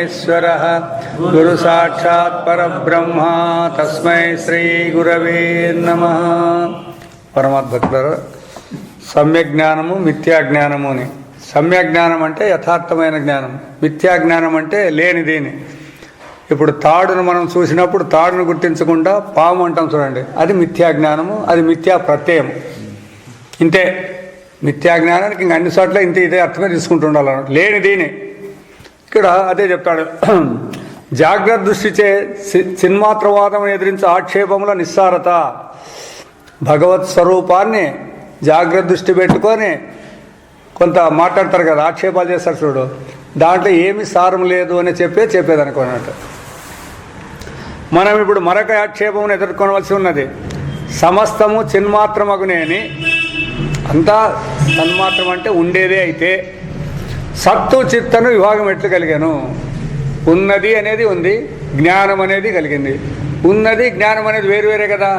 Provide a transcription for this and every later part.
పరమేశ్వరః గురు సాక్షాత్ పరబ్రహ్మ తస్మై శ్రీ గురవే నమః. పరమాత్మకులారా, సమ్యక్ జ్ఞానము మిథ్యా జ్ఞానము అని. సమ్యక్ జ్ఞానం అంటే యథార్థమైన జ్ఞానం, మిథ్యా జ్ఞానం అంటే లేనిదేని. ఇప్పుడు తాడును మనం చూసినప్పుడు తాడును గుర్తించకుండా పాము అంటాం చూడండి, అది మిథ్యా జ్ఞానము, అది మిథ్యా ప్రత్యయం. ఇంతే మిథ్యా జ్ఞానానికి ఇంక అన్ని చోట్ల ఇంతే ఇదే అర్థమే తీసుకుంటుండాలి. లేనిదేని ఇక్కడ అదే చెప్తాడు. జాగ్రత్త దృష్టిచే చిన్మాత్రవాదం ఎదిరించే ఆక్షేపముల నిస్సారత. భగవత్ స్వరూపాన్ని జాగ్రత్త దృష్టి పెట్టుకొని కొంత మాట్లాడతారు కదా, ఆక్షేపాలు చేస్తారు చూడు, దాంట్లో ఏమి సారం లేదు అని చెప్పేదనుకోనట్టు. మనం ఇప్పుడు మరొక ఆక్షేపమును ఎదుర్కొనవలసి ఉన్నది. సమస్తము చిన్మాత్రమగునేని, అంతా సన్మాత్రం అంటే ఉండేదే అయితే సత్తు చిత్తను విభాగం ఎట్లు కలిగాను. ఉన్నది అనేది ఉంది, జ్ఞానం అనేది కలిగింది. ఉన్నది జ్ఞానం అనేది వేరువేరే కదా.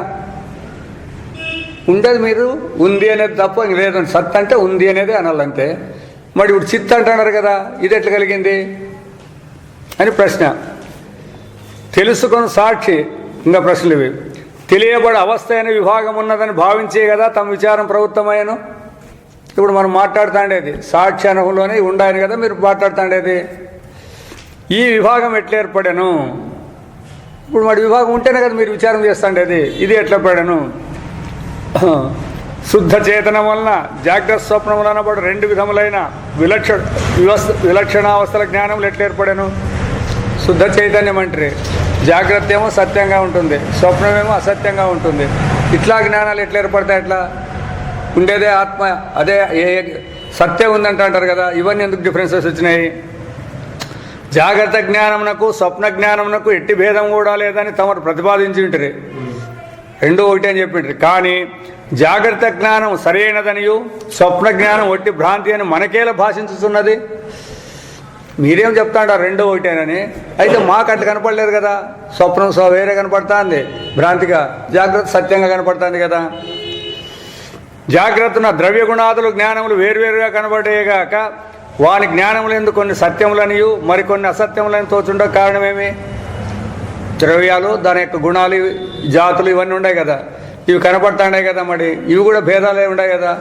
ఉండేది మీరు ఉంది అనేది తప్ప ఇంక లేదండి. సత్ అంటే ఉంది అనేది అనాలంతే. మరి ఇప్పుడు చిత్ అంటున్నారు కదా, ఇది ఎట్లా కలిగింది అని ప్రశ్న. తెలుసుకొని సాక్షి, ఇంకా ప్రశ్నలు ఇవి. తెలియబడి అవస్థ అనే విభాగం ఉన్నదని భావించే కదా తమ విచారం ప్రవృత్తమయ్యను. ఇప్పుడు మనం మాట్లాడుతాండేది సాక్షి అనుభవంలోనే ఉండాయని కదా మీరు మాట్లాడుతాండేది. ఈ విభాగం ఎట్లా ఏర్పడాను? ఇప్పుడు మరి విభాగం ఉంటేనే కదా మీరు విచారం చేస్తాండేది. ఇది ఎట్లా పడాను? శుద్ధ చేతనం వలన జాగ్రత్త స్వప్నములు అనబడు రెండు విధములైన విలక్షణావస్థల జ్ఞానములు ఎట్లా ఏర్పడాను? శుద్ధ చైతన్యం అంటే జాగ్రత్త ఏమో సత్యంగా ఉంటుంది, స్వప్నమేమో అసత్యంగా ఉంటుంది. ఇట్లా జ్ఞానాలు ఎట్లా ఏర్పడతాయి? ఎట్లా ఉండేదే ఆత్మ, అదే సత్యం ఉందంట అంటారు కదా. ఇవన్నీ ఎందుకు డిఫరెన్సెస్ వచ్చినాయి? జాగ్రత్త జ్ఞానమునకు స్వప్న జ్ఞానమునకు ఎట్టి భేదం కూడా లేదని తమరు ప్రతిపాదించి ఉంటారు. రెండూ ఒకటి అని చెప్పింటారు. కానీ జాగ్రత్త జ్ఞానం సరైనదనియు స్వప్న జ్ఞానం ఒట్టి భ్రాంతి అని మనకేలా భాషించుతున్నది. మీరేం చెప్తాంటారు రెండో ఒకటేనని. అయితే మాకు అట్లా కనపడలేదు కదా. స్వప్నం వేరే కనపడుతుంది భ్రాంతిగా, జాగ్రత్త సత్యంగా కనపడుతుంది కదా. జాగ్రత్తన ద్రవ్య గుణాదులు జ్ఞానములు వేరువేరుగా కనబడేగాక వాని జ్ఞానములు ఎందుకు కొన్ని సత్యములనియు మరికొన్ని అసత్యములని తోచుండ కారణమేమి? ద్రవ్యాలు, దాని యొక్క గుణాలు, జాతులు ఇవన్నీ ఉన్నాయి కదా, ఇవి కనపడుతున్నాయి కదా. మరి ఇవి కూడా భేదాలే ఉన్నాయి కదా,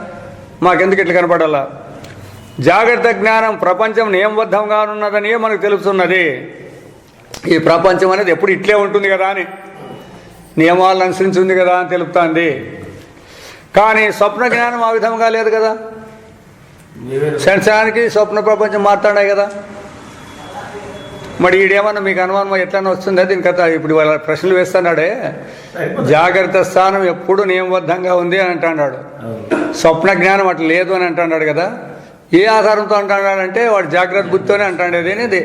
మాకెందుకు ఇట్లా కనపడాలా? జాగ్రత్త జ్ఞానం ప్రపంచం నియమబద్ధంగానున్నదని మనకు తెలుస్తున్నది. ఈ ప్రపంచం అనేది ఎప్పుడు ఇట్లే ఉంటుంది కదా అని, నియమాలను అనుసరించింది కదా అని తెలుపుతుంది. కానీ స్వప్న జ్ఞానం ఆ విధంగా లేదు కదా. సంవత్సరానికి స్వప్న ప్రపంచం మాట్లాడాయి కదా. మరి ఈడేమన్నా మీకు అనుమానం ఎట్లన్నా వస్తుందా దీని కథ? ఇప్పుడు వాళ్ళ ప్రశ్నలు వేస్తున్నాడే, జాగ్రత్త స్థానం ఎప్పుడు నియమబద్ధంగా ఉంది అని అంటున్నాడు, స్వప్న జ్ఞానం అట్లా లేదు అని అంటున్నాడు కదా. ఏ ఆధారంతో అంటున్నాడంటే వాడు జాగ్రత్త బుద్ధితోనే అంటాడేది అనేది.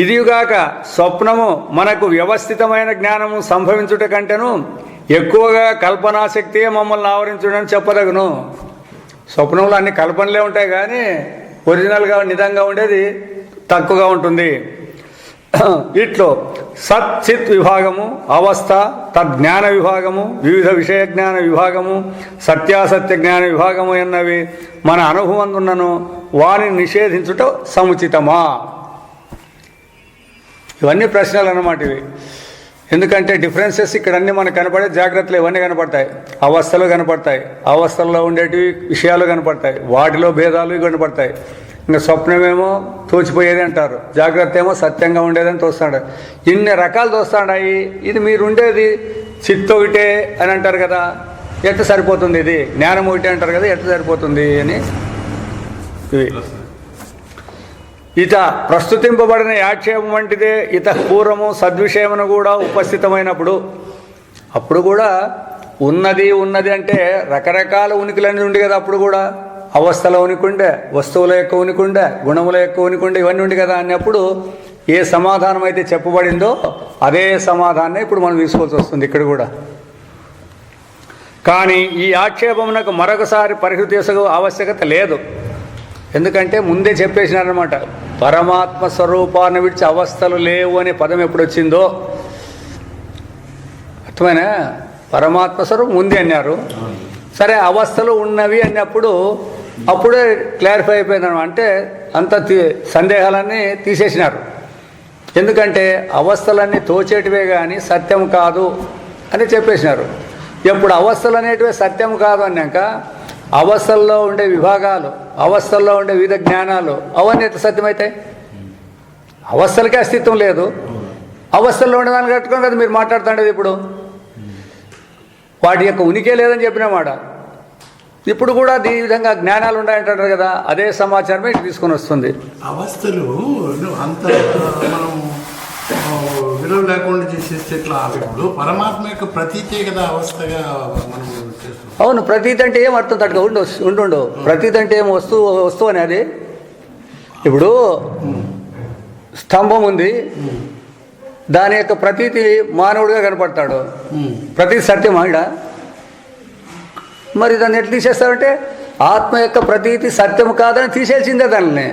ఇదిగాక స్వప్నము మనకు వ్యవస్థితమైన జ్ఞానము సంభవించుట కంటేను ఎక్కువగా కల్పనాశక్తియే మమ్మల్ని ఆవరించుడని చెప్పదగును. స్వప్నంలో అన్ని కల్పనలే ఉంటాయి కానీ ఒరిజినల్గా నిజంగా ఉండేది తక్కువగా ఉంటుంది. ఇట్లో సత్ చిత్ విభాగము, అవస్థ, తజ్ఞాన విభాగము, వివిధ విషయ జ్ఞాన విభాగము, సత్యాసత్య జ్ఞాన విభాగము అన్నవి మన అనుభవందున్నను వారిని నిషేధించుట సముచితమా? ఇవన్నీ ప్రశ్నలు అన్నమాట ఇవి. ఎందుకంటే డిఫరెన్సెస్ ఇక్కడ అన్నీ మనకు కనపడే, జాగ్రత్తలు ఇవన్నీ కనపడతాయి, అవస్థలు కనపడతాయి, అవస్థల్లో ఉండేటివి విషయాలు కనపడతాయి, వాటిలో భేదాలు కనపడతాయి. ఇంకా స్వప్నమేమో తోచిపోయేది అంటారు, జాగ్రత్త ఏమో సత్యంగా ఉండేదని తోస్తాడు. ఇన్ని రకాలు తోస్తాడాయి. ఇది మీరు ఉండేది చిత్త ఒకటే అని అంటారు కదా, ఎట్లా సరిపోతుంది? ఇది జ్ఞానం ఒకటే అంటారు కదా, ఎట్లా సరిపోతుంది అని. ఇవి ఇత ప్రస్తుతింపబడిన ఆక్షేపం వంటిదే ఇత పూర్వము సద్విషయమును కూడా ఉపస్థితమైనప్పుడు, అప్పుడు కూడా ఉన్నది అంటే రకరకాల ఉనికిలన్నీ ఉండి కదా. అప్పుడు కూడా అవస్థల ఉనికుండే, వస్తువుల యొక్క ఉనికుండే, గుణముల యొక్క ఉనికుండే, ఇవన్నీ ఉండి కదా అన్నప్పుడు ఏ సమాధానం అయితే చెప్పబడిందో అదే సమాధానం ఇప్పుడు మనం తీసుకోవాల్సి వస్తుంది ఇక్కడ కూడా. కానీ ఈ ఆక్షేపమునకు మరొకసారి పరిహృతి ఆవశ్యకత లేదు. ఎందుకంటే ముందే చెప్పేసినారనమాట, పరమాత్మ స్వరూపాన్ని విడిచి అవస్థలు లేవు అనే పదం ఎప్పుడు వచ్చిందో అర్థమైనా. పరమాత్మ స్వరూపం ఉంది అన్నారు, సరే అవస్థలు ఉన్నవి అన్నప్పుడు అప్పుడే క్లారిఫై అయిపోయిందన్నమాట. అంటే అంత సందేహాలన్నీ తీసేసినారు. ఎందుకంటే అవస్థలన్నీ తోచేటివే కానీ సత్యం కాదు అని చెప్పేసినారు. ఎప్పుడు అవస్థలు అనేటివే సత్యం కాదు అన్నాక అవస్థల్లో ఉండే విభాగాలు, అవస్థల్లో ఉండే వివిధ జ్ఞానాలు అవన్నీ ఎట్లా సత్యమవుతాయి? అవస్థలకే అస్తిత్వం లేదు. అవస్థల్లో ఉండేదాన్ని కట్టుకొని కదా మీరు మాట్లాడుతుండేది. ఇప్పుడు వాటి యొక్క ఉనికే లేదని చెప్పిన మాట. ఇప్పుడు కూడా ఈ విధంగా జ్ఞానాలు ఉన్నాయంటారు కదా, అదే సమాచారమే ఇటు తీసుకొని వస్తుంది. అవస్థలు అంత మనం విలువ లేకుండా చేసేస్తే ఎట్లా? ఇప్పుడు పరమాత్మ యొక్క ప్రతీతే కదా అవస్థగా మనం చేస్తాం. అవును, ప్రతీతి అంటే ఏం అర్థం తట్టుగా ఉండు. ప్రతీతి అంటే ఏం వస్తువు అని. అది ఇప్పుడు స్తంభం ఉంది, దాని యొక్క ప్రతీతి మానవుడిగా కనపడతాడు. ప్రతీతి సత్యమా? మరి దాన్ని ఎట్లా తీసేస్తారంటే ఆత్మ యొక్క ప్రతీతి సత్యం కాదని తీసేసిందే దాన్ని.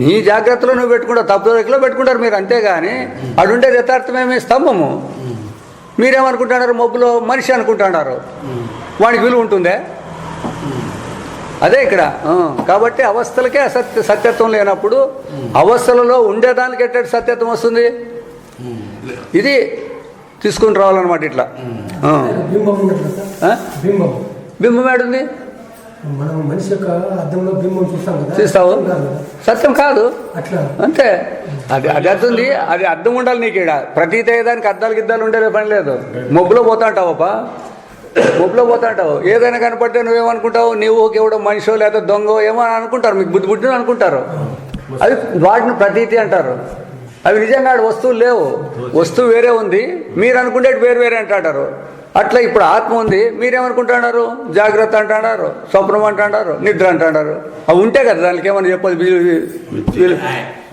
నీ జాగ్రత్తలో నువ్వు పెట్టుకుంటావు, తప్పు రెక్కలో పెట్టుకుంటారు మీరు, అంతేగాని అడుండేది యథార్థమేమి స్తంభము. మీరేమనుకుంటున్నారు? మబ్బులో మనిషి అనుకుంటున్నారు. వానికి విలువ ఉంటుందే? అదే ఇక్కడ. కాబట్టి అవస్థలకే సత్యత్వం లేనప్పుడు అవస్థలలో ఉండేదానికి ఎట్ట సత్యత్వం వస్తుంది? ఇది తీసుకుని రావాలన్నమాట. ఇట్లా బింబం ఏడుంది? మనం మనిషి యొక్క అద్దంలో బింబం చూస్తాం కదా, చూస్తావు? సత్యం కాదు అంతే. అది అద్దుంది, అది అద్దం ఉండాలి నీకు. ఇక్కడ ప్రతీతి అయ్యేదానికి అద్దాలు గిద్దాలు ఉండే పని లేదు. మొబ్బులో పోతా అంటావప్పా, మొబ్బులో పోతా అంటావు. ఏదైనా కనపడితే నువ్వేమనుకుంటావు? నీవు ఎవడో మనిషో లేదా దొంగో ఏమో అనుకుంటారు, మీకు బుద్ధి బుద్ధిని అనుకుంటారు. అది వాటిని ప్రతీతి అంటారు. అవి నిజంగా వస్తువులు లేవు. వస్తువు వేరే ఉంది, మీరు అనుకుంటే వేరు వేరే అంటారు. అట్లా ఇప్పుడు ఆత్మ ఉంది, మీరేమనుకుంటున్నారు? జాగ్రత్త అంటున్నారు, స్వప్నం అంటున్నారు, నిద్ర అంటున్నారు. అవి ఉంటే కదా దానికి ఏమని చెప్పదు.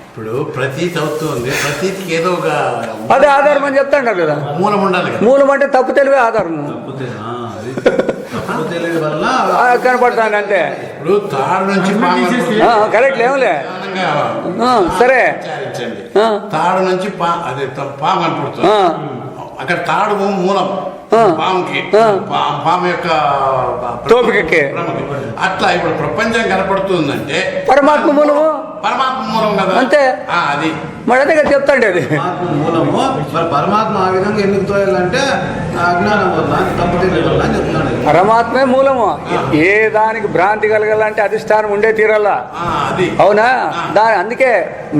ఇప్పుడు ప్రతీతి అవుతుంది, ప్రతీతికి ఏదో ఒక అదే ఆధారం అని చెప్తాంటారు కదా. మూలం ఉండాలి. మూలం అంటే తప్పు తెలివే ఆధారము కనపడతాను అంతే. ఇప్పుడు తాడు నుంచి కరెక్ట్ లేవులే. సరే, తాడు నుంచి అదే పాము కనపడుతుంది. అక్కడ తాడు మూలం పాముకి, పాము యొక్క తోపికకి. అట్లా ఇప్పుడు ప్రపంచం కనపడుతుందంటే పరమాత్మ మూలము, పరమాత్మ మూలం కదా అంతే. అది మరి అదే కదా చెప్తాండి. అది మూలము. మరి పరమాత్మ ఆ విధంగా ఎందుకు తోయాలంటే అజ్ఞానం వల్ల, తప్పు తెలియదు వల్ల అని చెప్తున్నాడు. పరమాత్మే మూలము. ఏ దానికి భ్రాంతి కలగాలంటే అధిష్టానం ఉండే తీరాల. అవునా? అందుకే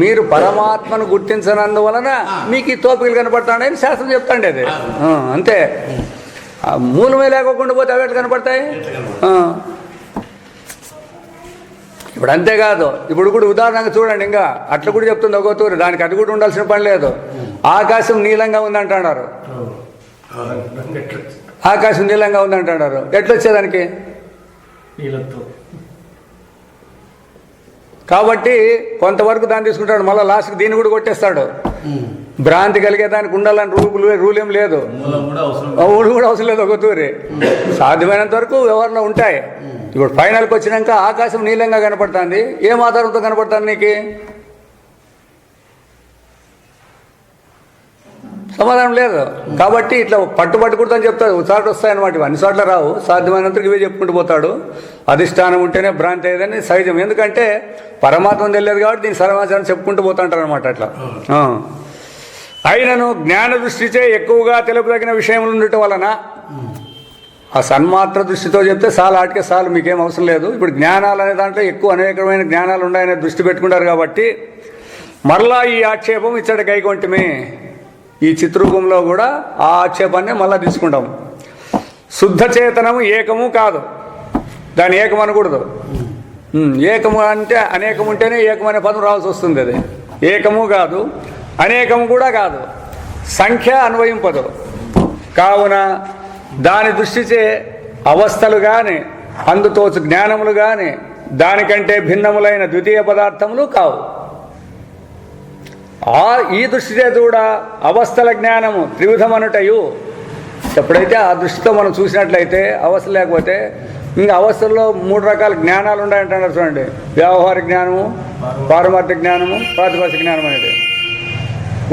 మీరు పరమాత్మను గుర్తించనందువలన మీకు ఈ తోపికలు కనపడతాడని శాస్త్రం చెప్తాండి. అది అంతే. మూలమే లేకోకుండా పోతే అవి ఎట్లా కనపడతాయి? ఇప్పుడు అంతేకాదు. ఇప్పుడు కూడా ఉదాహరణగా చూడండి, ఇంకా అట్లా కూడా చెప్తుంది ఒక తూరు. దానికి అది కూడా ఉండాల్సిన పని లేదు. ఆకాశం నీలంగా ఉందంటున్నారు. ఆకాశం నీలంగా ఉందంటున్నారు. ఎట్లొచ్చేదానికి? కాబట్టి కొంతవరకు దాన్ని తీసుకుంటాడు, మళ్ళీ లాస్ట్కి దీన్ని కూడా కొట్టేస్తాడు. భ్రాంతి కలిగేదానికి ఉండాలని రూల్ ఏం లేదు. ఊడు కూడా అవసరం లేదు. ఒక తూరి సాధ్యమైనంత వరకు వ్యవహారంలో ఉంటాయి. ఇప్పుడు ఫైనల్కి వచ్చినాక ఆకాశం నీలంగా కనపడుతుంది. ఏం ఆధారంతో కనపడుతుంది నీకు? సమాధానం లేదు. కాబట్టి ఇట్లా పట్టుబట్టుకుంటుందని చెప్తాడు. ఒకసారి వస్తాయన్నమాట. అన్ని చోట్ల రావు. సాధ్యమైనంతకు ఇవే చెప్పుకుంటూ పోతాడు. అధిష్టానం ఉంటేనే భ్రాంతి అయ్యేదని సహజం. ఎందుకంటే పరమాత్మ తెలియదు కాబట్టి దీని సమాచారం చెప్పుకుంటూ పోతుంటారు అనమాట. అట్లా అయినను జ్ఞాన దృష్టిచే ఎక్కువగా తెలుపదగిన విషయములు ఉండటం వలన ఆ సన్మాత్ర దృష్టితో చెప్తే చాలు, ఆటికే చాలు, మీకేం అవసరం లేదు. ఇప్పుడు జ్ఞానాలు అనే దాంట్లో ఎక్కువ అనేకమైన జ్ఞానాలు ఉన్నాయనే దృష్టి పెట్టుకుంటారు కాబట్టి మరలా ఈ ఆక్షేపం ఇచ్చట కైకొంటిమే. ఈ చిత్రరూపంలో కూడా ఆ ఆక్షేపాన్ని మళ్ళీ తీసుకుంటాం. శుద్ధ చేతనము ఏకము కాదు, దాని ఏకం అనకూడదు. ఏకము అంటే అనేకం ఉంటేనే ఏకం అనే పదం రావాల్సి వస్తుంది. అది ఏకము కాదు, అనేకము కూడా కాదు, సంఖ్య అన్వయింపదు. కావున దాని దృష్టిచే అవస్థలు కానీ అందుతోచు జ్ఞానములు కానీ దానికంటే భిన్నములైన ద్వితీయ పదార్థములు కావు. ఈ దృష్టిచే కూడా అవస్థల జ్ఞానము త్రివిధమనుటయు. ఎప్పుడైతే ఆ దృష్టితో మనం చూసినట్లయితే అవస్థ లేకపోతే ఇంకా అవస్థల్లో 3 రకాల జ్ఞానాలు ఉన్నాయంటున్నారు చూడండి. వ్యవహార జ్ఞానము, పారమార్థిక జ్ఞానము, ప్రాతిభాషిక జ్ఞానం అనేది.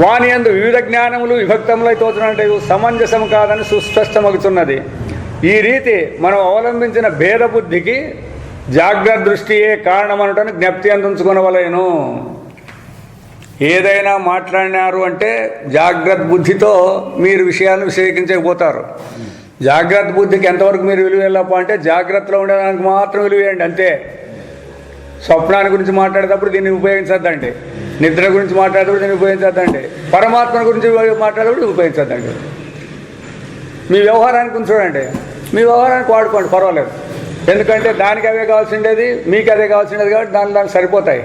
వాని యందు వివిధ జ్ఞానములు విభక్తములై తోచునట్టు సమంజసం కాదని సుస్పష్టమగుతున్నది. ఈ రీతి మనం అవలంబించిన భేద బుద్ధికి జాగ్రత్త దృష్టియే కారణమనుటని జ్ఞప్తి అందించుకునవలేను. ఏదైనా మాట్లాడినారు అంటే జాగ్రత్త బుద్ధితో మీరు విషయాలను విశ్లేషించకపోతారు. జాగ్రత్త బుద్ధికి ఎంతవరకు మీరు విలువ వెళ్ళప్ప అంటే జాగ్రత్తలో ఉండడానికి మాత్రం విలువేయండి అంతే. స్వప్నాన్ని గురించి మాట్లాడేటప్పుడు దీన్ని ఉపయోగించద్దండి, నిద్ర గురించి మాట్లాడేటప్పుడు దీన్ని ఉపయోగించద్దండి, పరమాత్మ గురించి మాట్లాడేటప్పుడు ఉపయోగించద్దండి. మీ వ్యవహారానికి గురించి చూడండి, మీ వ్యవహారానికి వాడుకోండి, పర్వాలేదు. ఎందుకంటే దానికి అవే కావాల్సిండేది, మీకు అదే కావాల్సిండేది కాబట్టి దానికి సరిపోతాయి.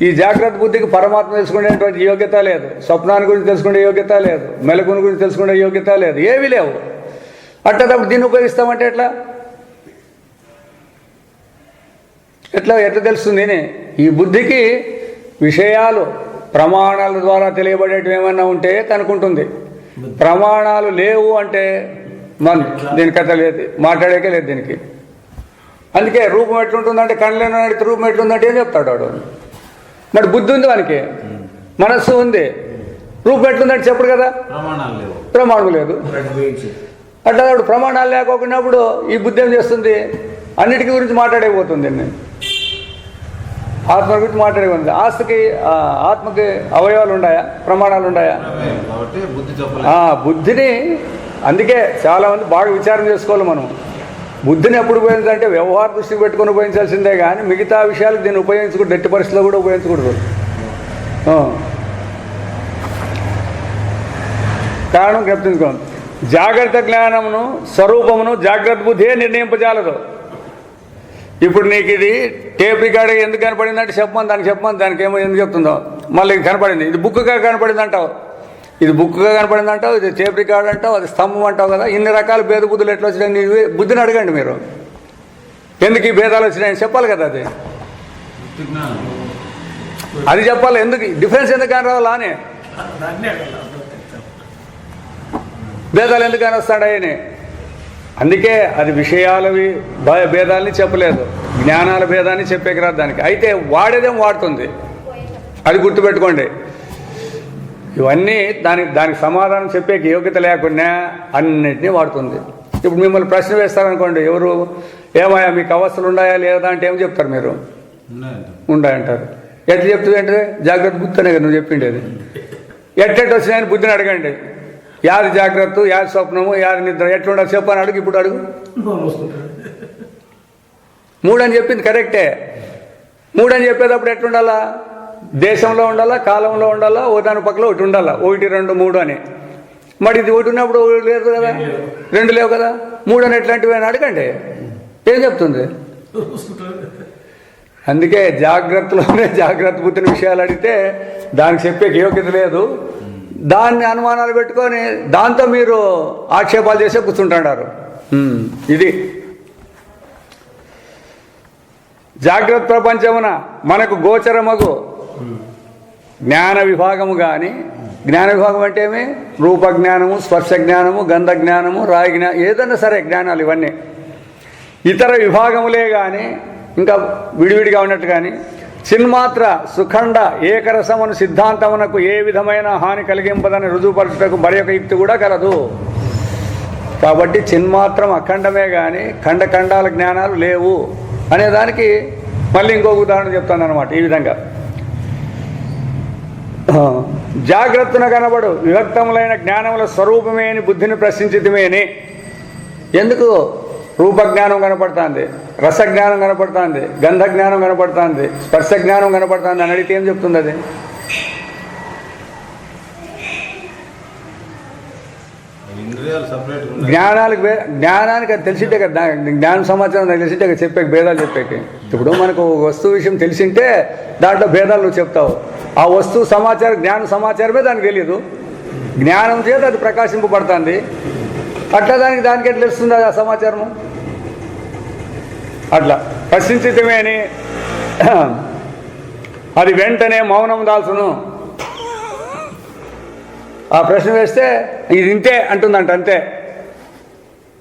ఈ జాగ్రత్త బుద్ధికి పరమాత్మ తెలుసుకునేటువంటి యోగ్యత లేదు, స్వప్నాన్ని గురించి తెలుసుకునే యోగ్యత లేదు, మెలకుని గురించి తెలుసుకునే యోగ్యత లేదు, ఏమీ లేవు. అట్టేటప్పుడు దీన్ని ఉపయోగిస్తామంటే ఎట్లా తెలుస్తుంది? ఈ బుద్ధికి విషయాలు ప్రమాణాల ద్వారా తెలియబడేటివి ఏమన్నా ఉంటే కనుక్కుంటుంది. ప్రమాణాలు లేవు అంటే దీని కథ లేదు, మాట్లాడేకే లేదు దీనికి. అందుకే రూపం ఎట్లుంటుందంటే కళ్ళను అడిగితే రూపం ఎట్లుందంటే ఏం చెప్తాడు వాడు. మరి బుద్ధి ఉంది వానికి, మనస్సు ఉంది, రూపం ఎట్లుందంటే చెప్పడు కదా, ప్రమాణం లేదు. అట్లా వాడు ప్రమాణాలు లేకపోయినప్పుడు ఈ బుద్ధి ఏం చేస్తుంది? అన్నిటికీ గురించి మాట్లాడేపోతుంది. ఆత్మ గురించి మాట్లాడేపోతుంది. ఆత్మకి అవయవాలు ఉన్నాయా, ప్రమాణాలు ఉన్నాయా? బుద్ధిని అందుకే చాలామంది బాగా విచారం చేసుకోవాలి. మనం బుద్ధిని ఎప్పుడు ఉపయోగించాలంటే వ్యవహార దృష్టికి పెట్టుకుని ఉపయోగించాల్సిందే కానీ మిగతా విషయాలు దీన్ని ఉపయోగించకూడదు, ఎట్టి పరిస్థితుల్లో కూడా ఉపయోగించకూడదు. కారణం చెప్తుంది, జాగ్రత్త జ్ఞానమును స్వరూపమును జాగ్రత్త బుద్ధియే నిర్ణయింపజాలదు. ఇప్పుడు నీకు ఇది టేప్ రికార్డ్ ఎందుకు కనపడిందంటే దానికి ఏమో ఎందుకు చెప్తుందో, మళ్ళీ ఇది కనపడింది, ఇది బుక్గా కనపడింది అంటావు, ఇది బుక్గా కనపడింది అంటావు, ఇది టేప్ రికార్డ్ అంటావు, అది స్తంభం అంటావు కదా. ఇన్ని రకాల భేద బుద్ధులు ఎట్లా వచ్చినాయి? నీ బుద్ధిని అడగండి మీరు, ఎందుకు ఈ భేదాలు వచ్చినాయని చెప్పాలి కదా. అది చెప్పాలి, ఎందుకు డిఫరెన్స్ ఎందుకు అని రావాలా అని, భేదాలు ఎందుకు అని వస్తాడని. అందుకే అది విషయాలవి భేదాలని చెప్పలేదు, జ్ఞానాల భేదాన్ని చెప్పేకి రాదు దానికి. అయితే వాడేదేం వాడుతుంది, అది గుర్తుపెట్టుకోండి. ఇవన్నీ దానికి సమాధానం చెప్పేకి యోగ్యత లేకుండా అన్నిటినీ వాడుతుంది. ఇప్పుడు మిమ్మల్ని ప్రశ్న వేస్తారనుకోండి, ఎవరు ఏమయ్యా మీకు అవస్థలు ఉన్నాయా లేదా అంటే ఏం చెప్తారు మీరు? ఉన్నాయంటారు. ఎట్లా చెప్తుంది అంటే జాగ్రత్త బుద్ధినే కదా నువ్వు చెప్పిండేది. ఎట్టెట్ వచ్చినాయని బుద్ధిని అడగండి, యాది జాగ్రత్త, యాది స్వప్నము, యాది నిద్ర, ఎట్లుండాలి చెప్పు అని అడుగు. ఇప్పుడు అడుగు. 3 అని చెప్పింది కరెక్టే. 3 అని చెప్పేటప్పుడు ఎట్లుండాలా? దేశంలో ఉండాలా, కాలంలో ఉండాలా, దాని పక్కన ఒకటి ఉండాలా, 1, 2, 3 అని. మరి ఇది ఒకటి ఉన్నప్పుడు లేదు కదా, 2 లేవు కదా, 3 అని ఎట్లాంటివి అని అడగండి, ఏం చెప్తుంది? అందుకే జాగ్రత్తలోనే జాగ్రత్త బుద్ధిని విషయాలు అడిగితే దానికి చెప్పే యోగ్యత లేదు. దాన్ని అనుమానాలు పెట్టుకొని దాంతో మీరు ఆక్షేపాలు చేసే కూర్చుంటున్నారు. ఇది జాగ్రత్త ప్రపంచమున మనకు గోచరమగు జ్ఞాన విభాగము. కానీ జ్ఞాన విభాగం అంటే ఏమి? రూప జ్ఞానము, స్పర్శ జ్ఞానము, గంధ జ్ఞానము, రాయి జ్ఞానం, ఏదన్నా సరే జ్ఞానాలు ఇవన్నీ ఇతర విభాగములే కానీ ఇంకా విడివిడిగా ఉన్నట్టు. కానీ చిన్మాత్ర సుఖండ ఏకరసమును సిద్ధాంతమునకు ఏ విధమైన హాని కలిగింపదని రుజువుపరచుటకు మరి ఒక యుక్తి కూడా కలదు. కాబట్టి చిన్మాత్రం అఖండమే కానీ ఖండాల జ్ఞానాలు లేవు అనేదానికి మళ్ళీ ఇంకొక ఉదాహరణ చెప్తాను అనమాట. ఈ విధంగా జాగ్రత్తన కనబడు విభక్తములైన జ్ఞానముల స్వరూపమేని బుద్ధిని ప్రశ్నించితమేని. ఎందుకు రూపజ్ఞానం కనపడుతుంది, రసజ్ఞానం కనపడుతుంది, గంధ జ్ఞానం కనపడుతుంది, స్పర్శ జ్ఞానం కనపడుతుంది అని అడిగితే ఏం చెప్తుంది? అది జ్ఞానానికి అది తెలిసింటే కదా, జ్ఞాన సమాచారం తెలిసింటే కదా చెప్పాక భేదాలు చెప్పాక. ఇప్పుడు మనకు వస్తువు విషయం తెలిసింటే దాంట్లో భేదాలు నువ్వు చెప్తావు. ఆ వస్తువు సమాచారం జ్ఞాన సమాచారమే దానికి తెలియదు, జ్ఞానం చేత అది ప్రకాశింపబడుతుంది. అట్లా దానికి ఎట్లా తెలుస్తుంది ఆ సమాచారము? అట్లా ప్రశ్నించితమే అని అది వెంటనే మౌనం దాల్చును. ఆ ప్రశ్న వేస్తే ఇది ఇంతే అంటుందంట, అంతే.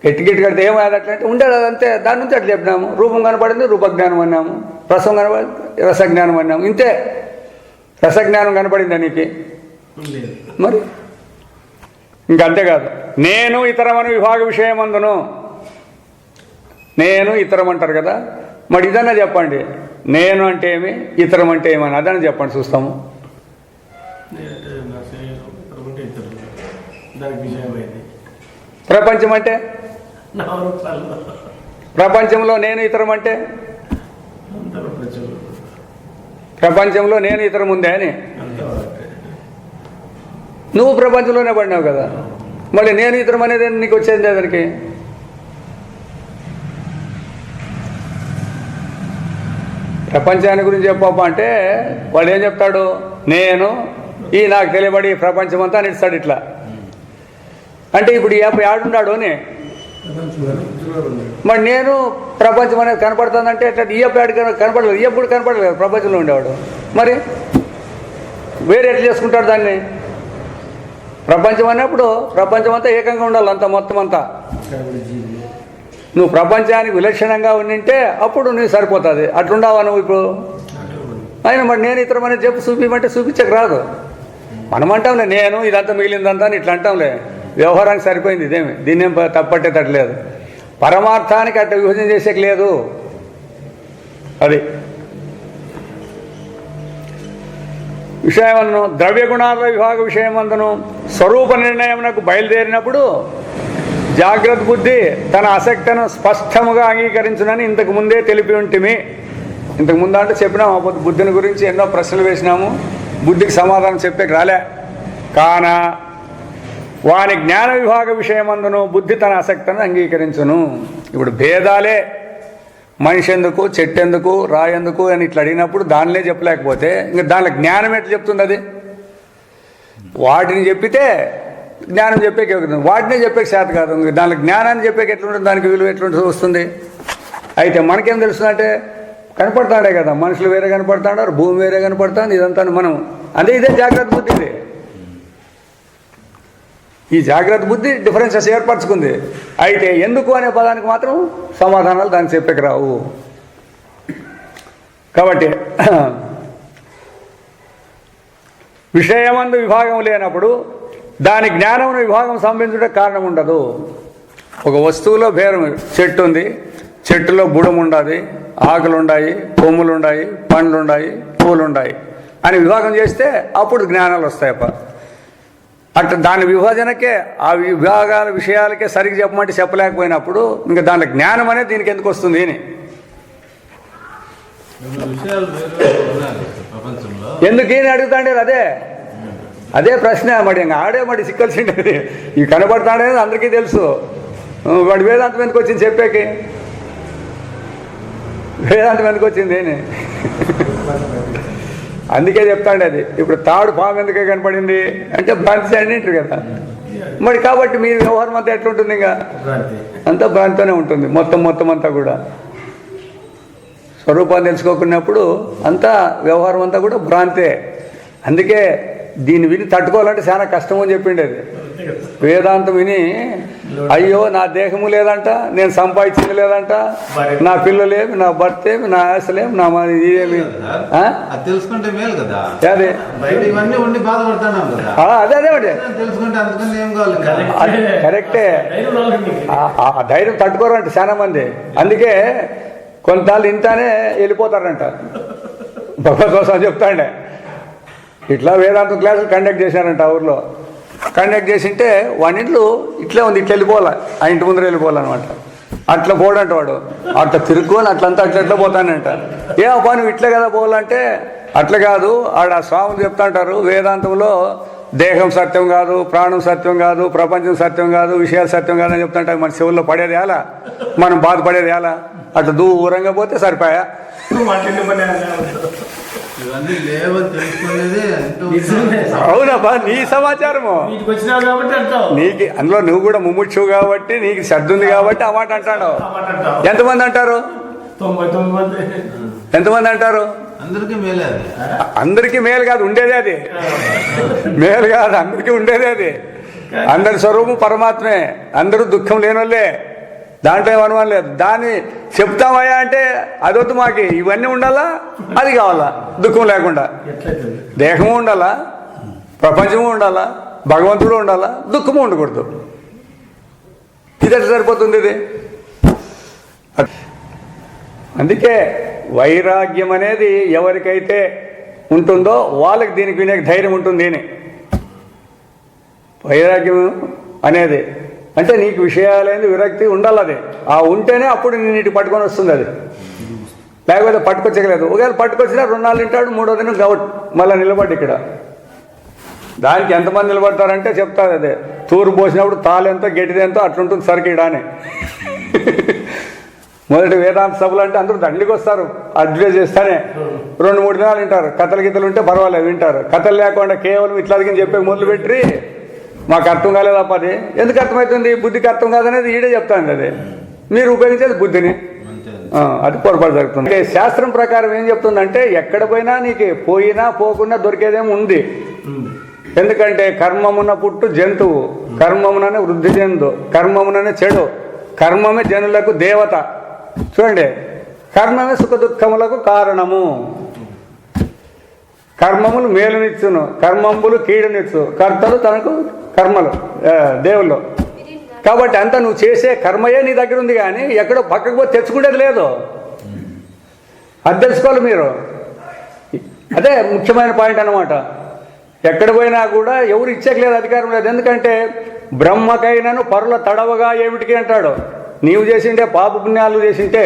గట్టి కడితే ఏమయ్యాది అట్లా అంటే ఉండేది అదంతే. దాని నుంచి అట్లా చెప్పినాము. రూపం కనపడింది, రూపజ్ఞానం అన్నాము, రసం కనపడింది, రసజ్ఞానం అన్నాము, ఇంతే. రసజ్ఞానం కనపడిందా నీకు? మరి ఇంకంతేకాదు. నేను ఇతరమను విభాగ విషయమందును, నేను ఇతరం అంటారు కదా, మరి ఇదన్నా చెప్పండి. నేను అంటే ఏమి, ఇతరం అంటే ఏమని అదన్నా చెప్పండి చూస్తాము. దానికి విషయమైంది ప్రపంచం అంటే నామరూపాలు ప్రపంచంలో నేను ఇతరం అంటే అందరూ ప్రజలు ప్రపంచంలో నేను ఇతరం ఉందే అని అంతా ఒకటే. నువ్వు ప్రపంచంలోనే పడినావు కదా, మళ్ళీ నేను ఇతరం అనేది నీకు వచ్చేది అతనికి. ప్రపంచాన్ని గురించి చెప్పప్ప అంటే వాడు ఏం చెప్తాడు, నేను ఈ నాకు తెలియబడి ప్రపంచం అంతా నిలుస్తాడు ఇట్లా అంటే ఇప్పుడు ఈ అబ్బాయి ఆడున్నాడు అని మరి నేను ప్రపంచం అనేది కనపడుతుందంటే ఎట్లా ఈ అబ్బాయి కనపడలేదు, ఈ అప్పుడు కనపడలేదు ప్రపంచంలో ఉండేవాడు, మరి వేరే ఎట్లా చేసుకుంటాడు దాన్ని? ప్రపంచం అన్నప్పుడు ప్రపంచం అంతా ఏకంగా ఉండాలి, అంత మొత్తం అంతా. నువ్వు ప్రపంచానికి విలక్షణంగా ఉండింటే అప్పుడు నువ్వు సరిపోతుంది, అట్లుండావా నువ్వు ఇప్పుడు? అయినా మరి నేను ఇతరం అనేది చెప్పు చూపించమంటే చూపించక రాదు. మనం అంటాంలే నేను ఇదంతా మిగిలిందంతా అని ఇట్లా అంటాంలే, వ్యవహారానికి సరిపోయింది ఇదేమి, దీన్నేం తప్పట్టేటట్లేదు. పరమార్థానికి అట్లా విభజన చేసేకి లేదు. అది విషయమన్ను ద్రవ్యగుణాల విభాగ విషయమందును స్వరూప నిర్ణయమునకు బయలుదేరినప్పుడు జాగ్రత్త బుద్ధి తన ఆసక్తిను స్పష్టముగా అంగీకరించునని ఇంతకు ముందే తెలిపి ఉంటిమి. ఇంతకు ముందు అంటే చెప్పినాము, అప్పుడు బుద్ధిని గురించి ఎన్నో ప్రశ్నలు వేసినాము, బుద్ధికి సమాధానం చెప్పేకి రాలే. కాన వాని జ్ఞాన విభాగ విషయమందును బుద్ధి తన ఆసక్తిని అంగీకరించును. ఇప్పుడు భేదాలే మనిషి ఎందుకు, చెట్టు ఎందుకు, రాయందుకు అని ఇట్లా అడిగినప్పుడు దానిలే చెప్పలేకపోతే ఇంకా దానిలో జ్ఞానం ఎట్లా చెప్తుంది? అది వాటిని చెప్పితే జ్ఞానం చెప్పేకి అవుతుంది, వాటినే చెప్పేకి చేత కాదు. దానిలో జ్ఞానాన్ని చెప్పేకి ఎట్లుంటుంది, దానికి విలువ ఎట్లుంటుంది వస్తుంది. అయితే మనకేం తెలుస్తుందంటే కనపడతాడే కదా, మనుషులు వేరే కనపడతాడారు, భూమి వేరే కనపడతాను, ఇదంతా మనం అదే ఇదే జాగ్రత్త బుద్ధి. ఇది ఈ జాగ్రత్త బుద్ధి డిఫరెన్సెస్ ఏర్పరచుకుంది. అయితే ఎందుకు అనే పదానికి మాత్రం సమాధానాలు దానికి చెప్పేకి రావు. కాబట్టి విషయమందు విభాగం లేనప్పుడు దాని జ్ఞానమును విభాగం సంబంధించడానికి కారణం ఉండదు. ఒక వస్తువులో భేదం, చెట్టు ఉంది, చెట్టులో బుడము ఉండాలి, ఆకులు ఉన్నాయి, కొమ్ములు ఉన్నాయి, పండ్లు ఉన్నాయి, పూలు ఉన్నాయి అని విభాగం చేస్తే అప్పుడు జ్ఞానాలు వస్తాయప్ప. అట్లా దాని విభజనకే ఆ విభాగాల విషయాలకే సరిగ్గా చెప్పమంటే చెప్పలేకపోయినప్పుడు ఇంకా దాని జ్ఞానం అనేది దీనికి ఎందుకు వస్తుంది అని విషయాలు వేరు ఉన్నాయి ప్రపంచంలో. ఎందుకు ఈయన అడుగుతాండే అదే ప్రశ్న. మరి ఇంకా ఆడే మరి సిక్కల్సిండేది ఇవి కనబడతాడేది అందరికీ తెలుసు. వాడు వేదాంతం ఎందుకు వచ్చింది చెప్పేకి? వేదాంతం ఎందుకు వచ్చింది అని అందుకే చెప్తాండే. అది ఇప్పుడు తాడు పాము ఎందుకే కనపడింది అంటే భ్రాంతి అంటారు కదా. మరి కాబట్టి మీ వ్యవహారం అంతా ఎట్లుంటుంది? ఇంకా అంతా భ్రాంతితోనే ఉంటుంది మొత్తం అంతా కూడా. స్వరూపాన్ని తెలుసుకోకున్నప్పుడు అంతా వ్యవహారం అంతా కూడా భ్రాంతే. అందుకే దీన్ని విని తట్టుకోవాలంటే చాలా కష్టం అని చెప్పిండేది. వేదాంతం విని అయ్యో నా దేహము లేదంట, నేను సంపాదించింది లేదంట, నా పిల్లలేమి, నా భర్త ఏమి, నా ఆశలేమి, నా ఇదేమి అది తెలుసుకుంటే మేలు కదా. అదే ఇవన్నీ ఉండి బాధపడతాను కదా. అదే తెలుసుకుంటే అందుకని ఏం కావాలి? అది కరెక్టే. ఆ ధైర్యం తట్టుకోరంట చాలా మంది. అందుకే కొంతకాలం ఇంతానే వెళ్ళిపోతారంట. భగవద్గోసం చెప్తాండే ఇట్లా వేదాంతం క్లాసులు కండక్ట్ చేశారంట ఊర్లో. కండక్ట్ చేసింటే వాడి ఇంట్లో ఇట్లే ఉంది, ఇట్లా వెళ్ళిపోవాలి, ఆ ఇంటి ముందర వెళ్ళిపోవాలన్నమాట. అట్లా పోడంట వాడు, అట్లా తిరుక్కొని అట్లంతా అట్లా పోతానంట. ఏ అబ్బా నువ్వు ఇట్లే కదా పోవాలంటే అట్లా కాదు, ఆడ స్వాములు చెప్తా అంటారు వేదాంతంలో దేహం సత్యం కాదు, ప్రాణం సత్యం కాదు, ప్రపంచం సత్యం కాదు, విషయాలు సత్యం కాదని చెప్తుంటారు. మన చెవుల్లో పడేది ఎలా, మనం బాధపడేది ఎలా, అట్లా దూరంగా పోతే సరిపోయా. ఇవన్నీ లేవని తెలుసుకునేది అవునబ్బా, నీ సమాచారము నీకు అందులో నువ్వు కూడా ముముక్షువు కాబట్టి నీకు శ్రద్ధ ఉంది కాబట్టి ఆ మాట అంటాడు. ఎంతమంది అంటారు? 99 ఎంతమంది అంటారు? అందరికీ మేలే. అది అందరికీ మేలు కాదు, ఉండేదే అది. మేలు కాదు, అందరికీ ఉండేదే అది. అందరి స్వరూపం పరమాత్మే, అందరూ దుఃఖం లేనోళ్ళే, దాంట్లో ఏమనుమానం లేదు. దాన్ని చెప్తామయ్యా అంటే అదొద్దు, మాకి ఇవన్నీ ఉండాలా, అది కావాలా, దుఃఖం లేకుండా. దేహము ఉండాలా, ప్రపంచము ఉండాలా, భగవంతుడు ఉండాలా, దుఃఖము ఉండకూడదు. ఇది ఎట్లా సరిపోతుంది? ఇది అందుకే వైరాగ్యం అనేది ఎవరికైతే ఉంటుందో వాళ్ళకి దీనికి వినే ధైర్యం ఉంటుంది అని. వైరాగ్యం అనేది అంటే నీకు విషయాలైన విరక్తి ఉండాలి. అది ఆ ఉంటేనే అప్పుడు నీటి పట్టుకొని వస్తుంది. అది లేకపోతే పట్టుకొచ్చగలేదు. ఒకవేళ పట్టుకొచ్చినా 2 నాలుగు తింటాడు, 3వ దినం గౌట్ మళ్ళీ నిలబడి ఇక్కడ. దానికి ఎంతమంది నిలబడతారంటే చెప్తారు. అదే తూరు పోసినప్పుడు తాలెంతో గట్టిదెంతో అట్లుంటుంది సరికిడానే. మొదటి వేదాంత సభలు అంటే అందరూ దండికి వస్తారు, అడ్వైజ్ చేస్తానే 2-3 దినాలు వింటారు. కథలు గీతలు ఉంటే పర్వాలేదు వింటారు. కథలు లేకుండా కేవలం ఇట్లా అదిగని చెప్పే మొదలు పెట్టి మాకు అర్థం కాలేదప్ప. అది ఎందుకు అర్థమవుతుంది? బుద్ధికి అర్థం కాదనేది ఈడే చెప్తాను. అదే మీరు ఉపయోగించేది బుద్ధిని, అది పొరపాటు జరుగుతుంది. శాస్త్రం ప్రకారం ఏం చెప్తుందంటే ఎక్కడ పోయినా నీకు పోయినా పోకుండా దొరికేదేమో ఉంది. ఎందుకంటే కర్మమున పుట్టు జంతువు, కర్మముననే వృద్ధి చెందు, కర్మముననే చెడు, కర్మమే జనులకు దేవత. చూడండి, కర్మమే సుఖ దుఃఖములకు కారణము. కర్మములు మేలునిచ్చును, కర్మంబులు కీడునిచ్చు, కర్తలు తనకు కర్మలు దేవుళ్ళు. కాబట్టి అంతా నువ్వు చేసే కర్మయే నీ దగ్గర ఉంది, కానీ ఎక్కడో పక్కకు పోయి తెచ్చుకునేది లేదు. అది తెలుసుకోవాలి మీరు. అదే ముఖ్యమైన పాయింట్ అన్నమాట. ఎక్కడ పోయినా కూడా ఎవరు ఇచ్చేయలేదు, అధికారం లేదు. ఎందుకంటే బ్రహ్మకైనను పరుల తడవగా ఏమిటికి అంటాడు. నీవు చేసింటే పాప పుణ్యాలు చేసింటే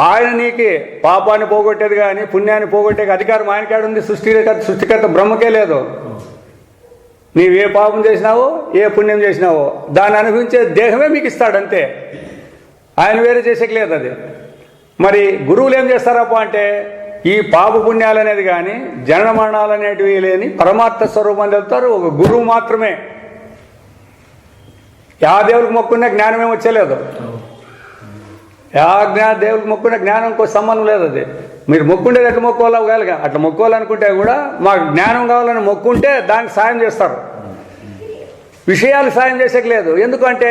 ఆయన నీకు పాపాన్ని పోగొట్టేది కానీ పుణ్యాన్ని పోగొట్టే అధికారం ఆయనకాడుంది. సృష్టికర్త బ్రహ్మకే లేదు. నీవు ఏ పాపం చేసినావో ఏ పుణ్యం చేసినావో దాన్ని అనుభవించే దేహమే మీకు ఇస్తాడు, అంతే. ఆయన వేరే చేసేయలేదు. అది మరి గురువులు ఏం చేస్తారప్ప అంటే ఈ పాప పుణ్యాలు అనేది కానీ జనన మరణాలు అనేటివి లేని పరమాత్మ స్వరూపం తెలుపుతారు ఒక గురువు మాత్రమే. యా దేవుడికి మొక్కున్న జ్ఞానం ఏమి వచ్చేలేదు. దేవుడికి మొక్కున్న జ్ఞానంకో సంబంధం లేదు. అది మీరు మొక్కుండేది ఎట్లా మొక్కోవాలా ఒకవేళ అట్లా మొక్కోవాలనుకుంటే కూడా మాకు జ్ఞానం కావాలని మొక్కుంటే దానికి సాయం చేస్తారు. విషయాలు సాయం చేసేయలేదు. ఎందుకంటే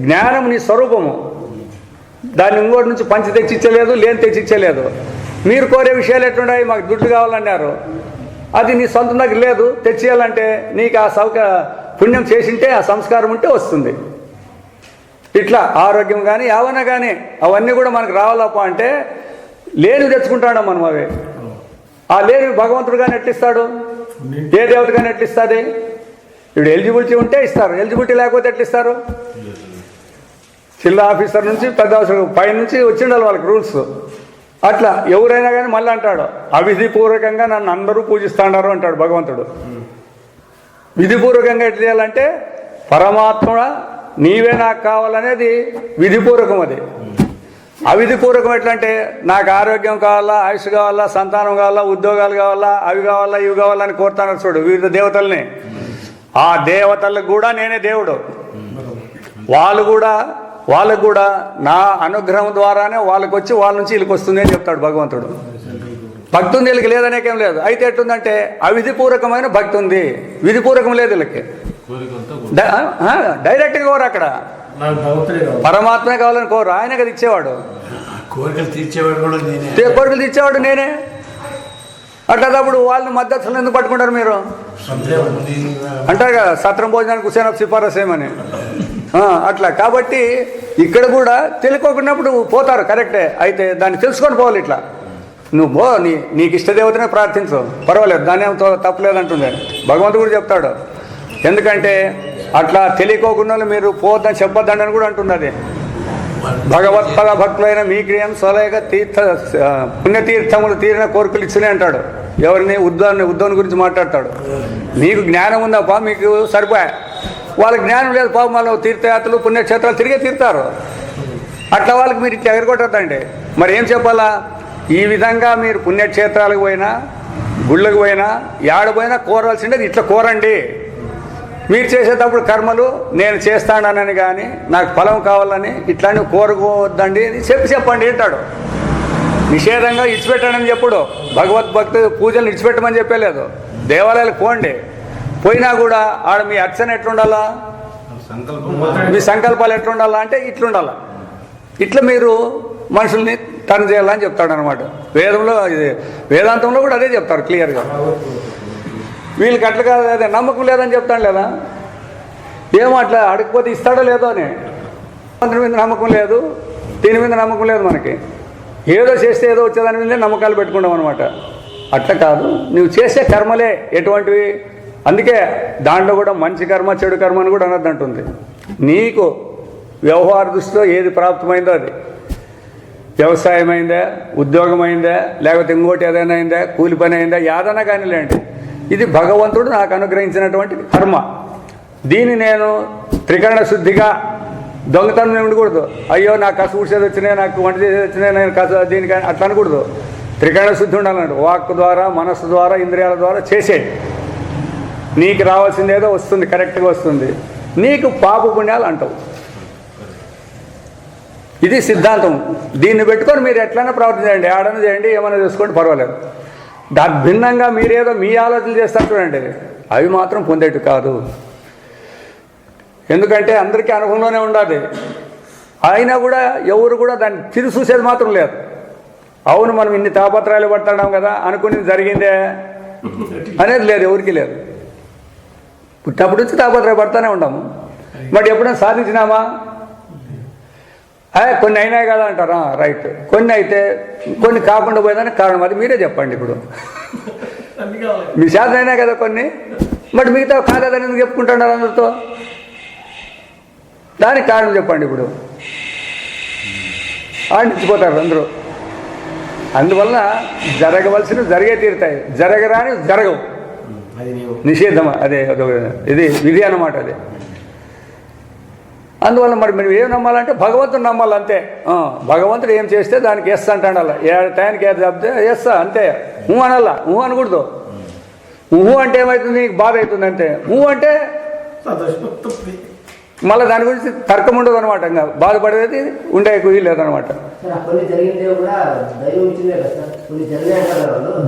జ్ఞానం నీ స్వరూపము, దాన్ని ఇంకోటి నుంచి పంచి తెచ్చిచ్చలేదు, లేని తెచ్చిచ్చలేదు. మీరు కోరే విషయాలు ఎట్లున్నాయి, మాకు దుడ్లు కావాలన్నారు, అది నీ సొంతం దగ్గర లేదు, తెచ్చేయాలంటే నీకు ఆ పుణ్యం చేసింటే ఆ సంస్కారం ఉంటే వస్తుంది. ఇట్లా ఆరోగ్యం కానీ ఏమన్నా కానీ అవన్నీ కూడా మనకు రావాలప్ప అంటే లేని తెచ్చుకుంటాడు మనం. అవి ఆ లేని భగవంతుడు కానీ ఎట్లిస్తాడు, ఏ దేవత కానీ ఎట్లిస్తుంది? ఇప్పుడు ఎలిజిబిలిటీ ఉంటే ఇస్తారు, ఎలిజిబిలిటీ లేకపోతే ఎట్లిస్తారు? జిల్లా ఆఫీసర్ నుంచి పెద్ద అవసరం పై నుంచి వచ్చిండాలి వాళ్ళకి రూల్స్. అట్లా ఎవరైనా కానీ మళ్ళీ అంటాడు అవిధిపూర్వకంగా నన్ను అందరూ పూజిస్తాడారు అంటాడు భగవంతుడు. విధిపూర్వకంగా ఎట్లా చేయాలంటే పరమాత్మ నీవే నాకు కావాలనేది విధిపూర్వకం. అది అవిధిపూర్వకం ఎట్లా అంటే నాకు ఆరోగ్యం కావాలా, ఆయుష్ కావాలా, సంతానం కావాలా, ఉద్యోగాలు కావాలా, అవి కావాలా ఇవి కావాలని కోరుతాను చూడు వివిధ దేవతల్ని. ఆ దేవతలకు కూడా నేనే దేవుడు. వాళ్ళకు కూడా నా అనుగ్రహం ద్వారానే వాళ్ళకి వచ్చి వాళ్ళ నుంచి వీళ్ళకి వస్తుంది అని చెప్తాడు భగవంతుడు. భక్తి ఉంది వీళ్ళకి లేదనేకేం లేదు. అయితే ఎట్టుందంటే అవిధిపూర్వకమైన భక్తి ఉంది, విధిపూర్వకం లేదు వీళ్ళకి. డైరెక్ట్గా కోరు, అక్కడ పరమాత్మే కావాలని కోరు, ఆయనే కదా ఇచ్చేవాడు. కోరికలు తీర్చేవాడు కూడా నేనే, కోరికలు తీర్చేవాడు నేనే. అట్లాప్పుడు వాళ్ళని మద్దతులు ఎందుకు పట్టుకుంటారు మీరు? అంటారు కదా సత్రం భోజనానికి హుసేన్ సిఫారసు ఏమని. అట్లా కాబట్టి ఇక్కడ కూడా తెలుసుకోకున్నప్పుడు పోతారు, కరెక్టే. అయితే దాన్ని తెలుసుకొని పోవాలి. ఇట్లా నువ్వు నీకు ఇష్టదేవతనే ప్రార్థించు, పర్వాలేదు, దాని ఏం తప్పలేదంటుంది భగవంతుడు కూడా చెప్తాడు. ఎందుకంటే అట్లా తెలియకోకుండా మీరు పోద్దని చెప్పొద్దండి అని కూడా అంటున్నది. భగవత్పద భక్తులైన మీ క్రియం సొలయక పుణ్యతీర్థములు తీరిన కోరికలు ఇచ్చినాయి అంటాడు. ఎవరిని? ఉద్ధవుని గురించి మాట్లాడతాడు. మీకు జ్ఞానం ఉందప్ప, మీకు సరిపోయా. వాళ్ళకి జ్ఞానం లేదు పాపం, వాళ్ళు తీర్థయాత్రలు పుణ్యక్షేత్రాలు తిరిగే తీరుతారు. అట్లా వాళ్ళకి మీరు ఇట్లా ఎగరగొట్టద్దండి. మరి ఏం చెప్పాలా? ఈ విధంగా మీరు పుణ్యక్షేత్రాలకు పోయినా గుళ్ళకు పోయినా ఏడపోయినా కోరవలసిండేది ఇట్లా కోరండి. మీరు చేసేటప్పుడు కర్మలు నేను చేస్తానని కానీ నాకు ఫలం కావాలని ఇట్లాంటివి కోరుకోవద్దండి అని చెప్పండి అంటాడు. నిషేధంగా ఇడిచిపెట్టాడని చెప్పుడు. భగవద్భక్తి పూజలు ఇడిచిపెట్టమని చెప్పలేదు. దేవాలయాలకు పోండి, పోయినా కూడా ఆడ మీ అర్చన ఎట్లుండాలా, మీ సంకల్పాలు ఎట్లుండాలా అంటే ఇట్లుండాలా. ఇట్లా మీరు మనుషుల్ని టర్న్ చేయాలని చెప్తాడు అనమాట. వేదాంతంలో కూడా అదే చెప్తారు క్లియర్గా. వీళ్ళకి అట్లా కాదు, అదే నమ్మకం లేదని చెప్తాను లేదా, ఏమో అట్లా అడగకపోతే ఇస్తాడో లేదో అని. మంత్రి మీద నమ్మకం లేదు, దీని మీద నమ్మకం లేదు మనకి. ఏదో చేస్తే ఏదో వచ్చేదాని మీదే నమ్మకాలు పెట్టుకుంటాం అనమాట. అట్లా కాదు, నువ్వు చేసే కర్మలే ఎటువంటివి అందుకే దాంట్లో కూడా మంచి కర్మ చెడు కర్మ అని కూడా అనద్దంటుంది. నీకు వ్యవహార దృష్టిలో ఏది ప్రాప్తమైందో అది, వ్యవసాయం అయిందా, ఉద్యోగం అయిందా, లేకపోతే ఇంకోటి ఏదైనా అయిందా, కూలి పని అయిందా, ఏదైనా కానీలేండి, ఇది భగవంతుడు నాకు అనుగ్రహించినటువంటి కర్మ. దీన్ని నేను త్రికరణ శుద్ధిగా దొంగతనం ఉండకూడదు. అయ్యో నాకు కసు ఊడ్చేది వచ్చినాయి, నాకు వంట చేసేది వచ్చినాయి, నేను కసు దీనికి అట్లా అనకూడదు. త్రికరణ శుద్ధి ఉండాలన్నాడు. వాక్ ద్వారా, మనస్సు ద్వారా, ఇంద్రియాల ద్వారా చేసే నీకు రావాల్సిందేదో వస్తుంది, కరెక్ట్గా వస్తుంది. నీకు పాప పుణ్యాలు అంటావు. ఇది సిద్ధాంతం. దీన్ని పెట్టుకొని మీరు ఎట్లైనా ప్రవర్తించండి, ఆడన చేయండి, ఏమైనా చేసుకోండి, పర్వాలేదు. దాని భిన్నంగా మీరేదో మీ ఆలోచనలు చేస్తారు చూడండి, అవి మాత్రం పొందేట్టు కాదు. ఎందుకంటే అందరికీ అనుభవంలోనే ఉండాలి. అయినా కూడా ఎవరు కూడా దాన్ని తిరిగి చూసేది మాత్రం లేదు. అవును మనం ఇన్ని తాపత్రాలు పడుతున్నాం కదా, అనుకుని జరిగిందే అనేది లేదు, ఎవరికి లేదు. పుట్టినప్పటి నుంచి తాపత్రాలు పడుతూనే ఉన్నాము. మరి ఎప్పుడైనా సాధించినామా? కొన్ని అయినాయి కదా అంటారా, రైట్. కొన్ని అయితే కొన్ని కాకుండా పోయేదానికి కారణం అది మీరే చెప్పండి. ఇప్పుడు మీ శాతం అయినాయి కదా కొన్ని, మరి మిగతా కాలేదని ఎందుకు చెప్పుకుంటున్నారు అందరితో? దానికి కారణం చెప్పండి. ఇప్పుడు ఆడించిపోతారు అందరూ. అందువల్ల జరగవలసినవి జరిగే తీరుతాయి, జరగరాని జరగవు. నిషేధం అదే, ఇది విధి అన్నమాట అది. అందువల్ల మరి మీరు ఏం నమ్మాలంటే భగవంతుడు నమ్మాలంతే. భగవంతుడు ఏం చేస్తే దానికి ఎస్ అంటాడు. అలా ఏ టైంకి ఏది చెప్తే ఎస్ అంతే. అనల్లా, అనకూడదు. అంటే ఏమవుతుంది, నీకు బాధ అవుతుంది అంతే. అంటే మళ్ళీ దాని గురించి తర్కం ఉండదు అనమాట. ఇంకా బాధపడేది ఉండే లేదనమాట.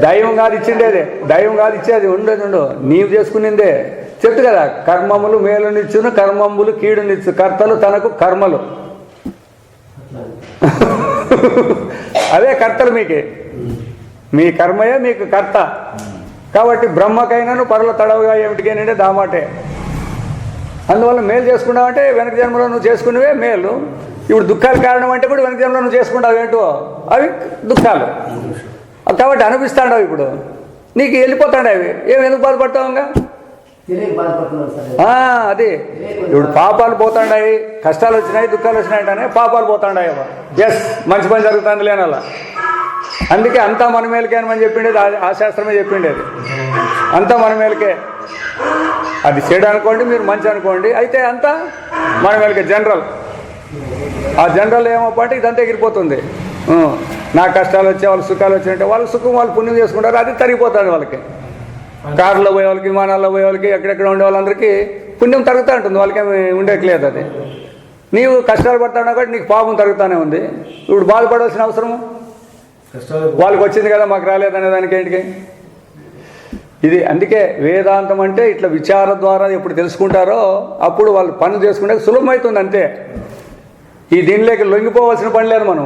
దైవం కాదు ఇచ్చిండేదే, దైవం కాదు ఇచ్చేది, ఉండేది ఉండవు. నీవు చేసుకునిందే చెప్తు కదా, కర్మములు మేలునిచ్చును, కర్మములు కీడునిచ్చు, కర్తలు తనకు కర్మలు. అవే కర్తలు మీకే, మీ కర్మయే మీకు కర్త. కాబట్టి బ్రహ్మకైనాను పరుల తడవుగా ఏమిటికేనంటే దామాటే. అందువల్ల మేలు చేసుకున్నావంటే వెనక జన్మలో నువ్వు చేసుకునేవే మేలు. ఇప్పుడు దుఃఖాలు కారణం అంటే కూడా వెనక జన్మలో నువ్వు చేసుకుంటావు ఏంటో అవి దుఃఖాలు. కాబట్టి అనిపిస్తాడావు. ఇప్పుడు నీకు వెళ్ళిపోతాడు అవి, ఎందుకు బాధపడతావుగా? అది ఇప్పుడు పాపాలు పోతాడాయి, కష్టాలు వచ్చినాయి, దుఃఖాలు వచ్చినాయంటే పాపాలు పోతాడాయి. ఎస్, మంచి పని జరుగుతుంది లేనలా. అందుకే అంతా మన మేలకే అని చెప్పిండేది ఆ శాస్త్రమే చెప్పిండేది. అంతా మన మేలకే. అది చెడు అనుకోండి, మీరు మంచి అనుకోండి, అయితే అంతా మన మేలకే. జనరల్ ఆ జనరల్ ఏమోపాటి ఇదంతా ఎగిరిపోతుంది. నా కష్టాలు వచ్చే వాళ్ళకి సుఖాలు వచ్చినట్టే వాళ్ళ సుఖం వాళ్ళు పుణ్యం చేసుకుంటారు, అది తరిగిపోతుంది వాళ్ళకి. కారులో పోయే వాళ్ళకి, విమానాల్లో పోయే వాళ్ళకి, ఎక్కడెక్కడ ఉండే వాళ్ళందరికీ పుణ్యం తరుగుతూ ఉంటుంది, వాళ్ళకేమి ఉండేట్లేదు. అది నీవు కష్టాలు పడతావు కాబట్టి నీకు పాపం తరుగుతూనే ఉంది. ఇప్పుడు బాధపడాల్సిన అవసరము వాళ్ళకి వచ్చింది కదా, మాకు రాలేదనే దానికి ఏంటికి? ఇది అందుకే వేదాంతం అంటే ఇట్లా విచారం ద్వారా ఎప్పుడు తెలుసుకుంటారో అప్పుడు వాళ్ళు పనులు చేసుకుంటే సులభమవుతుంది అంతే. ఈ దీనిలోకి లొంగిపోవాల్సిన పని లేదు. మనం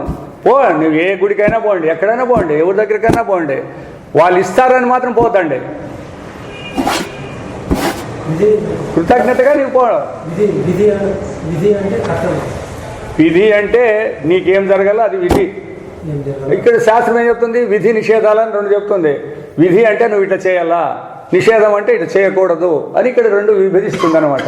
నువ్వు ఏ గుడికైనా పోండి, ఎక్కడైనా పోండి, ఎవరి దగ్గరికైనా పోండి, వాళ్ళు ఇస్తారని మాత్రం పోతండి. కృతజ్ఞతగా నీకు పోవడం. విధి అంటే నీకేం జరగాలో అది విధి. ఇక్కడ శాస్త్రం ఏం చెప్తుంది? విధి నిషేధాలని రెండు చెప్తుంది. విధి అంటే నువ్వు ఇట్లా చేయాలా, నిషేధం అంటే ఇట్లా చేయకూడదు అని ఇక్కడ రెండు విభజిస్తుంది అనమాట.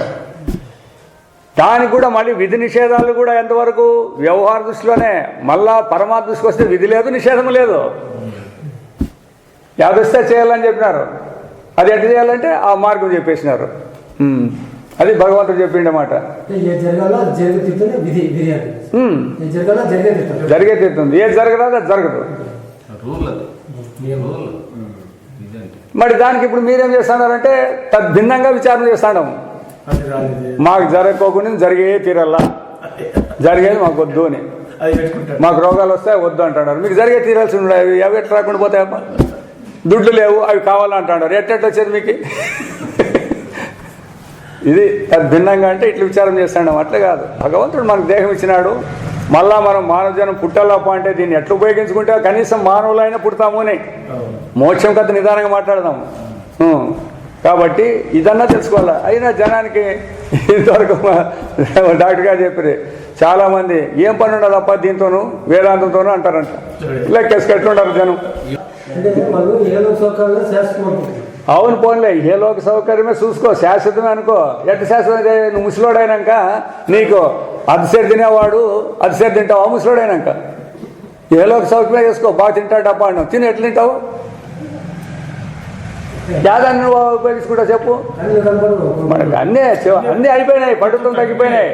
దానికి కూడా మళ్ళీ విధి నిషేధాలు కూడా ఎంతవరకు వ్యవహార దృష్టిలోనే. మళ్ళా పరమాత్మ దృష్టికి వస్తే విధి లేదు, నిషేధం లేదు. యాదస్తే చేయాలని చెప్పినారు, అది ఎట్లా చేయాలంటే ఆ మార్గం చెప్పేసినారు. అది భగవంతుడు చెప్పిండమాట. జరిగే తీరుతుంది. ఏది జరగరాదు అది జరగదు. మరి దానికి ఇప్పుడు మీరేం చేస్తున్నారంటే తద్భిన్నంగా విచారణ చేస్తాం. మాకు జరగకోకుండా జరిగే తీరల్లా, జరిగేది మాకు వద్దు అని. మాకు రోగాలు వస్తాయి వద్దు అంటున్నారు. మీకు జరిగే తీరాల్సి ఉన్నాయి, అవి ఎట్లా రాకుండా పోతాయమ్మా? దుడ్లు లేవు, అవి కావాలంటున్నారు. ఎట్టెట్లా వచ్చేది మీకు? ఇది తద్భిన్నంగా అంటే ఇట్లా విచారం చేస్తాడు. అట్లా కాదు. భగవంతుడు మనకు దేహం ఇచ్చినాడు, మళ్ళా మనం మానవ జనం పుట్టాలప్ప అంటే దీన్ని ఎట్లా ఉపయోగించుకుంటే కనీసం మానవులైనా పుడతాము అని మోక్షం కథ నిదానంగా మాట్లాడదాము. కాబట్టి ఇదన్నా తెలుసుకోవాలి. అయినా జనానికి ఇంతవరకు డాక్టర్ గారు చెప్పారు, చాలామంది ఏం పని ఉండదు అప్ప దీంతోనూ వేదాంతంతోనూ అంటారంట. లెక్కేసుకు ఎట్లుంటారు జనం. అవును పోన్లే, ఏ లోక సౌకర్యమే చూసుకో, శాశ్వతమే అనుకో. ఎట్ట శాశ్వతం అయితే నువ్వు ముసలోడైనాక నీకు అదిసేరు తినేవాడు అదిసేరు తింటావు ముసలోడైనాక. ఏ లోక సౌకర్యమే చేసుకో, బాగా తింటావు డబ్బా అన్నావు, తిని ఎట్లా తింటావు? యాదాన్ని నువ్వు ఉపయోగించుకుంటావు చెప్పు. మనకి అన్నీ అయిపోయినాయి, పటుత్వం తగ్గిపోయినాయి,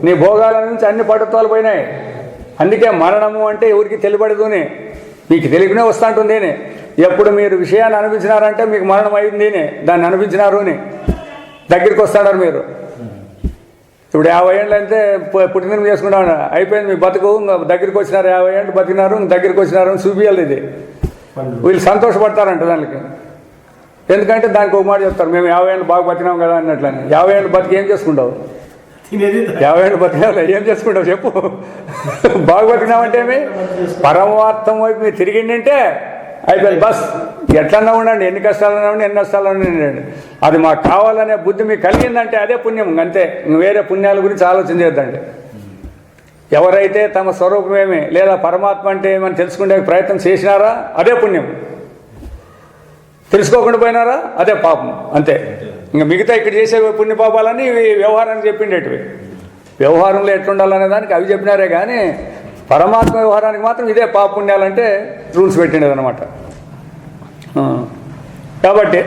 నీ భోగాల నుంచి అన్ని పటుత్వాలు పోయినాయి. అందుకే మరణము అంటే ఎవరికి తెలియబడదుని, మీకు తెలియకునే వస్తూ ఉంటుంది. ఎప్పుడు మీరు విషయాన్ని అనిపించినారంటే మీకు మరణం అయింది, దాన్ని అనిపించినారు అని దగ్గరికి వస్తాడారు మీరు. ఇప్పుడు 50 ఏళ్ళు అంటే పుట్టినరోజు చేసుకుంటా అయిపోయింది మీ బతుకు, దగ్గరికి వచ్చినారు 50 ఏళ్ళు బతికినారు, దగ్గరికి వచ్చినారు అని చూపియాలి. ఇది వీళ్ళు సంతోషపడతారంట దానికి. ఎందుకంటే దానికి ఒక మాట చెప్తారు, మేము 50 ఏళ్ళు బాగా బతికినాం కదా అన్నట్లని. 50 ఏళ్ళు బతికి ఏం చేసుకుంటావు? 50 ఏళ్ళు బతికినా ఏం చేసుకుంటావు చెప్పు? బాగా బతికినామంటే పరమార్థం వైపు మీరు తిరిగిందంటే అయిపోయింది, బస్. ఎట్లన్నా ఉండండి, ఎన్ని కష్టాలన్నా ఉండి ఎన్ని నష్టాలన్నా ఉండండి, అది మాకు కావాలనే బుద్ధి మీకు కలిగిందంటే అదే పుణ్యం, అంతే. వేరే పుణ్యాల గురించి ఆలోచన చేద్దండి. ఎవరైతే తమ స్వరూపమేమి లేదా పరమాత్మ అంటే ఏమని తెలుసుకునే ప్రయత్నం చేసినారా అదే పుణ్యం, తెలుసుకోకుండా పోయినారా అదే పాపం, అంతే. ఇంకా మిగతా ఇక్కడ చేసే పుణ్యపాపాలన్నీ వ్యవహారానికి చెప్పిండేటివి. వ్యవహారంలో ఎట్లుండాలనే దానికి అవి చెప్పినారే కానీ పరమాత్మ వ్యవహారానికి మాత్రం ఇదే పాప పుణ్యాలంటే రూల్స్ పెట్టిండేదన్నమాట. కాబట్టి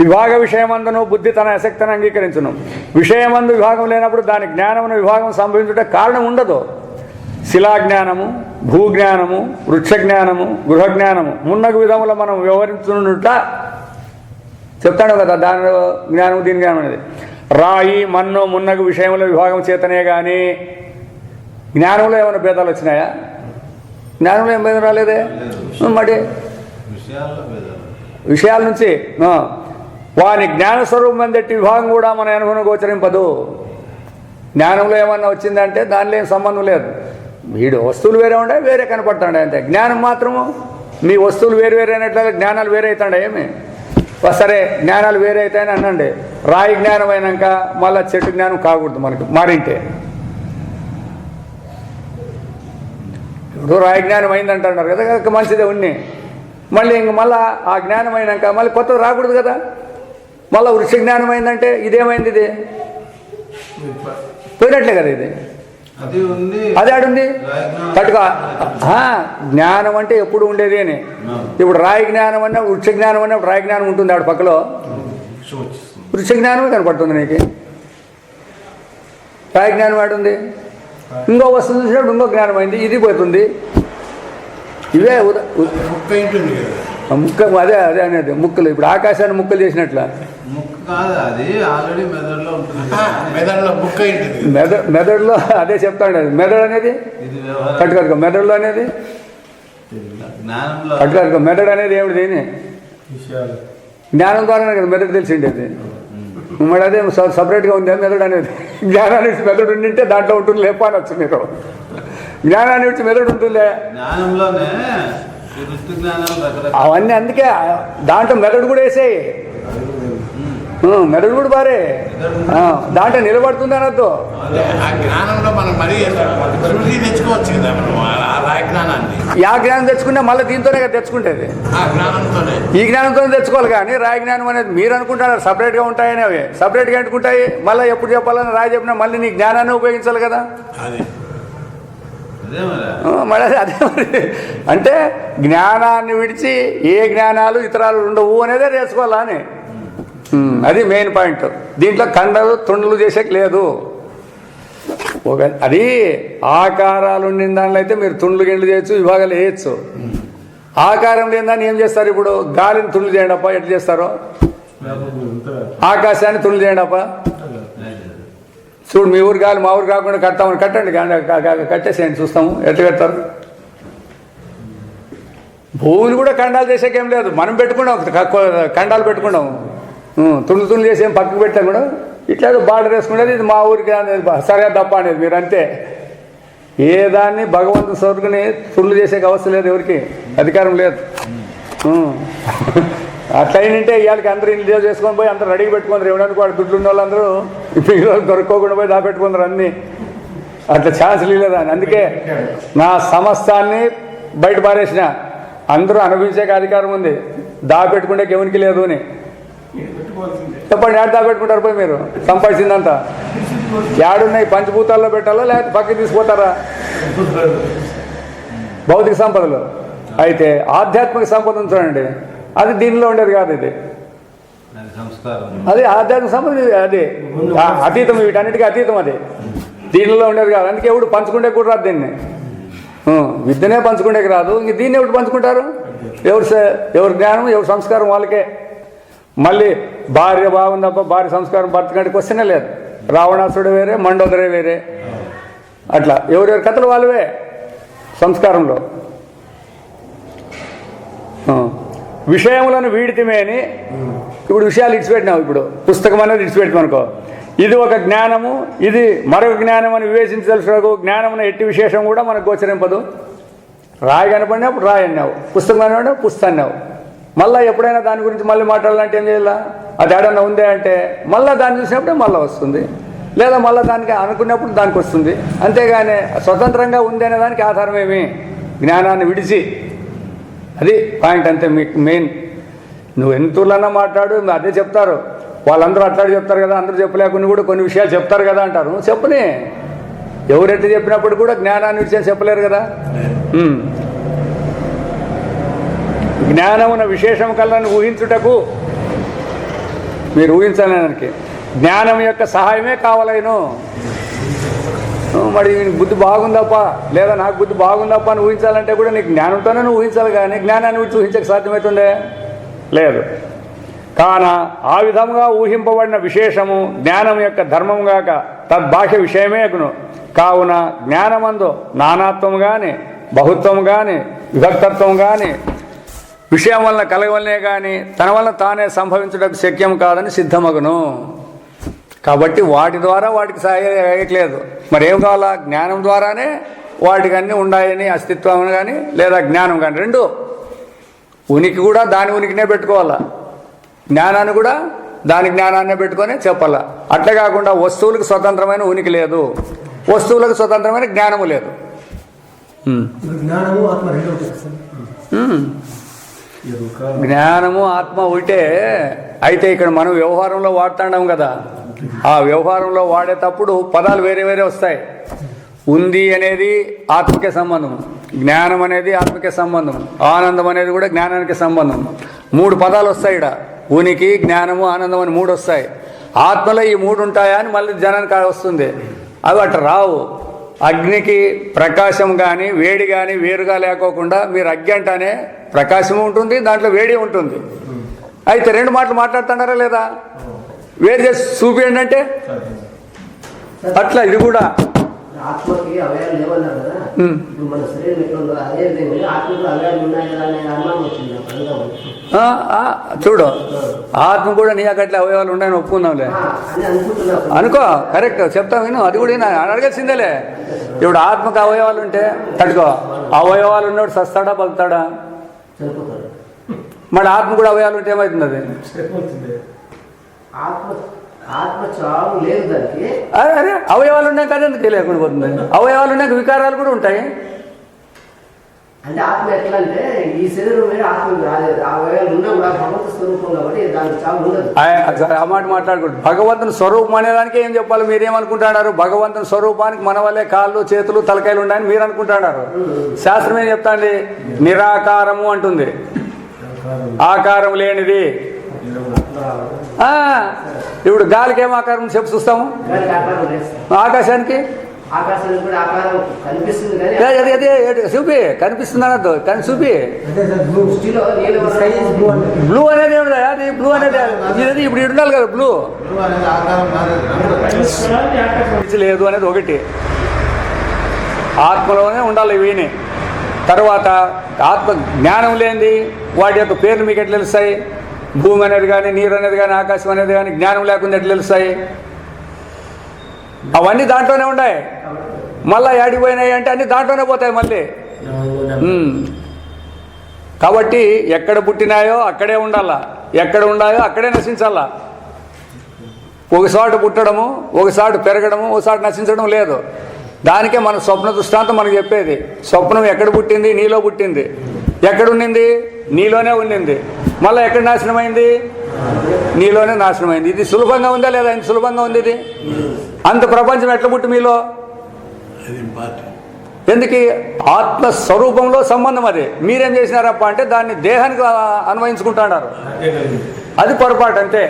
విభాగ విషయమందును బుద్ధి తన ఆసక్తిని అంగీకరించును. విషయమందు విభాగం లేనప్పుడు దాని జ్ఞానమును విభాగం సంభవించుట కారణం ఉండదు. శిలాజ్ఞానము, భూజ్ఞానము, వృక్షజ్ఞానము, గృహజ్ఞానము మున్నగు విధముల మనం వ్యవహరించునుట చెప్తాను కదా. దాని జ్ఞానం దీని జ్ఞానం అనేది రాయి మన్ను మున్నగు విషయంలో విభాగం చేతనే కానీ జ్ఞానంలో ఏమైనా భేదాలు వచ్చినాయా? జ్ఞానంలో ఏం భేదం రాలేదే. మరి విషయాల నుంచి వాని జ్ఞానస్వరూపం అంతటి విభాగం కూడా మన అనుభవం గోచరింపదు. జ్ఞానంలో ఏమన్నా వచ్చిందంటే దానిలో ఏం సంబంధం లేదు. వీడు వస్తువులు వేరే ఉండే వేరే కనపడుతుండే అంతే. జ్ఞానం మాత్రము మీ వస్తువులు వేరు వేరే అయినట్లే జ్ఞానాలు వేరే అవుతాండే ఏమి. సరే జ్ఞానాలు వేరే అవుతాయని అనండి, రాయి జ్ఞానం అయినాక మళ్ళీ చెట్టు జ్ఞానం కాకూడదు మనకి మారింటే. ఇప్పుడు రాయి జ్ఞానం అయిందంటున్నారు కదా, మంచిదే ఉన్ని. మళ్ళీ ఇంక మళ్ళీ ఆ జ్ఞానం అయినాక మళ్ళీ కొత్తది రాకూడదు కదా. మళ్ళీ వృక్ష జ్ఞానం అయిందంటే ఇదేమైంది, ఇది పోయినట్లే కదా. ఇది అదే ఆడుంది తట్టుగా. జ్ఞానం అంటే ఎప్పుడు ఉండేది అని. ఇప్పుడు రాయి జ్ఞానం అన్నా వృక్ష జ్ఞానం అన్నా రాయి జ్ఞానం ఉంటుంది ఆడ పక్కలో, వృక్ష జ్ఞానమే కనపడుతుంది నీకు. రాయి జ్ఞానం ఆడుంది. ఇంకో వస్తువు చూసినప్పుడు ఇంకో జ్ఞానం అయింది, ఇది పోతుంది. ఇవే ముక్క అదే అదే అనేది ముక్కలు. ఇప్పుడు ఆకాశాన్ని ముక్కలు చేసినట్ల మెదడులో అదే చెప్తాడు. మెదడు అనేది కట్టుకట్టుకో, మెదడులో అనేది కట్టుకట్టుకో. మెదడు అనేది ఏమిటి? జ్ఞానం ద్వారానే కదా మెదడు తెలిసిండేది. మరి అదే సపరేట్గా ఉంది మెదడు అనేది. జ్ఞానాన్ని విడిచి మెదడు ఉండింటే దాంట్లో ఉంటుంది లేప అనొచ్చు మీరు. జ్ఞానాన్ని విడిచి మెదడు ఉంటుందే అవన్నీ. అందుకే దాంట్లో మెదడు కూడా వేసేయి, మెదడు కూడా బారే దాంట్లో నిలబడుతుంది అనొద్దు. యా జ్ఞానం తెచ్చుకున్నా మళ్ళీ దీంతోనే కదా తెచ్చుకుంటేది. ఈ జ్ఞానంతోనే తెచ్చుకోవాలి కానీ రాయి జ్ఞానం అనేది మీరు అనుకుంటారు సపరేట్గా ఉంటాయని. అవి సపరేట్గా అంటుకుంటాయి. మళ్ళీ ఎప్పుడు చెప్పాలని రాయి చెప్పినా మళ్ళీ నీ జ్ఞానాన్ని ఉపయోగించాలి కదా. మరి అదే మరి అంటే జ్ఞానాన్ని విడిచి ఏ జ్ఞానాలు ఇతరాలు ఉండవు అనేదే నేర్చుకోవాలా అని. అది మెయిన్ పాయింట్. దీంట్లో కండలు తుండలు చేసేకి లేదు. అది ఆకారాలు ఉండిన దానిలో అయితే మీరు తుండ్లు గిండ్లు చేయొచ్చు, విభాగాలు వేయచ్చు. ఆకారం లేని దాన్ని ఏం చేస్తారు? ఇప్పుడు గాలిని తుండ్లు చేయండి అప్ప, ఎట్లా చేస్తారో ఆకాశాన్ని తుండ్లు చేయండి అప్ప. చూడు మీ ఊరు గాలి మా ఊరు కాకుండా కడతామని కట్టండి, కట్టేసేయండి చూస్తాము ఎట్లా కడతారు. భూమిని కూడా ఖండాలు చేసేకేం లేదు, మనం పెట్టుకున్నాం ఖండాలు పెట్టుకున్నాము. తుండ్లు చేసేం పక్కకు పెట్టాం కూడా. ఇట్లా బార్డర్ వేసుకునేది ఇది మా ఊరికి అనేది సరిగా తప్ప అనేది మీరు అంతే. ఏ దాన్ని భగవంతుని సరుకుని తుండ్లు చేసే అవసరం లేదు, ఎవరికి అధికారం లేదు. అట్లా అయినంటే ఇవాళకి అందరూ ఇల్లు చేసుకొని పోయి అందరూ రెడీ పెట్టుకుందరు. ఇవ్వడానికి వాడు దుడ్లు ఉన్న వాళ్ళందరూ ఇప్పుడు ఈరోజు దొరకకుండా పోయి దాపెట్టుకుందరు అన్నీ. అట్లా ఛాన్సులు లేదని. అందుకే నా సమస్తాన్ని బయట పారేసిన అందరూ అనుభవించే అధికారం ఉంది. దాపెట్టుకుంటే ఎవరికి లేదు అని చెప్పండి. యాడ్ దాపెట్టుకుంటారు పోయి మీరు సంపాదించిందంతా? యాడున్నాయి? పంచభూతాల్లో పెట్టాలా లేకపోతే పక్కకి తీసుకుపోతారా? భౌతిక సంపదలు. అయితే ఆధ్యాత్మిక సంపద ఉంచండి, అది దీనిలో ఉండేది కాదు. ఇది అది ఆధ్యాత్మిక సంపద, అది అతీతం, వీటన్నిటికీ అతీతం. అది దీనిలో ఉండేది కాదు. అందుకే ఎవడు పంచుకుంటే కూడా రాదు దీన్ని. విద్యనే పంచుకుంటేకి రాదు, ఇంక దీన్ని ఎవరు పంచుకుంటారు? ఎవరి జ్ఞానం ఎవరి సంస్కారం వాళ్ళకే. మళ్ళీ భార్య బాగుందప్ప, భార్య సంస్కారం భర్త కంటే క్వశ్చనే లేదు. రావణాసుడు వేరే, మండోదరే వేరే, అట్లా ఎవరెవరి కథలు వాళ్ళవే సంస్కారంలో. విషయములను వీడితిమే అని ఇప్పుడు విషయాలు ఇడిచిపెట్టినావు. ఇప్పుడు పుస్తకం అనేది ఇడిచిపెట్టాం అనుకో, ఇది ఒక జ్ఞానము, ఇది మరొక జ్ఞానం అని వివేచించి తెలుసు. జ్ఞానమున ఎట్టి విశేషం కూడా మనకు గోచరింపదు. రాయి కనపడినప్పుడు రాయి అన్నావు, పుస్తకం కనపడినప్పుడు పుస్తకం అన్నావు. మళ్ళీ ఎప్పుడైనా దాని గురించి మళ్ళీ మాట్లాడాలంటే ఏం చేయాలా? అది ఏడన్నా ఉందే అంటే మళ్ళీ దాన్ని చూసినప్పుడే మళ్ళీ వస్తుంది, లేదా మళ్ళీ దానికి అనుకున్నప్పుడు దానికి వస్తుంది. అంతేగాని స్వతంత్రంగా ఉంది అనే దానికి ఆధారమేమి? జ్ఞానాన్ని విడిచి. అది పాయింట్. అంతే మీకు మెయిన్. నువ్వు ఎంతూర్లన్నా మాట్లాడు, అదే చెప్తారు వాళ్ళందరూ. అట్లాంటి చెప్తారు కదా, అందరూ చెప్పలేకుండా కూడా కొన్ని విషయాలు చెప్తారు కదా అంటారు. చెప్పని ఎవరైతే చెప్పినప్పుడు కూడా జ్ఞానాన్ని విషయం చెప్పలేరు కదా. జ్ఞానమున విశేషం కల్లని ఊహించుటకు, మీరు ఊహించడానికి జ్ఞానం యొక్క సహాయమే కావాలేను. మరి బుద్ధి బాగుందప్ప, లేదా నాకు బుద్ధి బాగుందప్ప అని ఊహించాలంటే కూడా నీకు జ్ఞానంతోనే నువ్వు ఊహించాలి, కానీ జ్ఞానాన్ని విడిచి ఊహించక సాధ్యమవుతుందే? లేదు. కాన ఆ విధంగా ఊహింపబడిన విశేషము జ్ఞానం యొక్క ధర్మం గాక తద్బాహ్య విషయమే అగును. కావున జ్ఞానమందు నానాత్వం కానీ, బహుత్వం కానీ, విభక్తత్వం కానీ విషయం వలన కలగవలనే కానీ తన వలన తానే సంభవించడానికి శక్యం కాదని సిద్ధమగును. కాబట్టి వాటి ద్వారా వాటికి సాయట్లేదు. మరి ఏం కావాలా? జ్ఞానం ద్వారానే వాటికి అన్నీ ఉన్నాయని, అస్తిత్వం కానీ లేదా జ్ఞానం కానీ, రెండు. ఉనికి కూడా దాని ఉనికినే పెట్టుకోవాలా, జ్ఞానాన్ని కూడా దాని జ్ఞానాన్నే పెట్టుకొని చెప్పాలా. అట్లా కాకుండా వస్తువులకు స్వతంత్రమైన ఉనికి లేదు, వస్తువులకు స్వతంత్రమైన జ్ఞానము లేదు. జ్ఞానము ఆత్మ ఒకటే. అయితే ఇక్కడ మనం వ్యవహారంలో వాడుతున్నాం కదా, ఆ వ్యవహారంలో వాడేటప్పుడు పదాలు వేరే వేరే వస్తాయి. ఉంది అనేది ఆత్మకే సంబంధం, జ్ఞానం అనేది ఆత్మకే సంబంధం, ఆనందం అనేది కూడా జ్ఞానానికి సంబంధం. 3 పదాలు వస్తాయి ఇక్కడ. ఉనికి, జ్ఞానము, ఆనందం అని 3 వస్తాయి. ఆత్మలో ఈ 3 ఉంటాయా అని మళ్ళీ జనానికి వస్తుంది. అవి అట్లా రావు. అగ్నికి ప్రకాశం కానీ వేడి కానీ వేరుగా లేకోకుండా మీరు అగ్గి అంటానే ప్రకాశం ఉంటుంది, దాంట్లో వేడి ఉంటుంది. అయితే 2 మాటలు మాట్లాడుతున్నారా లేదా? వేరు చేసి చూపించండి అంటే అట్లా ఇది కూడా. ఆత్మకి అవయాలు లేవన్నారు కదా, ఇప్పుడు మన శరీరం ఎట్లా ఉందో అదే విధంగా ఆత్మకు అవయాలు ఉన్నాయి కదా అనే అనుమానం వచ్చింది. చూడు, ఆత్మ కూడా నీ అట్లా అవయవాలు ఉన్నాయని ఒప్పుకుందాంలే అనుకో. కరెక్ట్ చెప్తాం, విను. అది కూడా అడగాల్సిందేలే. ఇప్పుడు ఆత్మకు అవయవాలు ఉంటే తట్టుకో. అవయవాలు ఉన్నవాడు సస్తాడా బతుకుతాడా? మరి ఆత్మ కూడా అవయవాలు ఉంటే ఏమవుతుంది? అది అరే అవయవాలు ఉన్నాయి కదా, ఎందుకు లేకుండా పోతుంది? అవయవాలు ఉన్నాక వికారాలు కూడా ఉంటాయి. అంటే ఆత్మ ఎట్లా అంటే ఈ శరీరం ఆత్మ రాలేదు, అవయవాలు ఉన్నా కూడా భగవంతు స్వరూపం కాబట్టి దానికి చావు ఉండదు. ఆ మాట మాట్లాడకూడదు. భగవంతుని స్వరూపం అనేదానికి ఏం చెప్పాలి? మీరేమనుకుంటున్నారు? భగవంతుని స్వరూపానికి మన వల్లే కాళ్ళు, చేతులు, తలకాయలు ఉన్నాయని మీరు అనుకుంటున్నారు. శాస్త్రం ఏం చెప్తాండి? నిరాకారము అంటుంది, ఆకారం లేనిది. ఇప్పుడు గాలికి ఏం ఆకారం చెప్పు చూస్తాము? ఆకాశానికి చూపి కనిపిస్తుంది అనద్దు, కానీ చూపి. బ్లూ అనేది ఏమిటి? అది బ్లూ అనేది ఇది ఇప్పుడు ఉండాలి కదా. బ్లూ లేదు అనేది ఒకటి. ఆత్మలోనే ఉండాలి ఇవిని. తర్వాత ఆత్మ జ్ఞానం లేనిది వాటి యొక్క పేర్లు మీకు ఎట్లా తెలుస్తాయి? భూమి అనేది కానీ, నీరు అనేది కానీ, ఆకాశం అనేది కానీ జ్ఞానం లేకుండా ఎట్లా తెలుస్తాయి? అవన్నీ దాంట్లోనే ఉన్నాయి. మళ్ళీ ఏడిపోయినాయి అంటే అన్ని దాంట్లోనే పోతాయి మళ్ళీ. కాబట్టి ఎక్కడ పుట్టినాయో అక్కడే ఉండాలా, ఎక్కడ ఉండాయో అక్కడే నశించాలా. ఒకసారి పుట్టడము, ఒకసారి పెరగడము, ఒకసారి నశించడం లేదు. దానికే మన స్వప్న దృష్టాంతం మనకు చెప్పేది. స్వప్నం ఎక్కడ పుట్టింది? నీలో పుట్టింది. ఎక్కడ ఉండింది? నీలోనే ఉండింది. మళ్ళీ ఎక్కడ నాశనమైంది? నీలోనే నాశనమైంది. ఇది సులభంగా ఉందా లేదా? ఇంత సులభంగా ఉంది ఇది? అంత ప్రపంచం ఎట్లా పుట్టి మీలో? అది ఇంపార్టెంట్. ఎందుకు? ఆత్మస్వరూపంలో సంబంధం అది. మీరేం చేసినారప్ప అంటే దాన్ని దేహానికి అన్వయించుకుంటున్నారు. అది పొరపాటు అంతే.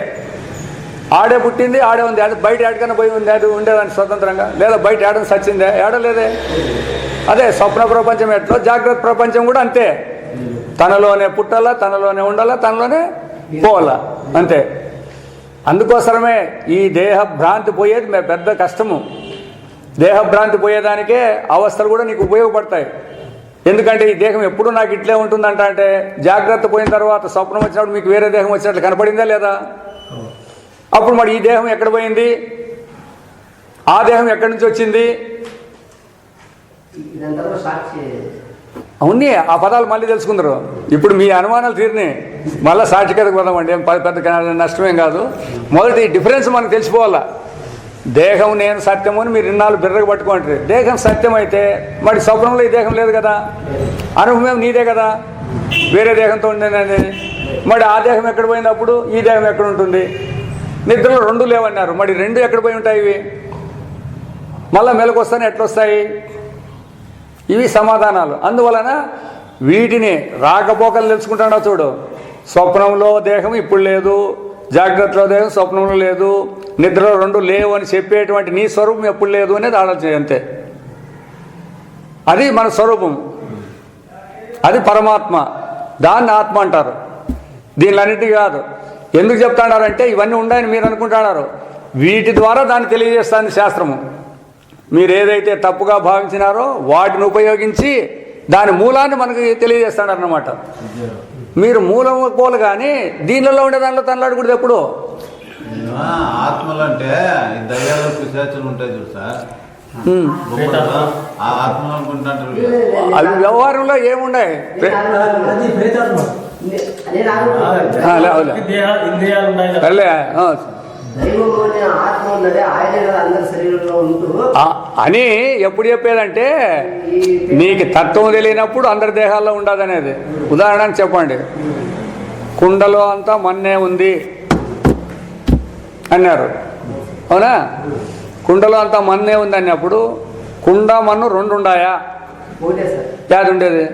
ఆడే పుట్టింది, ఆడే ఉంది. అది బయట ఏడకన్నా పోయి ఉంది, అది ఉండేదాన్ని స్వతంత్రంగా. లేదా బయట ఏడని సచ్చిందే, ఏడలేదే. అదే స్వప్న ప్రపంచం ఎట్లో జాగ్రత్త ప్రపంచం కూడా అంతే. తనలోనే పుట్టాలా, తనలోనే ఉండాలా, తనలోనే పోవాలా, అంతే. అందుకోసమే ఈ దేహ భ్రాంతి పోయేది పెద్ద కష్టము. దేహభ్రాంతి పోయేదానికే అవస్థలు కూడా నీకు ఉపయోగపడతాయి. ఎందుకంటే ఈ దేహం ఎప్పుడు నాకు ఇట్లే ఉంటుందంట అంటే జాగ్రత్త పోయిన తర్వాత స్వప్నం వచ్చినప్పుడు మీకు వేరే దేహం వచ్చినట్లు కనపడిందా లేదా? అప్పుడు మరి ఈ దేహం ఎక్కడ పోయింది? ఆ దేహం ఎక్కడి నుంచి వచ్చింది? అవునీ, ఆ పదాలు మళ్ళీ తెలుసుకుందరు. ఇప్పుడు మీ అనుమానాలు తీరినాయి. మళ్ళీ సాక్షికతకు పోదామండి, ఏం పెద్ద నష్టమేం కాదు. మొదటి డిఫరెన్స్ మనకు తెలిసిపోవాలా. దేహం నేను సత్యము అని మీరు ఇన్నాళ్ళు బిర్రగా పట్టుకుంటారు. దేహం సత్యం అయితే మరి స్వప్నంలో ఈ దేహం లేదు కదా, అనుభవం నీదే కదా, వేరే దేహంతో ఉండేది. మరి ఆ దేహం ఎక్కడ పోయినప్పుడు ఈ దేహం ఎక్కడ ఉంటుంది? నిద్రలో రెండు లేవన్నారు. మరి రెండు ఎక్కడ పోయి ఉంటాయి ఇవి? మళ్ళీ మెలకు వస్తానే ఎట్లొస్తాయి? ఇవి సమాధానాలు. అందువలన వీటిని రాకపోకలు తెలుసుకుంటాడో చూడు. స్వప్నంలో దేహం ఇప్పుడు లేదు, జాగ్రత్తలో దేహం స్వప్నంలో లేదు, నిద్రలో రెండు లేవు అని చెప్పేటువంటి నీ స్వరూపం ఎప్పుడు లేదు అనేది ఆలోచన, అంతే. అది మన స్వరూపం, అది పరమాత్మ. దాన్ని ఆత్మ అంటారు. దీనిలన్నిటికీ కాదు. ఎందుకు చెప్తాడారంటే ఇవన్నీ ఉన్నాయని మీరు అనుకుంటున్నారు. వీటి ద్వారా దాన్ని తెలియజేస్తాను శాస్త్రము. మీరు ఏదైతే తప్పుగా భావించినారో వాటిని ఉపయోగించి దాని మూలాన్ని మనకి తెలియజేస్తాడన్నమాట. మీరు మూలం పోలు కానీ దీనిలో ఉండే దానిలో తనలాడుకుంటే ఎప్పుడు ఆత్మలు అంటే ఈ దయ్యాలు పిశాచులు ఉంటాయి చూడు సార్, ఆ ఆత్మలు అనుకుంటారు. అవి వ్యవహారంలో ఏముండాయి? అని ఎప్పుడు చెప్పేదంటే నీకు తత్వం తెలియనప్పుడు అందరి దేహాల్లో ఉండదనేది. ఉదాహరణకు చెప్పండి, కుండలో అంతా మన్నే ఉంది అన్నారు, అవునా? కుండలో అంతా మన్నే ఉంది అన్నప్పుడు కుండ మన్ను రెండు ఉండాయా? యాది ఉండేది?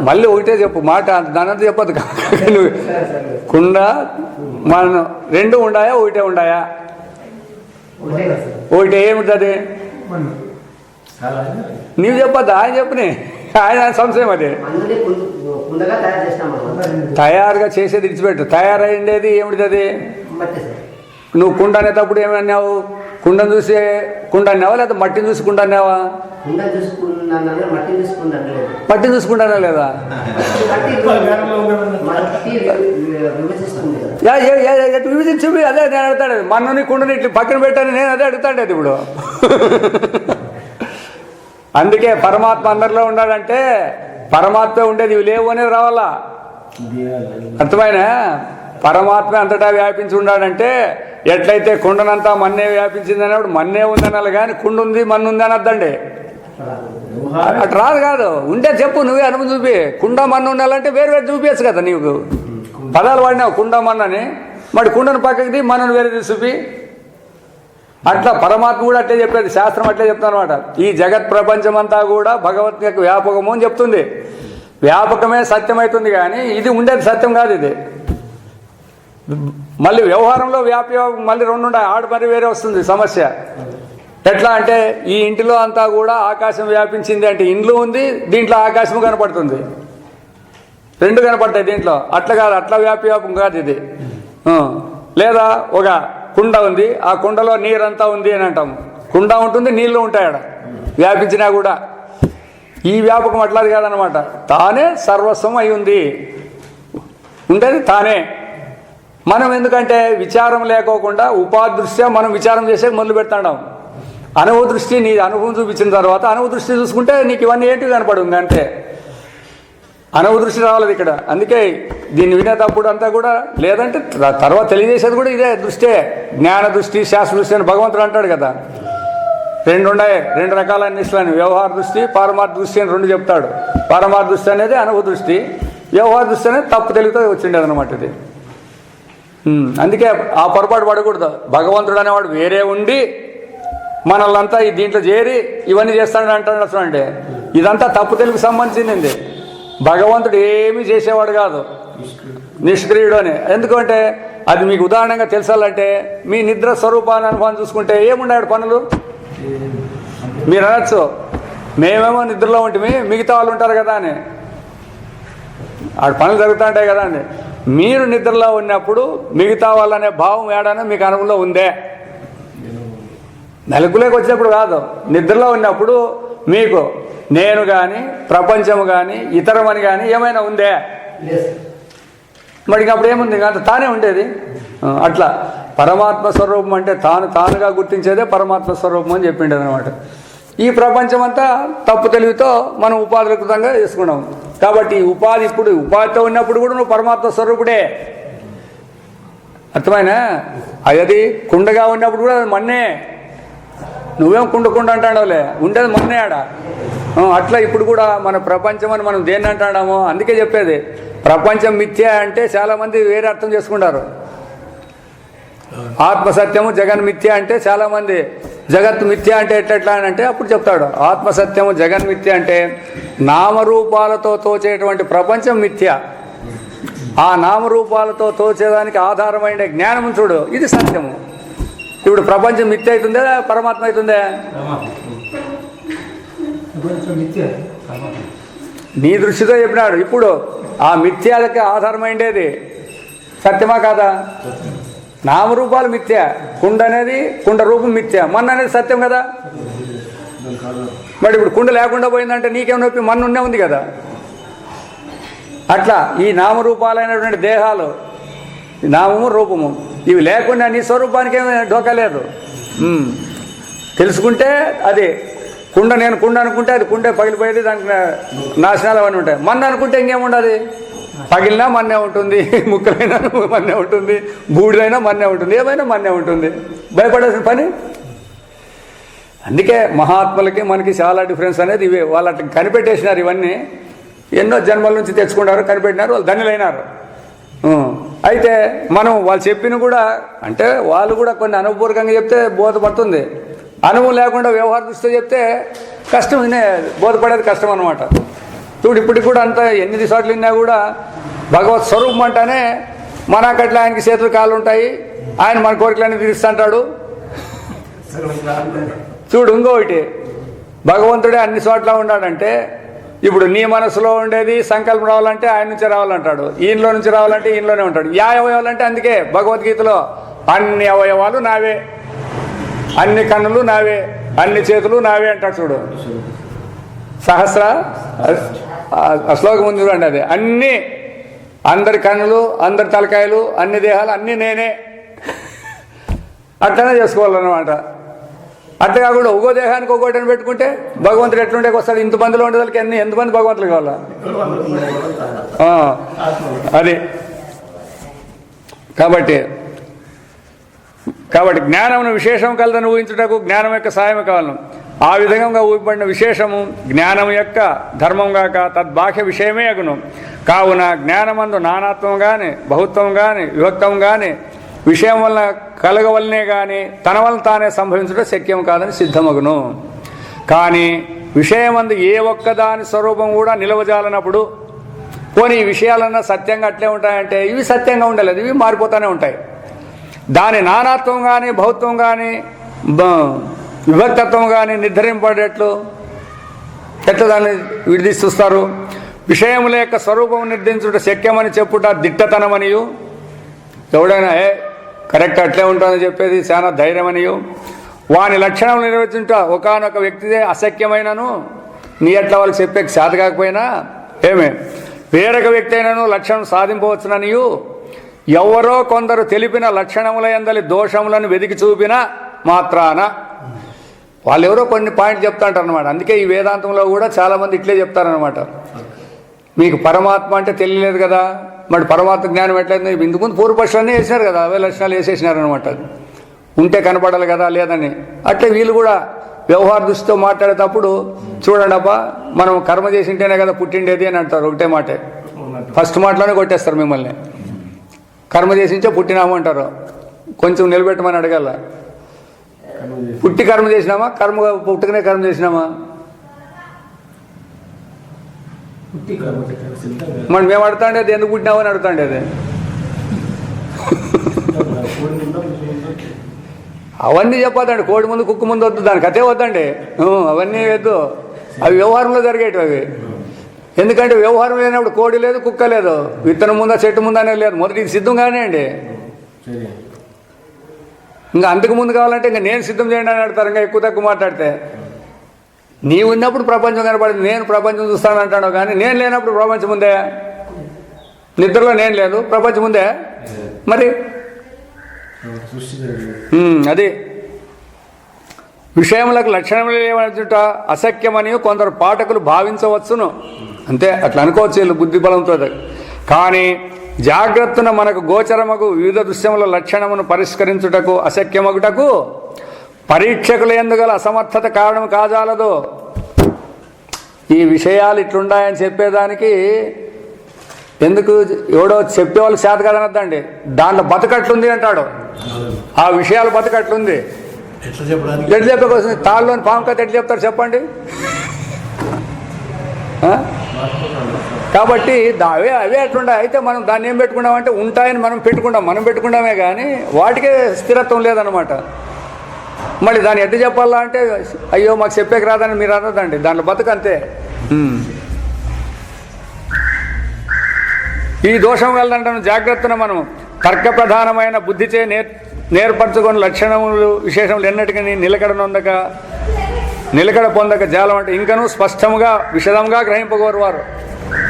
మళ్ళీ ఒకటే చెప్పు మాట, దానంతా చెప్పదు. కుండ మన్ను రెండు ఉండాయా ఒకటే ఉండాయా? ఒకటే. ఏముంటుంది? నీవు చెప్పద్దు, ఆయన చెప్పని. ఆయన సంశయం అది. తయారుగా చేసేది ఇడిచిపెట్టు. తయారైండేది ఏమిటి? అది నువ్వు కుండ అనేటప్పుడు ఏమన్నావు? కుండను చూసి కుండ అన్నావా లేదా మట్టిని చూసి కుండ అన్నావా? మట్టిని చూసుకుంటానా లేదా? విభజించి అదే నేను అడుగుతాడు. మన్నుని కుండని ఇట్లా పక్కన పెట్టాను నేను అదే అడుగుతాడు. అది ఇప్పుడు అందుకే పరమాత్మ అందరిలో ఉన్నాడంటే పరమాత్మ ఉండేది ఇవి లేవు అనేది రావాలా. అర్థమైనా? పరమాత్మ అంతటా వ్యాపించి ఉన్నాడంటే ఎట్లయితే కుండనంతా మన్నే వ్యాపించింది అన్నప్పుడు మన్నే ఉందనాలి, కానీ కుండ ఉంది మన్ను ఉంది అని అద్దండి. అటు రాదు కాదు. ఉంటే చెప్పు, నువ్వే అనుభవం చూపి. కుండ మన్ను ఉండాలంటే వేరు వేరు చూపించచ్చు కదా. నీకు పదాలు వాడినావు కుండ మన్నని, మరి కుండను పక్కకి మన్నను వేరే చూపి. అట్లా పరమాత్మ కూడా అట్లే చెప్పేది. శాస్త్రం అట్లే చెప్తాను అనమాట. ఈ జగత్ ప్రపంచం అంతా కూడా భగవత్ యొక్క వ్యాపకము అని చెప్తుంది. వ్యాపకమే సత్యమవుతుంది, కానీ ఇది ఉండేది సత్యం కాదు. ఇది మళ్ళీ వ్యవహారంలో మళ్ళీ రెండు ఉండాలి. ఆడ మరి వేరే వస్తుంది సమస్య. ఎట్లా అంటే ఈ ఇంటిలో అంతా కూడా ఆకాశం వ్యాపించింది అంటే ఇండ్లు ఉంది, దీంట్లో ఆకాశం కనపడుతుంది, రెండు కనపడతాయి దీంట్లో. అట్లా కాదు, అట్లా వ్యాపకం కాదు ఇది. లేదా ఒక కుండ ఉంది, ఆ కుండలో నీరంతా ఉంది అని అంటాము. కుండ ఉంటుంది, నీళ్ళు ఉంటాయి ఆడ వ్యాపించినా కూడా. ఈ వ్యాపకం అట్లాది కాదనమాట. తానే సర్వస్వం అయి ఉంది, ఉండేది తానే. మనం ఎందుకంటే విచారం లేకోకుండా ఉపాదృష్ట్యా మనం విచారం చేసే మొదలు పెడతాం. అనుభవ దృష్టి, నీ అనుభవం చూపించిన తర్వాత అనుభవ దృష్టి చూసుకుంటే నీకు ఇవన్నీ ఏంటివి కనపడు. అంతే అనుభవ దృష్టి రావాలి ఇక్కడ. అందుకే దీన్ని వినేటప్పుడు అంతా కూడా, లేదంటే తర్వాత తెలియజేసేది కూడా ఇదే దృష్టే. జ్ఞాన దృష్టి, శాస్త్ర దృష్టి అని భగవంతుడు అంటాడు కదా. రెండు ఉన్నాయి, రెండు రకాల నిష్లని. వ్యవహార దృష్టి, పారమార్థ దృష్టి అని రెండు చెప్తాడు. పారమార్థ దృష్టి అనేది అనుభవ దృష్టి, వ్యవహార దృష్టినే తప్పు తెలివితో వచ్చిండేది అనమాట ఇది. అందుకే ఆ పొరపాటు పడకూడదు. భగవంతుడు అనేవాడు వేరే ఉండి మనల్నంతా ఈ దీంట్లో చేరి ఇవన్నీ చేస్తాడు అంటాడు. అసలు అంటే ఇదంతా తప్పు తెలివికి సంబంధించింది. భగవంతుడు ఏమీ చేసేవాడు కాదు, నిష్క్రియుడు అని. ఎందుకంటే అది మీకు ఉదాహరణగా తెలుసాలంటే మీ నిద్ర స్వరూపాన్ని అనుభవం చూసుకుంటే ఏముండాడు పనులు మీరు అనొచ్చు, మేమేమో నిద్రలో ఉంటుంది మిగతా వాళ్ళు ఉంటారు కదా అని. ఆడ పనులు జరుగుతూ ఉంటాయి కదా అండి. మీరు నిద్రలో ఉన్నప్పుడు మిగతా వాళ్ళనే భావం ఏడానో మీకు అనుభవంలో ఉందే? మెలకులోకి వచ్చినప్పుడు కాదు, నిద్రలో ఉన్నప్పుడు మీకు నేను కానీ ప్రపంచము కానీ ఇతరమని కానీ ఏమైనా ఉందే? మరి అప్పుడు ఏముంది? అంత తానే ఉండేది. అట్లా పరమాత్మ స్వరూపం అంటే తానుగా గుర్తించేదే పరమాత్మ స్వరూపం అని చెప్పిండేది అనమాట. ఈ ప్రపంచం అంతా తప్పు తెలివితో మనం ఉపాధికృతంగా చేసుకున్నాం. కాబట్టి ఈ ఉపాధి ఇప్పుడు ఉపాధితో ఉన్నప్పుడు కూడా నువ్వు పరమాత్మ స్వరూపుడే. అర్థమైనా? అది కుండగా ఉన్నప్పుడు కూడా అది మన్నే. నువ్వేం కుండ అంటాడోలే, ఉండేది మన్నే ఆడ. అట్లా ఇప్పుడు కూడా మన ప్రపంచం అని మనం దేన్ని అంటాడామో అందుకే చెప్పేది. ప్రపంచం మిథ్య అంటే చాలామంది వేరే అర్థం చేసుకుంటారు. ఆత్మసత్యము జగన్మిథ్య అంటే చాలామంది జగత్ మిథ్య అంటే ఎట్లా అని అంటే అప్పుడు చెప్తాడు. ఆత్మసత్యము జగన్మిథ్య అంటే నామరూపాలతో తోచేటువంటి ప్రపంచం మిథ్య. ఆ నామరూపాలతో తోచేదానికి ఆధారమైన జ్ఞానం చూడు, ఇది సత్యము. ఇప్పుడు ప్రపంచం మిథ్య అవుతుందే పరమాత్మ అవుతుందే? నీ దృష్టితో చెప్పినాడు. ఇప్పుడు ఆ మిథ్యాలకి ఆధారమైండేది సత్యమా కాదా? నామరూపాలు మిథ్య, కుండ అనేది కుండ రూపం మిథ్య, మన్ను అనేది సత్యం కదా. మరి ఇప్పుడు కుండ లేకుండా పోయిందంటే నీకేం నొప్పి? మన్ను ఉన్నే ఉంది కదా. అట్లా ఈ నామరూపాలైనటువంటి దేహాలు, నామము రూపము ఇవి లేకుండా నీ స్వరూపానికి ఏమీ ఢోకా లేదు. తెలుసుకుంటే అది కుండ, నేను కుండ అనుకుంటే అది కుండే పగిలిపోయేది, దానికి నాశనాలు అవన్నీ ఉంటాయి. మన్ను అనుకుంటే ఇంకేముండదు, పగిలినా మన్నే ఉంటుంది, ముక్కలైనా మన్నే ఉంటుంది, బూడిదైనా మన్నే ఉంటుంది, ఏమైనా మన్నే ఉంటుంది. భయపడాల్సిన పని. అందుకే మహాత్ములకి మనకి చాలా డిఫరెన్స్ అనేది ఇవే. వాళ్ళు అట్లా కనిపెట్టేసినారు. ఇవన్నీ ఎన్నో జన్మల నుంచి తెచ్చుకున్నారు, కనిపెట్టినారు, వాళ్ళు ధన్యులైనారు. అయితే మనం వాళ్ళు చెప్పిన కూడా అంటే వాళ్ళు కూడా కొన్ని అనుభవపూర్వకంగా చెప్తే బోధపడుతుంది. అనుభవం లేకుండా వ్యవహార దృష్టితో చెప్తే కష్టం, బోధపడేది కష్టం అనమాట. చూడు ఇప్పటికి కూడా అంతా ఎన్ని చోట్ల విన్నా కూడా భగవత్ స్వరూపం అంటానే మనకట్లా ఆయనకి చేతులు కాళ్ళు ఉంటాయి, ఆయన మన కోరికలన్నీ తీరుస్తుంటాడు. చూడు ఇంకొకటి, భగవంతుడే అన్ని చోట్ల ఉన్నాడంటే ఇప్పుడు నీ మనసులో ఉండేది సంకల్పం రావాలంటే ఆయన నుంచి రావాలంటాడు, ఈయనలో నుంచి రావాలంటే ఈయనలోనే ఉంటాడు. యా అవయవాలంటే అందుకే భగవద్గీతలో అన్ని అవయవాలు నావే, అన్ని కన్నులు నావే, అన్ని చేతులు నావే అంటాడు. చూడు సహస్ర శ్లోకం ఉంది చూడండి. అది అన్ని, అందరి కన్నులు, అందరి తలకాయలు, అన్ని దేహాలు అన్నీ నేనే. అట్లనే చేసుకోవాలన్నమాట. అట్లా కాకుండా ఒక్కో దేహానికి ఒక్కోటని పెట్టుకుంటే భగవంతుడు ఎట్లుండే వస్తాడు? ఇంతమందిలో ఉండేదానికి ఎంతమంది భగవంతులు కావాలా? అది కాబట్టి జ్ఞానమును విశేషం కలదని ఊహించుటకు జ్ఞానం యొక్క సాయం కావాలను. ఆ విధంగా ఊపిపడిన విశేషము జ్ఞానం యొక్క ధర్మం గాక తద్బాహ్య విషయమే అగును. కావున జ్ఞానమందు నానాత్వం కానీ బహుత్వం కానీ విభక్తం కానీ విషయం వలన కలగవలనే కానీ తన వలన తానే సంభవించడం శక్యం కాదని సిద్ధమగును. కానీ విషయమందు ఏ ఒక్కదాని స్వరూపం కూడా నిలవజాలనప్పుడు పోనీ ఈ విషయాలన్నా సత్యంగా అట్లే ఉంటాయంటే ఇవి సత్యంగా ఉండలేదు, ఇవి మారిపోతూనే ఉంటాయి. దాని నానాత్వం కానీ బహుత్వం కానీ విభక్తత్వం కానీ నిర్ధరింపడేట్లు ఎట్లా దాన్ని విడిదీసి చూస్తారు? విషయముల యొక్క స్వరూపం నిర్దించుట శక్యమని చెప్పుట దిట్టతనమనియు, ఎవడైనా కరెక్ట్ అట్లే ఉంటుందని చెప్పేది చాలా ధైర్యమనియు, వాని లక్షణం నిర్వచించుట ఒకనొక వ్యక్తిదే అశక్యమైనను నీ ఎట్లా వాళ్ళకి చెప్పే చేత కాకపోయినా వేరొక వ్యక్తి అయినను లక్షణం సాధింపవచ్చుననియు, ఎవరో కొందరు తెలిపిన లక్షణముల యందలి దోషములను వెదికి చూపిన మాత్రాన వాళ్ళు ఎవరో కొన్ని పాయింట్ చెప్తాంటారు అనమాట. అందుకే ఈ వేదాంతంలో కూడా చాలామంది ఇట్లే చెప్తారనమాట. మీకు పరమాత్మ అంటే తెలియలేదు కదా, మరి పరమాత్మ జ్ఞానం ఎట్లయింది? ఇందుకు పూర్వపక్షాన్ని వేసినారు కదా, అవే లక్షణాలు వేసేసినారనమాట. ఉంటే కనపడాలి కదా లేదని. అట్లే వీళ్ళు కూడా వ్యవహార దృష్టితో మాట్లాడేటప్పుడు చూడండి అబ్బా మనం కర్మ చేసింటేనే కదా పుట్టిండేది అని అంటారు. ఒకటే మాటే ఫస్ట్ మాటలోనే కొట్టేస్తారు మిమ్మల్ని. కర్మ చేసించే పుట్టినాము అంటారు. కొంచెం నిలబెట్టమని అడగాల. పుట్టి కర్మ చేసినామా, పుట్టుకనే కర్మ చేసినామా? మరి మేము అడుగుతాండేది ఎందుకు పుట్టినావు అని అడుగుతాండేది. అవన్నీ చెప్పొద్దండి. కోడి ముందు కుక్క ముందు వద్దు, దానికి కథే వద్దండి. అవన్నీ వద్దు. అవి వ్యవహారంలో జరిగేటివి అవి. ఎందుకంటే వ్యవహారం లేనప్పుడు కోడి లేదు, కుక్క లేదు. విత్తనం ముందా చెట్టు ముందా అనేది లేదు. మొదటి ఇది సిద్ధం కానీ అండి. ఇంకా అంతకు ముందు కావాలంటే ఇంకా నేను సిద్ధం చేయండి అని అడతారు. ఇంకా ఎక్కువ తక్కువ మాట్లాడితే నీవు ఉన్నప్పుడు ప్రపంచం కనపడింది, నేను ప్రపంచం చూస్తాను అంటాను. కానీ నేను లేనప్పుడు ప్రపంచం ఉందే? నిద్రలో నేను లేదు, ప్రపంచం ఉందే? మరి అది విషయములకు లక్షణములు లేవనుట అసఖ్యమని కొందరు పాఠకులు భావించవచ్చును. అంతే, అట్లా అనుకోవచ్చు వీళ్ళు బుద్ధి బలంతో. కానీ జాగ్రత్తన మనకు గోచరమగు వివిధ దృశ్యముల లక్షణమును పరిష్కరించుటకు అసఖ్యమగుటకు పరీక్షకులు ఎందుగల అసమర్థత కారణం కాజాలదు. ఈ విషయాలు ఇట్లుండాయని చెప్పేదానికి ఎందుకు ఎవడో చెప్పేవాళ్ళు చేత కదనద్దండి. దాంట్లో బతుకట్లుంది అంటాడు. ఆ విషయాలు బతుకట్లుంది. ఎట్లా చెప్పకోసం తాళ్ళలోని పాము కథ ఎట్లా చెప్తారు చెప్పండి. కాబట్టి అవే అట్లుండే. అయితే మనం దాన్ని ఏం పెట్టుకున్నామంటే ఉంటాయని మనం పెట్టుకుంటామే కానీ వాటికే స్థిరత్వం లేదనమాట. మళ్ళీ దాన్ని ఎట్లా చెప్పాలా అంటే అయ్యో మాకు చెప్పేకి రాదని మీరు అనొద్దండి. దాంట్లో బతుకంతే. ఈ దోషం వల్లంటాను జాగ్రత్తను మనం తర్క ప్రధానమైన బుద్ధిచే నేర్పరచుకుని లక్షణములు విశేషములు ఎన్నటికీ నిలకడ పొందక జాలం అంటే ఇంకనూ స్పష్టముగా విశదంగా గ్రహింపగోరు వారు.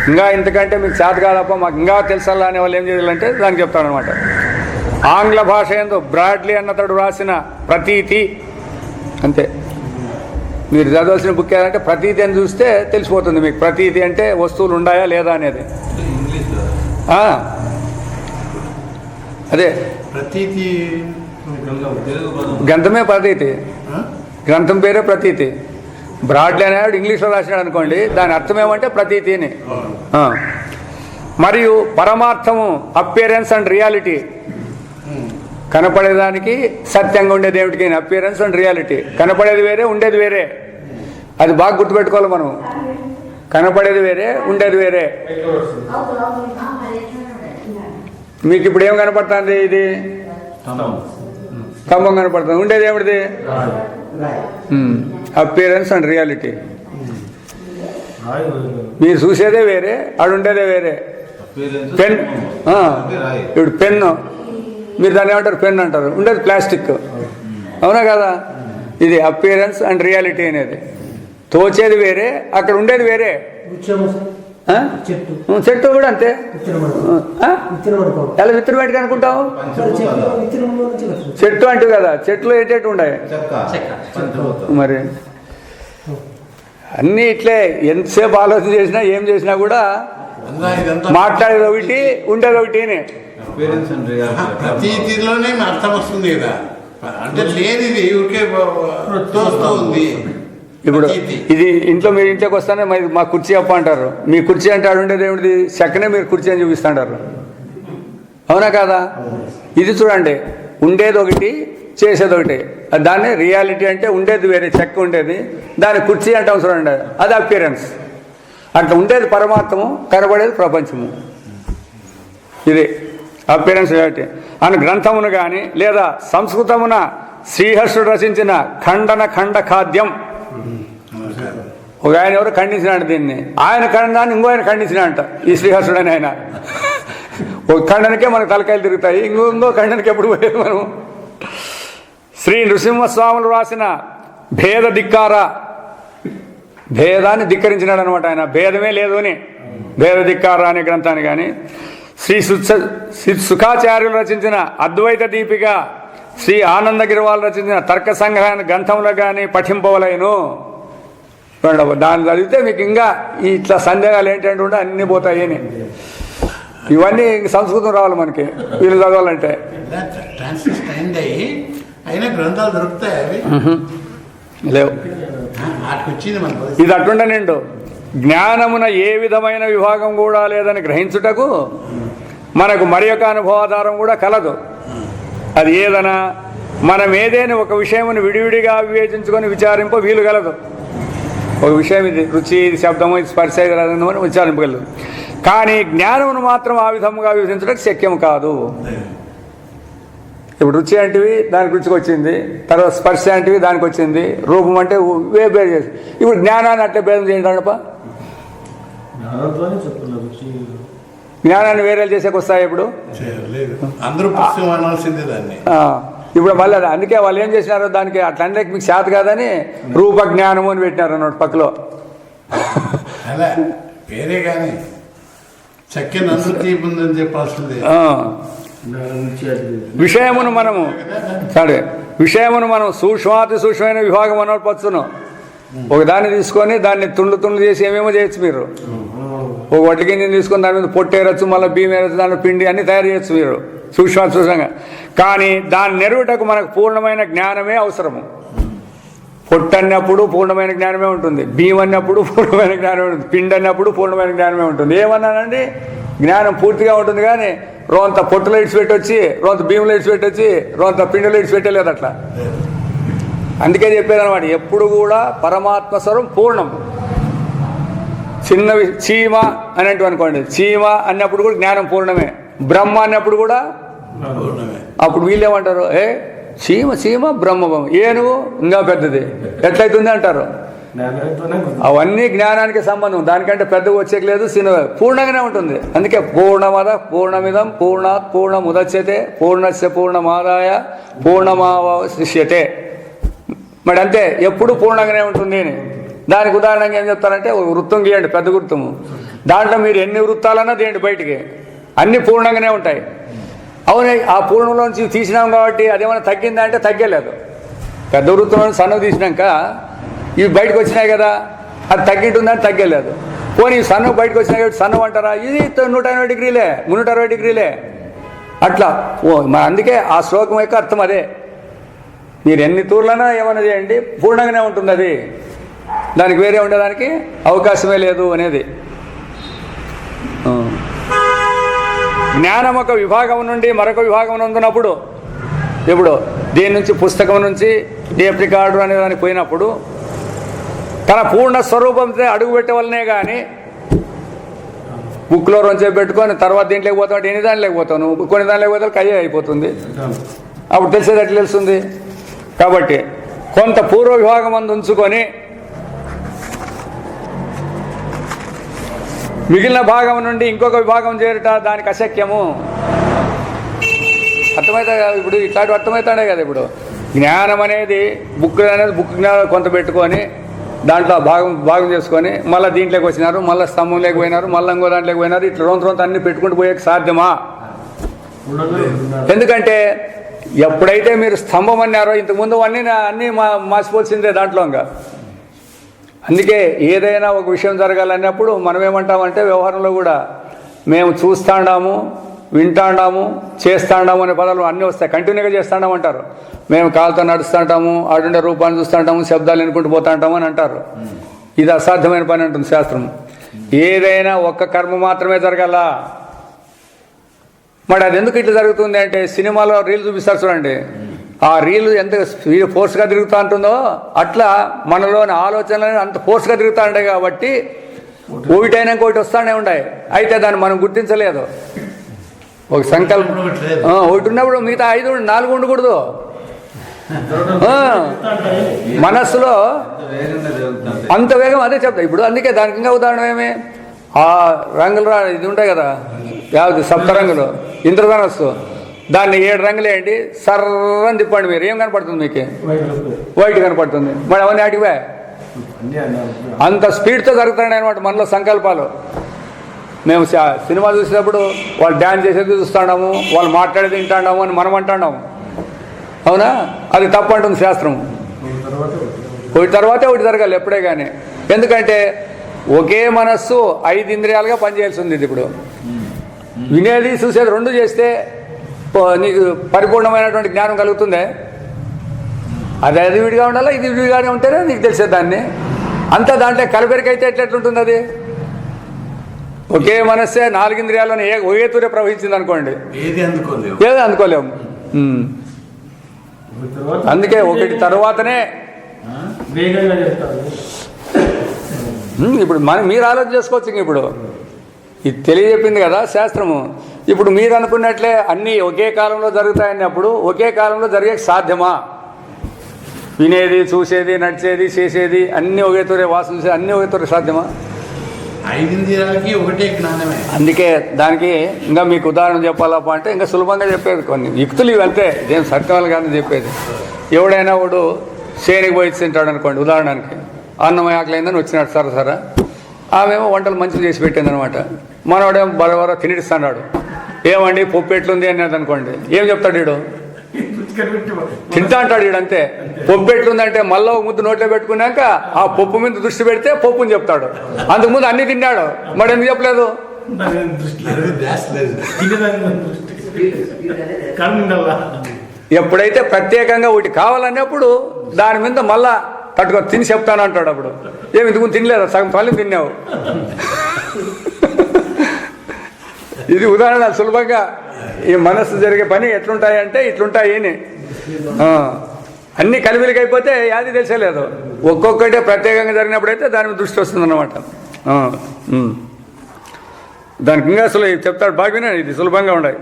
ఇంకా ఇంతకంటే మీకు చేత కాదప్ప మాకు ఇంకా తెలుసల్లా అనే వాళ్ళు ఏం చేయాలంటే దానికి చెప్తాడనమాట. ఆంగ్ల భాష యందు బ్రాడ్లీ అన్నతడు రాసిన ప్రతీతి, అంతే. మీరు చదవాల్సిన బుక్ ఏదంటే ప్రతీతి అని చూస్తే తెలిసిపోతుంది మీకు. ప్రతీతి అంటే వస్తువులు ఉన్నాయా లేదా అనేది. అదే ప్రతీతి గ్రంథమే ప్రతీతి. గ్రంథం పేరే ప్రతీతి. బ్రాడ్లీ అనేవాడు ఇంగ్లీష్లో రాసినాడు అనుకోండి, దాని అర్థం ఏమంటే ప్రతీతి అని. మరియు పరమార్థము అపియరెన్స్ అండ్ రియాలిటీ. కనపడేదానికి సత్యంగా ఉండేది ఏమిటికి అపియరెన్స్ అండ్ రియాలిటీ. కనపడేది వేరే, ఉండేది వేరే. అది బాగా గుర్తుపెట్టుకోవాలి మనం. కనపడేది వేరే, ఉండేది వేరే. మీకు ఇప్పుడు ఏం కనపడుతుంది? ఇది స్తంభం కనపడుతుంది. ఉండేది ఏమిటిది? Appearance and reality. మీరు చూసేదే వేరే, ఆడు ఉండేదే వేరే. పెన్, ఇప్పుడు పెన్ను మీరు దాన్ని ఏమంటారు? పెన్ అంటారు. ఉండేది ప్లాస్టిక్. అవునా కదా? ఇది అపియరెన్స్ అండ్ రియాలిటీ అనేది. తోచేది వేరే, అక్కడ ఉండేది వేరే. చెట్టు కూడా అంతే. ఎలా విత్తనం పెట్టుకు అనుకుంటావు? చెట్టు అంటూ కదా, చెట్లు ఏంటంటే ఉన్నాయి మరి. అన్నీ ఇట్లే. ఎంతసేపు ఆలోచన చేసినా ఏం చేసినా కూడా మాట్లాడేది ఒకటి, ఉండేది ఒకటి. ప్రతీతిలోనే అర్థం వస్తుంది కదా. అంటే లేదు, ఇది ఊరికే తోస్తూ ఉంది. ఇప్పుడు ఇది ఇంట్లో మీరు ఇంట్లోకి వస్తానే మా కుర్చీ అప్ప అంటారు. మీ కుర్చీ అంటే ఆడు ఉండేది ఏమిటి? చెక్కనే మీరు కుర్చీ అని చూపిస్తాంటారు. అవునా కాదా? ఇది చూడండి, ఉండేది ఒకటి, చేసేది ఒకటి. దాన్ని రియాలిటీ అంటే ఉండేది వేరే, చెక్క ఉండేది. దాన్ని కుర్చీ అంటాం చూడండి, అది అపియరెన్స్. అట్లా ఉండేది పరమార్థము, కనబడేది ప్రపంచము. ఇది అపియరెన్స్ రియాలిటీ అని గ్రంథమును కానీ లేదా సంస్కృతమున శ్రీహర్షుడు రచించిన ఖండ ఖాద్యం. ఒక ఆయన ఎవరు ఖండించినాడు దీన్ని. ఆయన ఖండాన్ని ఇంకో ఆయన ఖండించినాడంట. ఈ శ్రీహర్షుడు అని ఆయన. ఒక ఖండనకే మనకు తలకాయలు తిరుగుతాయి, ఇంకో ఖండనకి ఎప్పుడు పోయేది మనం. శ్రీ నృసింహస్వాములు రాసిన భేద ధిక్కార, భేదాన్ని ధిక్కరించినాడు అనమాట ఆయన. భేదమే లేదు అని భేద ధిక్కార అనే గ్రంథాన్ని కానీ, శ్రీ సుఖాచార్యులు రచించిన అద్వైత దీపిక, శ్రీ ఆనందగిరివాళ్ళు రచించిన తర్క సంగ్రహ గ్రంథంలో కానీ పఠింపవలేను. దాన్ని చదివితే మీకు ఇంకా ఇట్లా సందేహాలు ఏంటంటే ఉంటే అన్నీ పోతాయి అని. ఇవన్నీ సంస్కృతం రావాలి మనకి వీళ్ళు చదవాలంటే. అయినా గ్రంథాలు దొరుకుతాయి అవి లేవు. ఇది అట్టుండే నిండు జ్ఞానమున ఏ విధమైన విభాగం కూడా లేదని గ్రహించుటకు మనకు మరి యొక్క అనుభవాధారం కూడా కలదు. అది ఏదనా మనం ఏదైనా ఒక విషయమును విడివిడిగా వివేచించుకొని విచారింప వీలు కలదు. ఒక విషయం ఇది రుచి, ఇది శబ్దము, ఇది స్పర్శ, ఇది రసము అని విచారింపగలదు. కానీ జ్ఞానమును మాత్రం ఆ విధముగా విభజించడానికి శక్యం కాదు. ఇప్పుడు రుచి అంటివి దానికి రుచికి వచ్చింది, తర్వాత స్పర్శ అంటివి దానికి వచ్చింది, రూపం అంటే వేరు చేసి, ఇప్పుడు జ్ఞానాన్ని అట్లే భేదం చేయండి. జ్ఞానాన్ని వేరేలు చేసేకి వస్తాయి ఇప్పుడు అందరూ పుస్తకం అనాల్సిందే దాన్ని. ఇప్పుడు మళ్ళీ అందుకే వాళ్ళు ఏం చేసినారు, దానికి అట్లా అంటే మీకు చేత కాదని రూప జ్ఞానము అని పెట్టినారు అన్నమాట పక్కలో. అలా వేరే కానీ చక్కని అందరూ తీపుందని చెప్పాల్సిందే. విషయమును మనము సరే విషయమును మనం సూక్ష్మాతి సూక్ష్మమైన విభాగం అనవచ్చును. ఒక దాన్ని తీసుకొని దాన్ని తుండ్లు చేసి ఏమేమో చేయొచ్చు మీరు. ఒక వడ్ల గింజని తీసుకొని దాని మీద పొట్టేరచ్చు, మళ్ళీ బియ్యం వేరచ్చు, దాని పిండి అన్ని తయారు చేయొచ్చు మీరు సూక్ష్మంగా. కానీ దాన్ని నెరుగుటకు మనకు పూర్ణమైన జ్ఞానమే అవసరము. పొట్టు అన్నప్పుడు పూర్ణమైన జ్ఞానమే ఉంటుంది, బియ్యం అన్నప్పుడు పూర్ణమైన జ్ఞానమే ఉంటుంది, పిండి అన్నప్పుడు పూర్ణమైన జ్ఞానమే ఉంటుంది. ఏమన్నానండి, జ్ఞానం పూర్తిగా ఉంటుంది. కానీ రోంత పొట్టులో ఇడిచిపెట్టి వచ్చి, రోంత బియ్యంలో ఇడిచిపెట్టి వచ్చి, రోంత పిండిలో ఇడిచిపెట్టలేదు అట్లా. అందుకే చెప్పేదన్నమాట, ఎప్పుడు కూడా పరమాత్మ స్వరం పూర్ణం. చిన్నవి చీమ అని అనుకోండి, చీమ అన్నప్పుడు కూడా జ్ఞానం పూర్ణమే. బ్రహ్మ అన్నప్పుడు కూడా అప్పుడు వీళ్ళేమంటారు, చీమ బ్రహ్మ, ఏనుగు ఇంకా పెద్దది ఎట్లయితుంది అంటారు. అవన్నీ జ్ఞానానికి సంబంధం, దానికంటే పెద్దగా వచ్చేకి లేదు, చిన్న పూర్ణంగానే ఉంటుంది. అందుకే పూర్ణమద పూర్ణమిదం పూర్ణాత్ పూర్ణముదచ్యతే పూర్ణస్య పూర్ణమాదాయ పూర్ణమావశిష్యతే. మరి అంతే, ఎప్పుడు పూర్ణంగానే ఉంటుంది. దానికి ఉదాహరణగా ఏం చెప్తారంటే, ఒక వృత్తం గీయండి, పెద్ద వృత్తము, దాంట్లో మీరు ఎన్ని వృత్తాలన్నా తీయండి బయటికి, అన్ని పూర్ణంగానే ఉంటాయి. అవునే, ఆ పూర్ణంలోంచి తీసినాం కాబట్టి అదేమైనా తగ్గిందా అంటే తగ్గలేదు. పెద్ద వృత్తంలో సన్ను తీసినాక ఇవి బయటకు వచ్చినాయి కదా, అది తగ్గింటుందని తగ్గలేదు. పోనీ సన్ను బయటకు వచ్చినాయి కాబట్టి సన్ను అంటారా, ఇది 180 డిగ్రీలే 360 డిగ్రీలే అట్లా. అందుకే ఆ శ్లోకం యొక్క అర్థం అదే. మీరు ఎన్ని తూర్లైనా ఏమైనా చేయండి, పూర్ణంగానే ఉంటుంది అది, దానికి వేరే ఉండడానికి అవకాశమే లేదు అనేది. జ్ఞానం ఒక విభాగం నుండి మరొక విభాగం నందునప్పుడు, ఇప్పుడు దీని నుంచి పుస్తకం నుంచి టేప్ రికార్డు అనే దానికి పోయినప్పుడు తన పూర్ణ స్వరూపంతో అడుగు పెట్టవలనే కానీ బుక్లో రొంచే పెట్టుకొని తర్వాత దీంట్లోకి పోతావు, ఎన్ని దాని లేకపోతావు, నువ్వు కొన్ని దాని లేకపోతే కయ్య అయిపోతుంది. అప్పుడు తెలిసేది ఎట్లా తెలుస్తుంది. కాబట్టి కొంత పూర్వ విభాగం అందు ఉంచుకొని మిగిలిన భాగం నుండి ఇంకొక విభాగం చేరుట దానికి అశక్యము. అర్థమవుతా ఇప్పుడు, ఇట్లాంటివి అర్థమవుతాడే కదా. ఇప్పుడు జ్ఞానం అనేది బుక్ జ్ఞానం కొంత పెట్టుకొని దాంట్లో భాగం చేసుకొని మళ్ళీ దీంట్లోకి వచ్చినారు, మళ్ళీ స్తంభం లేకపోయినారు, మళ్ళీ ఇంకో దాంట్లోకి పోయినారు, ఇట్లా రొంత అన్ని పెట్టుకుంటూ పోయేకి సాధ్యమా? ఎందుకంటే ఎప్పుడైతే మీరు స్తంభం అన్నారో ఇంతకుముందు అన్నీ మాసిపోల్సిందే దాంట్లో. ఇంకా అందుకే ఏదైనా ఒక విషయం జరగాలన్నప్పుడు మనం ఏమంటామంటే, వ్యవహారంలో కూడా మేము చూస్తాడాము, వింటాడాము, చేస్తాడాము అనే పదాలు అన్నీ వస్తాయి. కంటిన్యూగా చేస్తాడాము అంటారు. మేము కాలుతో నడుస్తుంటాము, ఆడుండే రూపాన్ని చూస్తుంటాము, శబ్దాలు వినుకుంటూ పోతుంటాము అని అంటారు. ఇది అసాధ్యమైన పని అంటుంది శాస్త్రం. ఏదైనా ఒక్క కర్మ మాత్రమే జరగాల. మరి అది ఎందుకు ఇట్లా జరుగుతుంది అంటే, సినిమాలో రీల్ చూపిస్తారు చూడండి, ఆ రీలు ఎంత ఫోర్స్గా తిరుగుతూ ఉంటుందో అట్లా మనలోని ఆలోచనలు అంత ఫోర్స్గా తిరుగుతూ ఉంటాయి. కాబట్టి ఒకటైనాక ఒకటి వస్తూనే ఉన్నాయి. అయితే దాన్ని మనం గుర్తించలేదు. ఒక సంకల్పం ఒకటి ఉన్నప్పుడు మిగతా 5 4 ఉండకూడదు. మనస్సులో అంత వేగం అదే చెప్తా. ఇప్పుడు అందుకే దానికి ఇంకా ఉదాహరణ ఏమి, ఆ రంగులు ఇది ఉంటాయి కదా, యావది సప్తరంగులు, ఇంద్రధనస్సు, దాన్ని 7 రంగులు వేయండి, సర్రని తిప్పండి, మీరు ఏం కనపడుతుంది? మీకు వైట్ కనపడుతుంది. మరి అవన్నీ ఆటివే అంత స్పీడ్తో జరుగుతున్నాయి అనమాట మనలో సంకల్పాలు. మేము సినిమా చూసినప్పుడు వాళ్ళు డ్యాన్స్ చేసేది చూస్తున్నాము, వాళ్ళు మాట్లాడేది వింటాడాము అని మనం అంటాడాము. అవునా? అది తప్పు అంటుంది శాస్త్రం. ఒకటి తర్వాతే ఒకటి జరగాలి ఎప్పుడే కానీ. ఎందుకంటే ఒకే మనస్సు 5 ఇంద్రియాలుగా పనిచేయాల్సి ఉంది. ఇప్పుడు వినేది చూసేది 2 చేస్తే నీకు పరిపూర్ణమైనటువంటి జ్ఞానం కలుగుతుందే. అది విడిగా ఉండాలా, ఇది విడిగానే ఉంటేనే నీకు తెలిసేది దాన్ని. అంతా దాంట్లో కలబెరికైతే ఎట్లెట్లుంటుంది అది? ఒకే మనస్సే 4 ఇంద్రియాల్లోనే ఒకే తూరే ప్రవహించింది అనుకోండి, ఏది అందుకోలేవు. ఏదో అందుకోలేము. అందుకే ఒకటి తర్వాతనే వేగంగా చేస్తారు. ఇప్పుడు మీరు ఆలోచన చేసుకోవచ్చు. ఇప్పుడు ఇది తెలియజెప్పింది కదా శాస్త్రము. ఇప్పుడు మీరు అనుకున్నట్లే అన్నీ ఒకే కాలంలో జరుగుతాయన్నప్పుడు ఒకే కాలంలో జరిగే సాధ్యమా? వినేది, చూసేది, నడిచేది, చేసేది అన్నీ ఒకే తూరే, వాసన చూసేది అన్నీ ఒకే తూరే సాధ్యమా? 5 ఇంద్రియాలకి ఒకటే జ్ఞానమే. అందుకే దానికి ఇంకా మీకు ఉదాహరణ చెప్పాలప్ప అంటే ఇంకా సులభంగా చెప్పేది కొన్ని యుక్తులు ఇవి అంతే. ఇదేం సత్యవాళ్ళు కానీ చెప్పేది. ఎవడైనా వాడు చేనికి పోయి తింటాడు అనుకోండి, ఉదాహరణకి అన్నం ఆకలిందని వచ్చినాడు సరసరా, ఆమెమో వంటలు మంచిగా చేసి పెట్టింది అనమాట. మనవాడేమో బరబర తినిడిస్తున్నాడు. ఏమండి పప్పు ఎట్లుంది అనేది అనుకోండి, ఏం చెప్తాడు వీడు? తింటా అంటాడు వీడు అంతే. పప్పు ఎట్లుందంటే మళ్ళీ ఒక ముద్దు నోట్లో పెట్టుకున్నాక ఆ పప్పు మీద దృష్టి పెడితే పప్పుని చెప్తాడు. అంతకుముందు అన్ని తిన్నాడు, మరి ఎందుకు చెప్పలేదు? ఎప్పుడైతే ప్రత్యేకంగా ఒకటి కావాలన్నప్పుడు దాని మీద మళ్ళా తట్టుకో తిని చెప్తాను అంటాడు. అప్పుడు ఏమి ఇంతకు తినలేదు, సగం పళ్ళు తిన్నావు. ఇది ఉదాహరణ. సులభంగా ఈ మనస్సు జరిగే పని ఎట్లుంటాయంటే ఇట్లుంటాయి అని. అన్ని కలివిలికి అయిపోతే యాది తెలిసేలేదు. ఒక్కొక్కటే ప్రత్యేకంగా జరిగినప్పుడైతే దాని మీద దృష్టి వస్తుందన్నమాట. దానికి ఇంకా అసలు చెప్తాడు బాగా వినండి, ఇది సులభంగా ఉండాలి.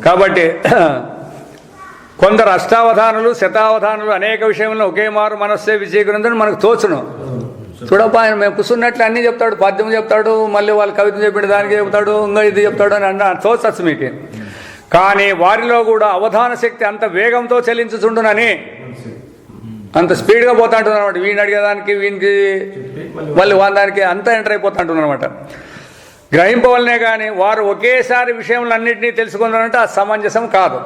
కాబట్టి కొందరు అష్టావధానులు, శతావధానులు అనేక విషయంలో ఒకే మారు మనస్సే విజయగురందని మనకు తోచును. చూడప్ప ఆయన మేము కూర్చున్నట్లు అన్నీ చెప్తాడు, పద్యం చెప్తాడు, మళ్ళీ వాళ్ళు కవిత చెప్పిన దానికి చెప్తాడు, ఇంకా ఇది చెప్తాడు అని తోచచ్చు మీకు. కానీ వారిలో కూడా అవధాన శక్తి అంత వేగంతో చెల్లించుచుండునని, అంత స్పీడ్గా పోతా ఉంటుంది అనమాట. వీడిని అడిగేదానికి వీనికి మళ్ళీ దానికి అంతా ఎంటర్ అయిపోతా ఉంటుంది అనమాట. గ్రహింపవలనే కానీ వారు ఒకేసారి విషయములన్నింటినీ తెలుసుకున్నారంటే అది సమంజసం కాదు.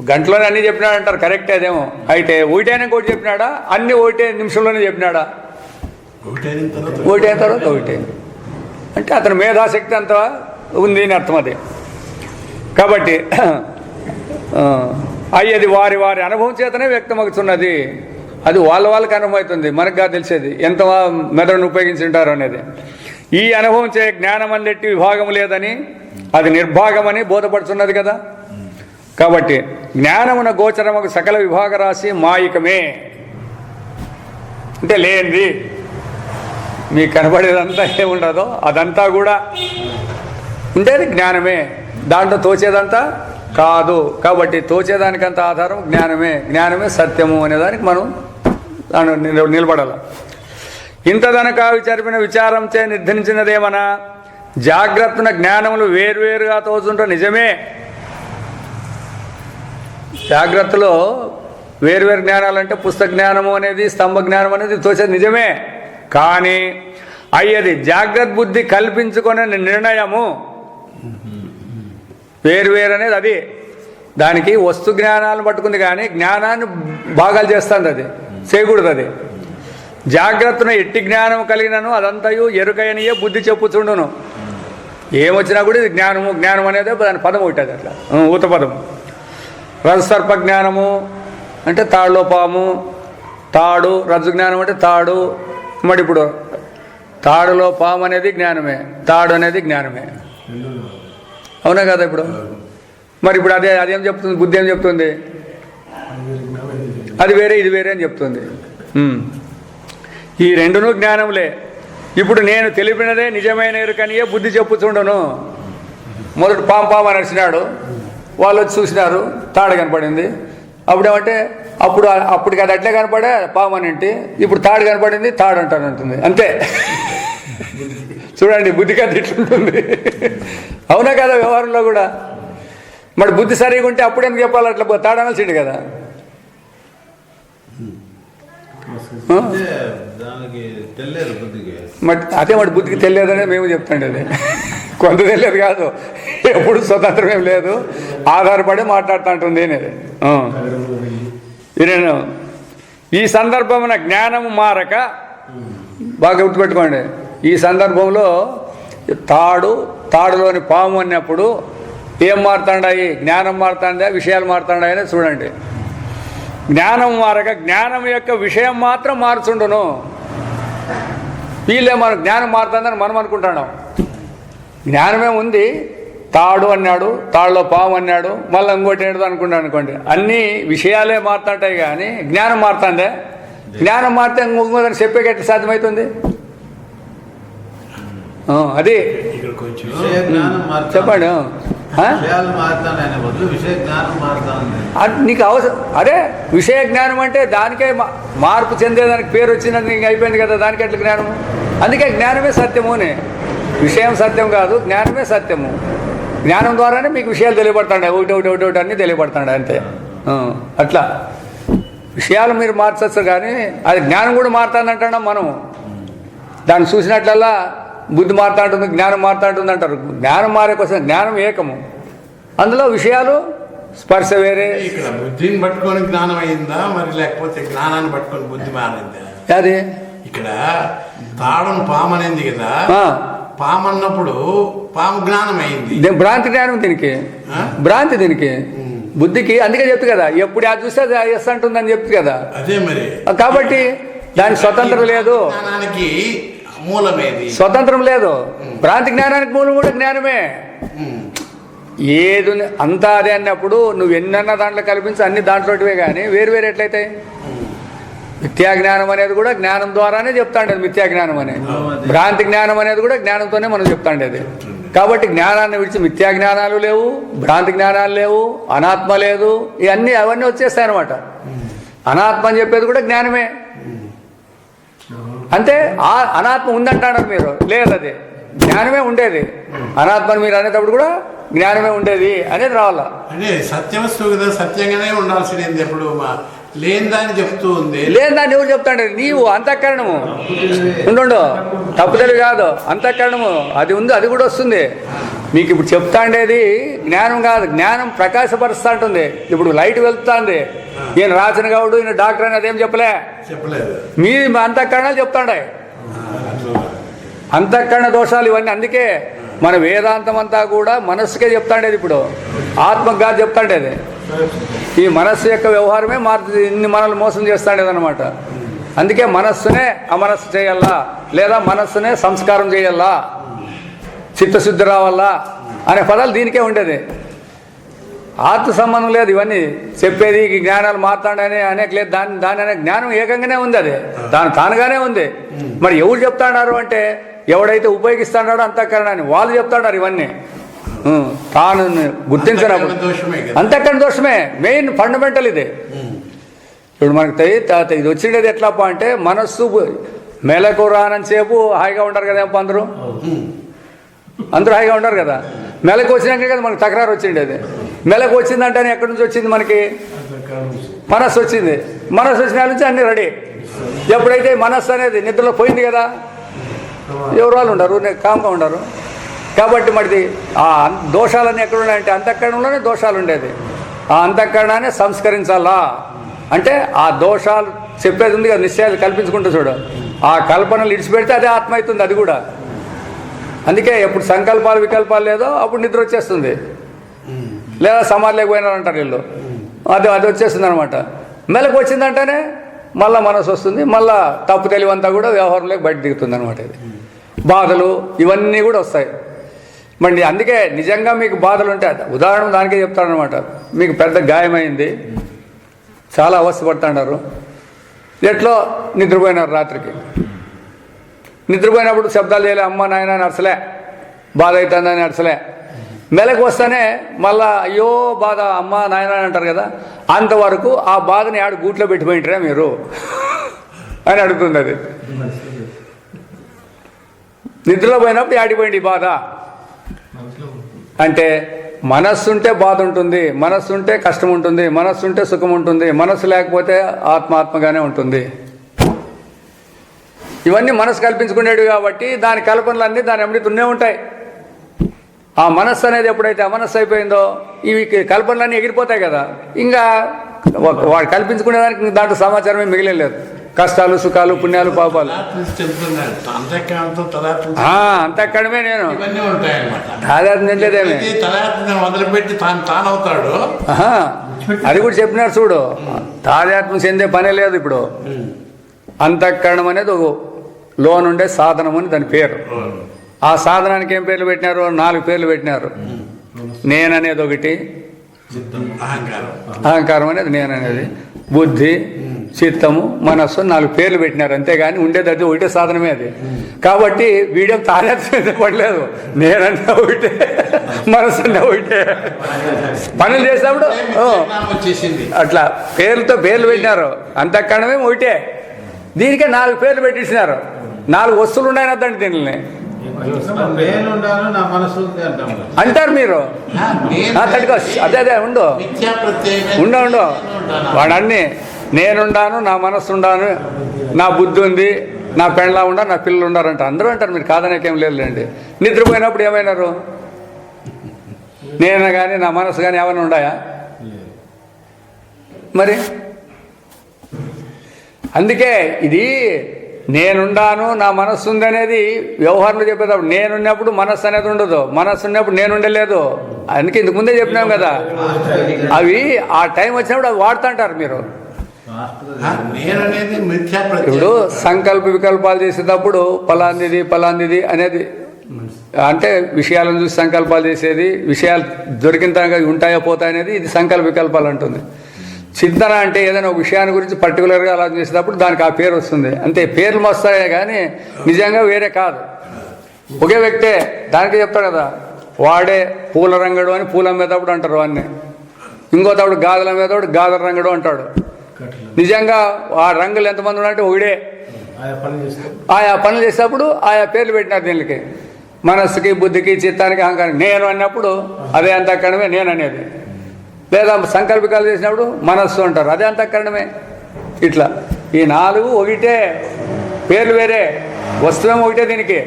గంటలోనే అన్నీ చెప్పినాడు అంటారు, కరెక్ట్ అదేమో. అయితే ఒకటైనా ఒకటి చెప్పినాడా? అన్ని ఒకటే నిమిషంలోనే చెప్పినాడా? ఒకటి అయిన తర్వాత ఒకటే అంటే అతని మేధాశక్తి అంత ఉంది అని అర్థం. అది కాబట్టి అయ్యది వారి వారి అనుభవం చేతనే వ్యక్తమవుతున్నది. అది వాళ్ళకి అనుభవం అవుతుంది, మనకు కాదు తెలిసేది ఎంత మెదడును ఉపయోగించి ఉంటారు అనేది. ఈ అనుభవం చే జ్ఞానం అన్నిటి విభాగం లేదని, అది నిర్భాగమని బోధపడుతున్నది కదా. కాబట్టి జ్ఞానమున గోచరముకు సకల విభాగ రాశి మాయికమే అంటే లేనిది. మీకు కనబడేదంతా ఏముండదో అదంతా కూడా ఉండేది జ్ఞానమే, దాంట్లో తోచేదంతా కాదు. కాబట్టి తోచేదానికంత ఆధారం జ్ఞానమే, జ్ఞానమే సత్యము అనేదానికి మనం నిలబడాలి. ఇంతదనక విచారమైన విచారంచే నిర్ధరించినదేమన్నా జాగ్రత్తన జ్ఞానములు వేరువేరుగా తోచుంటే నిజమే. జాగ్రత్తలో వేరువేరు జ్ఞానాలు అంటే పుస్తక జ్ఞానము అనేది, స్తంభ జ్ఞానం అనేది తోచేది నిజమే. కానీ అయ్యది జాగ్రత్త బుద్ధి కల్పించుకునే నిర్ణయము వేరువేరు అనేది. అది దానికి వస్తు జ్ఞానాలను పట్టుకుంది కానీ జ్ఞానాన్ని భాగాలు చేస్తుంది, అది చేయకూడదు. అది జాగ్రత్తను ఎట్టి జ్ఞానం కలిగినను అదంతయు ఎరుకయనియే బుద్ధి చెప్పుచుండును. ఏమొచ్చినా కూడా ఇది జ్ఞానము, జ్ఞానం అనేది దాని పదం ఉంటుంది, అట్లా ఊత పదం. రజసర్ప జ్ఞానము అంటే తాడులో పాము, తాడు. రజ్జు జ్ఞానం అంటే తాడు. మరి ఇప్పుడు తాడులో పాము అనేది జ్ఞానమే, తాడు అనేది జ్ఞానమే, అవునా కదా? ఇప్పుడు మరి ఇప్పుడు అదేం చెప్తుంది? బుద్ధి ఏం చెప్తుంది? అది వేరే ఇది వేరే అని చెప్తుంది. ఈ రెండును జ్ఞానములే. ఇప్పుడు నేను తెలిపినదే నిజమైన ఎరుకనియే బుద్ధి చెప్పుచుండును. మొదటి పాము అని నడిచినాడు, వాళ్ళు వచ్చి చూసినారు, తాడు కనపడింది. అప్పుడేమంటే అప్పటికి అది అట్లే కనపడే పాము అని అంటే, ఇప్పుడు తాడు కనపడింది తాడు అంటానంటుంది, అంతే. చూడండి బుద్ధికి అది ఇట్లుంటుంది, అవునా కదా? వ్యవహారంలో కూడా మరి బుద్ధి సరిగా ఉంటే అప్పుడు ఎందుకు చెప్పాలి? అట్లా తాడు అనాల్సింది కదా. మరి అదే మరి బుద్ధికి తెలియదనే మేము చెప్తాండి. అది కొంత తెలియదు కాదు, ఎప్పుడు స్వతంత్రం ఏం లేదు, ఆధారపడి మాట్లాడుతూ ఉంటుంది అనేది. నేను ఈ సందర్భమున జ్ఞానము మారక, బాగా గుర్తుపెట్టుకోండి, ఈ సందర్భంలో తాడులోని పాము అన్నప్పుడు ఏం మారుతాండాయి? జ్ఞానం మారుతాందా, విషయాలు మారుతాండాయి అనేది చూడండి. జ్ఞానం మారక జ్ఞానం యొక్క విషయం మాత్రం మార్చుండును. వీళ్ళే మన జ్ఞానం మారుతుందని మనం అనుకుంటున్నాం. జ్ఞానమే ఉంది. తాడు అన్నాడు, తాడులో పాము అన్నాడు, మళ్ళీ ఇంకోటి ఏంటో అనుకున్నాడు అనుకోండి. అన్ని విషయాలే మారుతుంటాయి కానీ జ్ఞానం మారుతుందే? జ్ఞానం మారితే ఇంకొకటి చెప్పేకి ఎట్లా సాధ్యమవుతుంది? అది ఇక్కడ కొంచెం విషయ జ్ఞానం మారుతా చెప్పండి. విషయాలు మారుతాననే బదులు విషయ జ్ఞానం మారుతాను. అది నీకు అవసరం. అదే విషయ జ్ఞానం అంటే దానికే మార్పు చెందేదానికి పేరు వచ్చిందని ఇంక అయిపోయింది కదా, దానికి ఎట్లా జ్ఞానము? అందుకే జ్ఞానమే సత్యము అని. విషయం సత్యం కాదు, జ్ఞానమే సత్యము. జ్ఞానం ద్వారానే మీకు విషయాలు తెలియబడతాయి. ఒకటి అన్నీ తెలియబడతాయి అంతే. అట్లా విషయాలు మీరు మార్చచ్చు కానీ అది జ్ఞానం కూడా మారుతుందంటున్నాం మనం. దాన్ని చూసినట్లల్లా బుద్ధి మారుతా ఉంటుంది, జ్ఞానం మారుతా ఉంటుంది అంటారు. జ్ఞానం మారే కోసం జ్ఞానం ఏకము, అందులో విషయాలు స్పర్శ వేరే. ఇక్కడ బుద్ధిని పట్టుకొని జ్ఞానం అయిందా మరి, లేకపోతే జ్ఞానాన్ని పట్టుకొని బుద్ధి మారిందా? అది ఇక్కడ తాడును పాము అనేది కదా, పాము అన్నప్పుడు పాము జ్ఞానం అయింది. భ్రాంతి జ్ఞానం దీనికి, భ్రాంతి దీనికి, బుద్ధికి. అందుకే చెప్తు కదా, ఎప్పుడు అది చూస్తే అది ఎస్ అంటుందని చెప్తు కదా. అదే మరి. కాబట్టి దానికి స్వతంత్రం లేదు. జ్ఞానానికి మూలమేది? స్వతంత్రం లేదు. భ్రాంతి జ్ఞానానికి మూలం కూడా జ్ఞానమే. ఏది అంతా అదే అన్నప్పుడు నువ్వు ఎన్నన్నా దాంట్లో కల్పించి అన్ని దాంట్లోటివే కానీ వేరు వేరు ఎట్లయితాయి? మిథ్యా జ్ఞానం అనేది కూడా జ్ఞానం ద్వారానే చెప్తాండేది. మిథ్యా జ్ఞానం అనేది, భ్రాంతి జ్ఞానం అనేది కూడా జ్ఞానంతోనే మనం చెప్తాండేది. కాబట్టి జ్ఞానాన్ని విడిచి మిథ్యా జ్ఞానాలు లేవు, భ్రాంతి జ్ఞానాలు లేవు, అనాత్మ లేదు. అవన్నీ వచ్చేస్తాయి అన్నమాట. అనాత్మ అని చెప్పేది కూడా జ్ఞానమే. అంతే. ఆ అనాత్మ ఉందంటాడు మీరు, లేదు, అది జ్ఞానమే ఉండేది. అనాత్మని మీరు అనేటప్పుడు కూడా జ్ఞానమే ఉండేది అనేది రావాల. అంటే సత్యవస్తువు కదా, సత్యంగానే ఉండాల్సింది. ఎప్పుడు లేని దాన్ని చెప్తూ ఉంది. లేని దాన్ని ఎవరు చెప్తాడు? నీవు అంతఃకరణము ఉండు, తప్పుదలి కాదు, అంతఃకరణము అది ఉంది, అది కూడా వస్తుంది మీకు. ఇప్పుడు చెప్తాండేది జ్ఞానం కాదు, జ్ఞానం ప్రకాశపరుస్తా ఉంటుంది. ఇప్పుడు లైట్ వెళ్తుంది, ఈయన రాసిన గౌడు, ఈయన డాక్టర్ అని అదేం చెప్పలేదు. మీ అంతఃకరణాలు చెప్తాండే, అంతఃకరణ దోషాలు ఇవన్నీ. అందుకే మన వేదాంతం అంతా కూడా మనస్సుకే చెప్తాండేది. ఇప్పుడు ఆత్మకు కాదు చెప్తాండేది. ఈ మనస్సు యొక్క వ్యవహారమే ఇన్ని మనల్ని మోసం చేస్తాడేదన్నమాట. అందుకే మనస్సునే అమనస్సు చేయాలా, లేదా మనస్సునే సంస్కారం చేయాలా, చిత్తశుద్ధి రావాలా అనే పదాలు దీనికే ఉండేది. ఆత్మ సంబంధం లేదు ఇవన్నీ చెప్పేది. జ్ఞానాలు మాట్లాడనే అనేక లేదు. దాని అనే జ్ఞానం ఏకంగానే ఉంది, అది తానుగానే ఉంది. మరి ఎవరు చెప్తాడారు అంటే ఎవడైతే ఉపయోగిస్తాడాడో అంతఃకరణాన్ని వాళ్ళు చెప్తాడారు ఇవన్నీ. తాను గుర్తించినప్పుడు అంతఃకరణ దోషమే మెయిన్ ఫండమెంటల్ ఇది. ఇప్పుడు మనకు ఇది వచ్చిండేది ఎట్లాపా అంటే, మనస్సు మెలకు రానంతసేపు హాయిగా ఉంటారు కదా అందరూ హాయిగా ఉంటారు కదా. మెలకు వచ్చినాకే కదా మనకు తకరారు వచ్చిండేది. మెలకు వచ్చిందంటే ఎక్కడి నుంచి వచ్చింది? మనకి మనస్సు వచ్చింది. మనస్సు వచ్చిన నుంచి అన్ని రెడీ. ఎప్పుడైతే మనస్సు అనేది నిద్రలో పోయింది కదా, ఎవరు వాళ్ళు ఉండరు, కామ్గా ఉండరు. కాబట్టి మరిది ఆ దోషాలన్నీ ఎక్కడ ఉన్నాయంటే అంతఃకరణలోనే దోషాలు ఉండేది. ఆ అంతఃకరణాన్ని సంస్కరించాలా అంటే ఆ దోషాలు చెప్పేది ఉంది కదా, నిశ్చయాలు కల్పించుకుంటూ చూడు. ఆ కల్పనలు ఇడిచిపెడితే అదే ఆత్మ అవుతుంది. అది కూడా అందుకే ఎప్పుడు సంకల్పాలు వికల్పాలు లేదో అప్పుడు నిద్ర వచ్చేస్తుంది, లేదా సమాధిలోకి పోయినారంటారు వీళ్ళు. అది వచ్చేస్తుంది అనమాట. మెలకు వచ్చిందంటేనే మళ్ళీ మనసు వస్తుంది, మళ్ళీ తప్పు తెలివంతా కూడా వ్యవహారంలోకి బయట దిగుతుంది అనమాట. ఇది బాధలు ఇవన్నీ కూడా వస్తాయి. మరి అందుకే నిజంగా మీకు బాధలు ఉంటే ఉదాహరణ దానికే చెప్తాడనమాట. మీకు పెద్ద గాయమైంది, చాలా అవస్థపడుతున్నారు, ఎట్లో నిద్రపోయినారు. రాత్రికి నిద్రపోయినప్పుడు శబ్దాలు చేయలే, అమ్మ నాయన నడచలే, బాధ అవుతుందని నడచలే. మెలకు వస్తేనే మళ్ళా అయ్యో బాధ అమ్మ నాయన అంటారు కదా. అంతవరకు ఆ బాధని ఆడు గూట్లో పెట్టిపోయింటారా మీరు అని అడుగుతుంది. అది నిద్రలో పోయినప్పుడు ఆడిపోయింది బాధ అంటే. మనస్సు ఉంటే బాధ ఉంటుంది, మనస్సు ఉంటే కష్టం ఉంటుంది, మనస్సు ఉంటే సుఖం ఉంటుంది, మనస్సు లేకపోతే ఆత్మగానే ఉంటుంది. ఇవన్నీ మనసు కల్పించుకునేవి కాబట్టి దాని కల్పనలన్నీ దాని ఎమ్మడితూనే ఉంటాయి. ఆ మనస్సు అనేది ఎప్పుడైతే అమనస్సు అయిపోయిందో ఇవి కల్పనలన్నీ ఎగిరిపోతాయి కదా. ఇంకా వాడు కల్పించుకునేదానికి దాంట్లో సమాచారమే మిగిలేదు. కష్టాలు సుఖాలు పుణ్యాలు పాపాలు చెప్తున్నాడు అంతఃకరణతో తదాత్మ అంతక్కడమే నేను ఇవన్నీ ఉంటాయన్నమాట. తాదాత్మ్యం చెందేదేమే తదాత్మ మొదలుపెట్టి తానవుతాడు. అది కూడా చెప్పినారు చూడు. తాదాత్మ్యం చెందే పనే లేదు ఇప్పుడు. అంతఃకరణం అనేది ఒక లోనుండే సాధనం అని దాని పేరు. ఆ సాధనానికి ఏం పేర్లు పెట్టినారు? 4 పేర్లు పెట్టినారు. నేననేది ఒకటి, అహంకారం అనేది నేననేది, బుద్ధి, చిత్తము, మనస్సు 4 పేర్లు పెట్టినారు. అంతేగాని ఉండేది అది ఒకటే సాధనమే అది. కాబట్టి వీడియో తాదాత్మ్యం పడలేదు. నేనన్నా ఒకటే, మనస్సు అన్నా ఒకటే. పనులు చేసినప్పుడు అట్లా పేర్లు పెట్టినారు. అంతఃకరణమే ఒకటే. దీనికే 4 పేర్లు పెట్టించినారు. 4 వస్తువులు ఉన్నాయనద్దండి దీనిని అంటారు మీరు. అదే ఉండు వాడన్నీ నేనుండాను, నా మనస్సు ఉండాను, నా బుద్ధి ఉంది, నా పెండ్లా ఉండా, నా పిల్లలు ఉండారంట. అందరూ అంటారు. మీరు కాదనేకేం లేదులేండి. నిద్రపోయినప్పుడు ఏమైనారు? నేను కానీ నా మనస్సు కానీ ఏమైనా ఉన్నాయా? మరి అందుకే ఇది నేనుండాను, నా మనస్సు ఉంది అనేది వ్యవహారంలో చెప్పేటప్పుడు నేనున్నప్పుడు మనస్సు అనేది ఉండదు, మనస్సు ఉన్నప్పుడు నేను ఉండలేదు. అందుకే ఇంతకు ముందే చెప్పినాం కదా. అవి ఆ టైం వచ్చినప్పుడు అవి వాడుతుంటారు మీరు. ఇప్పుడు సంకల్ప వికల్పాలు చేసేటప్పుడు పలాందిది అనేది అంటే విషయాలను చూసి సంకల్పాలు చేసేది, విషయాలు దొరికిన తనగా ఉంటాయో పోతాయనేది ఇది సంకల్ప వికల్పాలు అంటుంది. చింతన అంటే ఏదైనా ఒక విషయాన్ని గురించి పర్టికులర్గా ఆలోచన చేసేటప్పుడు దానికి ఆ పేరు వస్తుంది. అంతే, పేర్లు వస్తాయే కానీ నిజంగా వేరే కాదు. ఒకే వ్యక్తే. దానికి చెప్తాడు కదా, వాడే పూల రంగడు అని పూల అమ్మేటప్పుడు అంటారు అన్నీ. ఇంకోతప్పుడు గాజుల అమ్మేటప్పుడు గాజుల రంగడు అంటాడు. నిజంగా ఆ రంగులు ఎంతమంది ఉన్నారంటే ఒకడే. ఆయా పనులు చేసేటప్పుడు ఆయా పేర్లు పెట్టినారు దీనికి. మనస్సుకి, బుద్ధికి, చిత్తానికి, అహంకారానికి. నేను అన్నప్పుడు అదే అంతఃకరణమే నేను అనేది. లేదా సంకల్పికాలు చేసినప్పుడు మనస్సు అంటారు, అదే అంతఃకరణమే. ఇట్లా ఈ 4 ఒకటే, పేర్లు వేరే, వస్తువేమో ఒకటే. దీనికి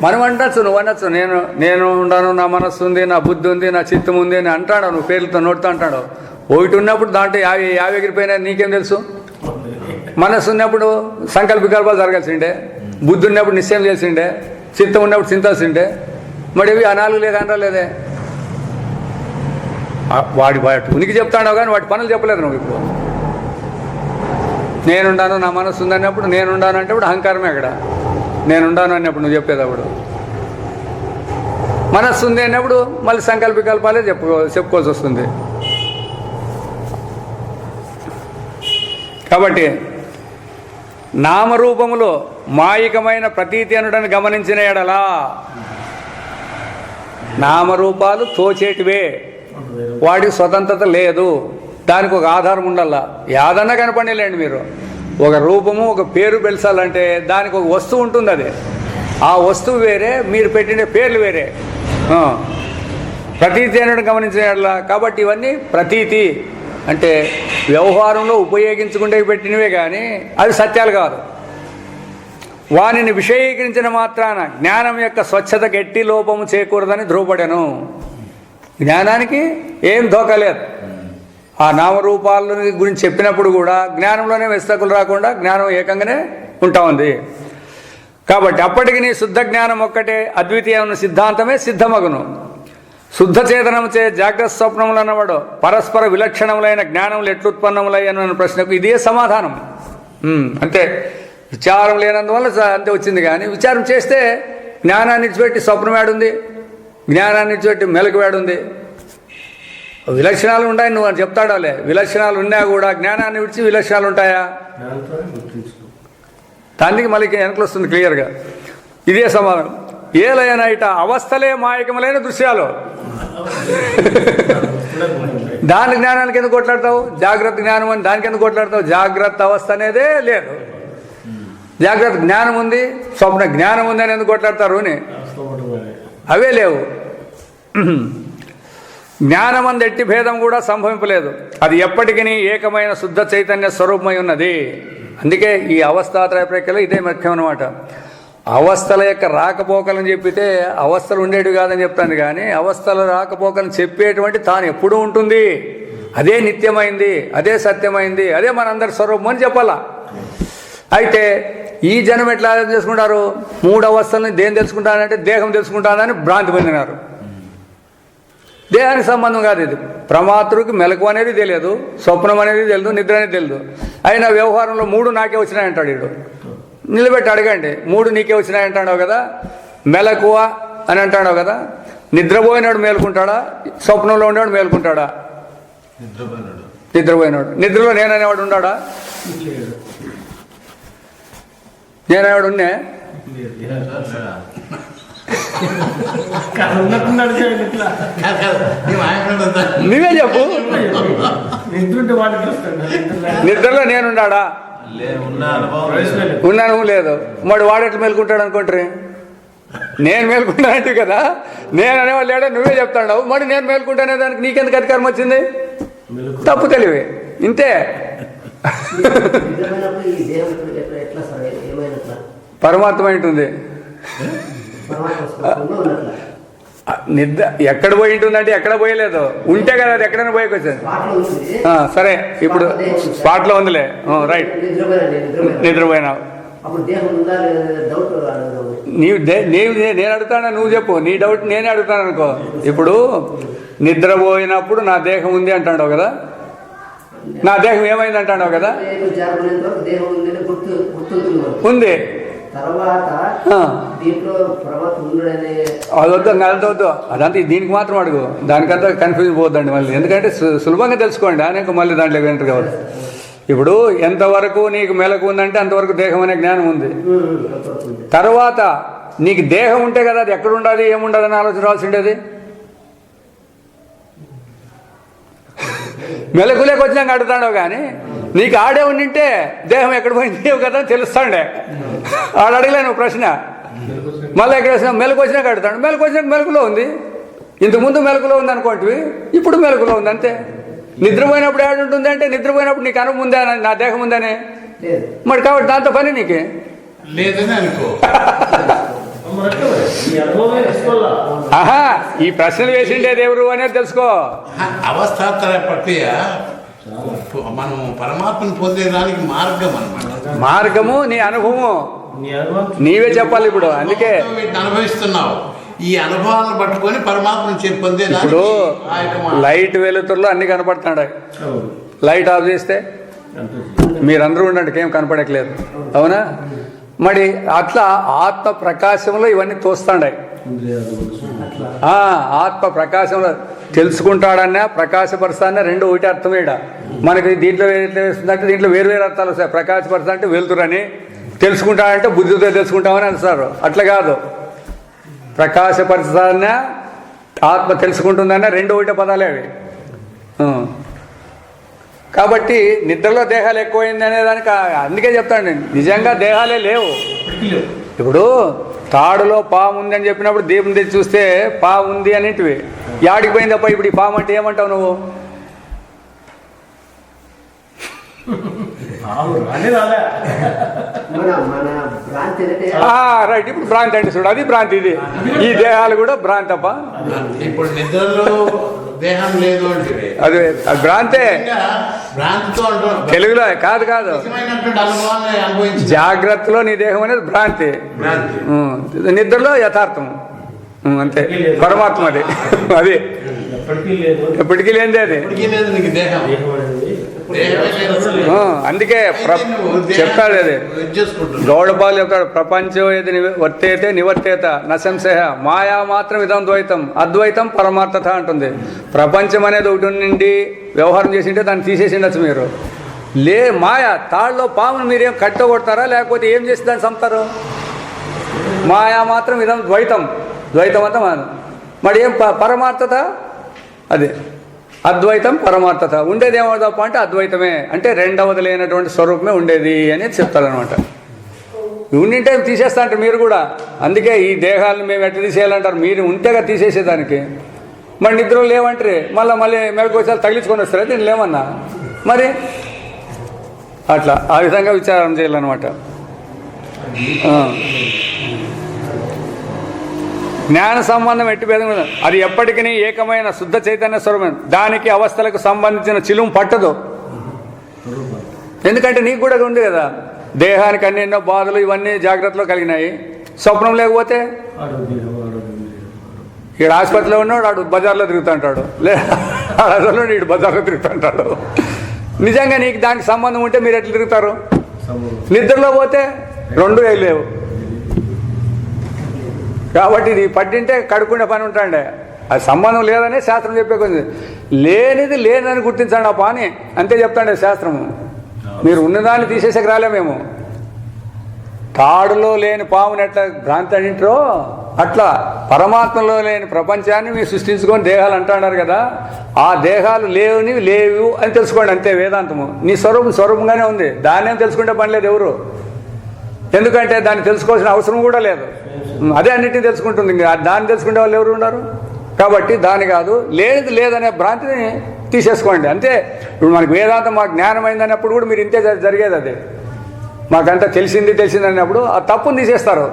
మనం అనొచ్చు, నువ్వు అనొచ్చు, నేను ఉన్నాను, నా మనస్సు ఉంది, నా బుద్ధి ఉంది, నా చిత్తం ఉంది అని అంటాడు. నువ్వు పేర్లతో నోటితో అంటాడు. ఒకటి ఉన్నప్పుడు దాంట్లో 50 ఎగిరిపోయినా నీకేం తెలుసు? మనస్సు ఉన్నప్పుడు సంకల్పికల్పాలు జరగాల్సిండే, బుద్ధి ఉన్నప్పుడు నిశ్చయం చేసిండే, చిత్తం ఉన్నప్పుడు చింతాల్సిండే. మరి ఇవి ఆ 4 లేక అనలేదే. వాటి ఉనికి చెప్తాడో కానీ వాటి పనులు చెప్పలేదు నువ్వు. ఇప్పుడు నేనుండాను, నా మనస్సు ఉందన్నప్పుడు నేనుండాను అంటే ఇప్పుడు అహంకారమే. అక్కడ నేనుండాను అన్నప్పుడు నువ్వు చెప్పేటప్పుడు మనస్సు ఉంది అన్నప్పుడు మళ్ళీ సంకల్పకల్పాలే చెప్పుకోవాల్సి వస్తుంది. కాబట్టి నామరూపములో మాయికమైన ప్రతీతి అనుడని గమనించిన ఎడలా నామరూపాలు తోచేటివే, వాడికి స్వతంత్రత లేదు. దానికి ఒక ఆధారం ఉండాలా. యాదన్నా కనపడలేండి మీరు. ఒక రూపము, ఒక పేరు పెంచాలంటే దానికి ఒక వస్తువు ఉంటుంది. అది ఆ వస్తువు వేరే, మీరు పెట్టిన పేర్లు వేరే. ప్రతీతి అనేది గమనించేలా. కాబట్టి ఇవన్నీ ప్రతీతి అంటే వ్యవహారంలో ఉపయోగించుకుంటే పెట్టినవే కానీ అవి సత్యాలు కాదు. వానిని విషయీకరించిన మాత్రాన జ్ఞానం యొక్క స్వచ్ఛత గట్టి లోపము చేకూరదని ధ్రువపడెను. జ్ఞానానికి ఏం ధోకలేదు. ఆ నామరూపాల గురించి చెప్పినప్పుడు కూడా జ్ఞానంలోనే వెస్తకులు రాకుండా జ్ఞానం ఏకంగానే ఉంటా ఉంది. కాబట్టి అప్పటికి నీ శుద్ధ జ్ఞానం ఒక్కటే అద్వితీయమైన సిద్ధాంతమే సిద్ధమగును. శుద్ధ చేతనము చే జాగ్రత్త స్వప్నములు అన్నవాడు పరస్పర విలక్షణములైన జ్ఞానములు ఎట్లుత్పన్నములయ్యన్న ప్రశ్నకు ఇదే సమాధానం. అంతే, విచారం లేనందువల్ల అంతే వచ్చింది. కానీ విచారం చేస్తే జ్ఞానాన్ని విడిచిపెట్టి స్వప్నం ఏడుంది, జ్ఞానాన్ని విడిచిపెట్టి మెలకు ఏడుంది. విలక్షణాలు ఉంటాయి నువ్వు అని చెప్తాడాలే. విలక్షణాలు ఉన్నా కూడా జ్ఞానాన్ని విడిచి విలక్షణాలు ఉంటాయా? దానికి మళ్ళీ వెనకలు వస్తుంది క్లియర్గా. ఇదే సమాధానం. ఏలైనా ఇట అవస్థలే మాయకములైన దృశ్యాలు. దాని జ్ఞానానికి ఎందుకు కొట్లాడతావు? జాగ్రత్త జ్ఞానం అని దానికి ఎందుకు కొట్లాడతావు? జాగ్రత్త అవస్థ అనేదే లేదు. జాగ్రత్త జ్ఞానం ఉంది, స్వప్న జ్ఞానం ఉంది అని ఎందుకు కొట్లాడతారు అని అవే లేవు. జ్ఞానమందు ఎట్టి భేదం కూడా సంభవింపలేదు. అది ఎప్పటికీ ఏకమైన శుద్ధ చైతన్య స్వరూపమై ఉన్నది. అందుకే ఈ అవస్థాత్రయ ప్రక్రియలో ఇదే ముఖ్యం అన్నమాట. అవస్థల యొక్క రాకపోకలని చెప్పితే అవస్థలు ఉండేవి కాదని చెప్తాను. కానీ అవస్థల రాకపోకలను చెప్పేటువంటి తాను ఎప్పుడూ ఉంటుంది. అదే నిత్యమైంది, అదే సత్యమైంది, అదే మనందరి స్వరూపం అని చెప్పాలా. అయితే ఈ జనం ఎట్లా చేసుకుంటారు? 3 అవస్థల్ని దేని తెలుసుకుంటానంటే దేహం తెలుసుకుంటానని భ్రాంతి పొందినారు. దేహానికి సంబంధం కాదు ఇది. ప్రమాతృకి మెలకు అనేది తెలియదు, స్వప్నం అనేది తెలియదు, నిద్ర అనేది తెలియదు. అయినా వ్యవహారంలో 3 నాకే వచ్చినాయంటాడు వీడు. నిలబెట్టి అడగండి, 3 నీకే వచ్చినాయంటాడు కదా, మెలకువ అని అంటాడు కదా. నిద్రపోయినాడు మేలుకుంటాడా, స్వప్నంలో ఉండేవాడు మేలుకుంటాడా? నిద్రపోయినాడు. నిద్రలో నేననేవాడు ఉన్నాడా? నేనేవాడు ఉన్నా? నువ్వే చెప్పు. నిద్రలో నేనున్నాడా? ఉన్నాను లేదు. మరి వాడెట్లు మేలుకుంటాడు అనుకుంటారు? నేను మేలుకుంటానంటే కదా, నేను అనేవాళ్ళు లేడా? నువ్వే చెప్తాడు. మరి నేను మేలుకుంటానే దానికి నీకెందుకు అధికారం వచ్చింది? తప్పు తెలివి ఇంతే. పరమాత్మ ఉంటుంది. నిద్ర ఎక్కడ పోయి ఉంటుందంటే ఎక్కడ పోయలేదు, ఉంటే కదా అది ఎక్కడైనా పోయేకొచ్చేది. సరే, ఇప్పుడు స్పాట్లో ఉందిలే, రైట్. నిద్రపోయినావు. నేను అడుగుతానా? నువ్వు చెప్పు నీ డౌట్. నేనే అడుగుతాను అనుకో. ఇప్పుడు నిద్రపోయినప్పుడు నా దేహం ఉంది అంటాడు కదా, నా దేహం ఏమైంది అంటాడు కదా. ఉంది. అదొద్దు, అదంతా దీనికి మాత్రం అడుగు. దానికంతా కన్ఫ్యూజన్ పోద్దండి మళ్ళీ. ఎందుకంటే సులభంగా తెలుసుకోండి, అనేక మళ్ళీ దాంట్లో ఎంటర్ కావాలి. ఇప్పుడు ఎంతవరకు నీకు మెలకు ఉందంటే అంతవరకు దేహం అనే జ్ఞానం ఉంది. తర్వాత నీకు దేహం ఉంటే కదా అది ఎక్కడ ఉండాలి, ఏముండాలి అని ఆలోచించాల్సి ఉండేది. మెలకులేకి వచ్చినాక అడుగుతాడో కానీ నీకు ఆడే ఉండింటే దేహం ఎక్కడ పోయింది కదా తెలుస్తాండే. ఆడ అడగలేను ప్రశ్న. మళ్ళీ ఎక్కడ మెలకు వచ్చినాక అడుగుతాడు. మెలకు వచ్చినాక మెలకులో ఉంది. ఇంతకుముందు మెలకులో ఉంది అనుకోంటివి, ఇప్పుడు మెలకులో ఉంది అంతే. నిద్రపోయినప్పుడు ఏడు ఉంటుంది అంటే నిద్రపోయినప్పుడు నీకు అనుభవం ఉందా నా దేహం ఉందనే? మరి కాబట్టి దాంతో పని నీకే లేదని అనుకో. ఆహా, ఈ ప్రశ్నలు వేసిండేది ఎవరు అనేది తెలుసుకో. అవస్థాత్తర ప్రక్రియ మనం పరమాత్మను పొందేదానికి మార్గం అన్నమాట. మార్గము నీ అనుభవము నీవే చెప్పాలి. ఇప్పుడు అందుకే అనుభవిస్తున్నావు. ఈ అనుభవాలను పట్టుకొని పరమాత్మను పొందే. ఇప్పుడు లైట్ వెలుతురులో అన్ని కనపడుతున్నాయి. లైట్ ఆఫ్ చేస్తే మీరందరూ ఉండండి, ఏం కనపడట్లేదు, అవునా? మరి అట్లా ఆత్మ ప్రకాశంలో ఇవన్నీ తోస్తాండాయి. ఆత్మ ప్రకాశంలో తెలుసుకుంటాడన్నా ప్రకాశపరుస్తాడన్నా రెండు ఒకటి అర్థమేడ. మనకి దీంట్లో వేస్తుందంటే దీంట్లో వేరు వేరు అర్థాలు వస్తాయి. ప్రకాశపరుస్తా అంటే వెలుతురని, తెలుసుకుంటాడంటే బుద్ధితో తెలుసుకుంటామని అంటారు. అట్లా కాదు. ప్రకాశపరుస్తాడన్నా ఆత్మ తెలుసుకుంటుందన్నా రెండు ఒకటే పదాలే అవి. కాబట్టి నిద్రలో దేహాలు ఎక్కువైంది అనేదానికి అందుకే చెప్తాను నేను, నిజంగా దేహాలే లేవు. ఇప్పుడు తాడులో పాము ఉంది అని చెప్పినప్పుడు దీపం తెచ్చి చూస్తే పాము ఉంది అనేటివి యాడికి పోయిందప్ప. ఇప్పుడు ఈ పాము అంటే ఏమంటావు నువ్వు? రైట్. ఇప్పుడు భ్రాంతి అంటే చూడు, అది భ్రాంతి. ఇది ఈ దేహాలు కూడా భ్రాంతి అప్ప. ఇప్పుడు నిద్రలో దేహం లేదు అంటే అది భ్రాంతే. తెలుగులో కాదు కాదు, జాగ్రత్తలో నీ దేహం అనేది భ్రాంతి, నిద్రలో యథార్థం అంతే. పరమాత్మ అది అది ఎప్పటికీ లేనిదే అది. అందుకే చెప్తాడు అది గౌడపాలు చెప్తాడు, ప్రపంచం ఏది వర్తేతే నివర్తేత నశంశయ మాయా మాత్రం ఇదం ద్వైతం అద్వైతం పరమార్థత అంటుంది. ప్రపంచం అనేది ఒకటి నుండి వ్యవహారం చేసింటే దాన్ని తీసేసిండొచ్చు మీరు. మాయ తాళ్ళలో పామును మీరేం కట్టగొడతారా లేకపోతే ఏం చేసి దాన్ని చంపుతారు? మాయా మాత్రం ఇదం ద్వైతం, ద్వైతం అంతా మరి ఏం పరమార్థత అదే. అద్వైతం పరమార్థత ఉండేది ఏమో తప్ప అంటే అద్వైతమే అంటే రెండవది లేనటువంటి స్వరూపమే ఉండేది అని చెప్తారనమాట. ఉండింటే తీసేస్తా అంటారు మీరు కూడా. అందుకే ఈ దేహాలను మేము ఎట్లా తీసేయాలంటారు, మీరు ఉంటేగా తీసేసేదానికి. మరి నిద్రలు లేవంటారు, మళ్ళీ మెలకు వచ్చి తగిలించుకొని వస్తారా దీన్ని లేమన్నా? మరి అట్లా ఆ విధంగా విచారం చేయాలన్నమాట. జ్ఞాన సంబంధం ఎట్టి భేదం లేదు. అది ఎప్పటికీ ఏకమైన శుద్ధ చైతన్య స్వరూపం. దానికి అవస్థలకు సంబంధించిన చిలుము పట్టదు. ఎందుకంటే నీకు కూడా ఉంది కదా, దేహానికి అన్ని ఎన్నో బాధలు ఇవన్నీ జాగ్రత్తలో కలిగినాయి. స్వప్నం లేకపోతే ఈడు ఆసుపత్రిలో ఉన్నాడు, ఆడు బజార్లో తిరుగుతుంటాడు, లేదా ఈడు బజార్లో తిరుగుతుంటాడు. నిజంగా నీకు దానికి సంబంధం ఉంటే మీరు ఎట్లా తిరుగుతారు? నిద్రలో పోతే రెండు లేవు. కాబట్టి ఇది పట్టింటే కడుక్కునే పని ఉంటాండే. అది సంబంధం లేదనే శాస్త్రం చెప్పే కొంచెం. లేనిది లేదని గుర్తించండి ఆ పాని, అంతే చెప్తాండే శాస్త్రము. మీరు ఉన్నదాన్ని తీసేసాక రాలే మేము. తాడులో లేని పాముని ఎట్లా భ్రాంతి అంటారో అట్లా పరమాత్మలో లేని ప్రపంచాన్ని మీరు సృష్టించుకొని దేహాలు అంటున్నారు కదా, ఆ దేహాలు లేవు అని తెలుసుకోండి, అంతే వేదాంతము. నీ స్వరూపంగానే ఉంది, దాన్ని ఏం తెలుసుకుంటే పని లేదు ఎవరు. ఎందుకంటే దాన్ని తెలుసుకోవాల్సిన అవసరం కూడా లేదు, అదే అన్నిటిని తెలుసుకుంటుంది. దాన్ని తెలుసుకునే వాళ్ళు ఎవరు ఉన్నారు? కాబట్టి దాని కాదు, లేనిది లేదనే భ్రాంతిని తీసేసుకోండి అంతే. ఇప్పుడు మనకి వేదాంతం మాకు జ్ఞానం అయిందన్నప్పుడు కూడా మీరు ఇంతే జరిగేది. అదే మాకంతా తెలిసింది అన్నప్పుడు ఆ తప్పుని తీసేస్తారు.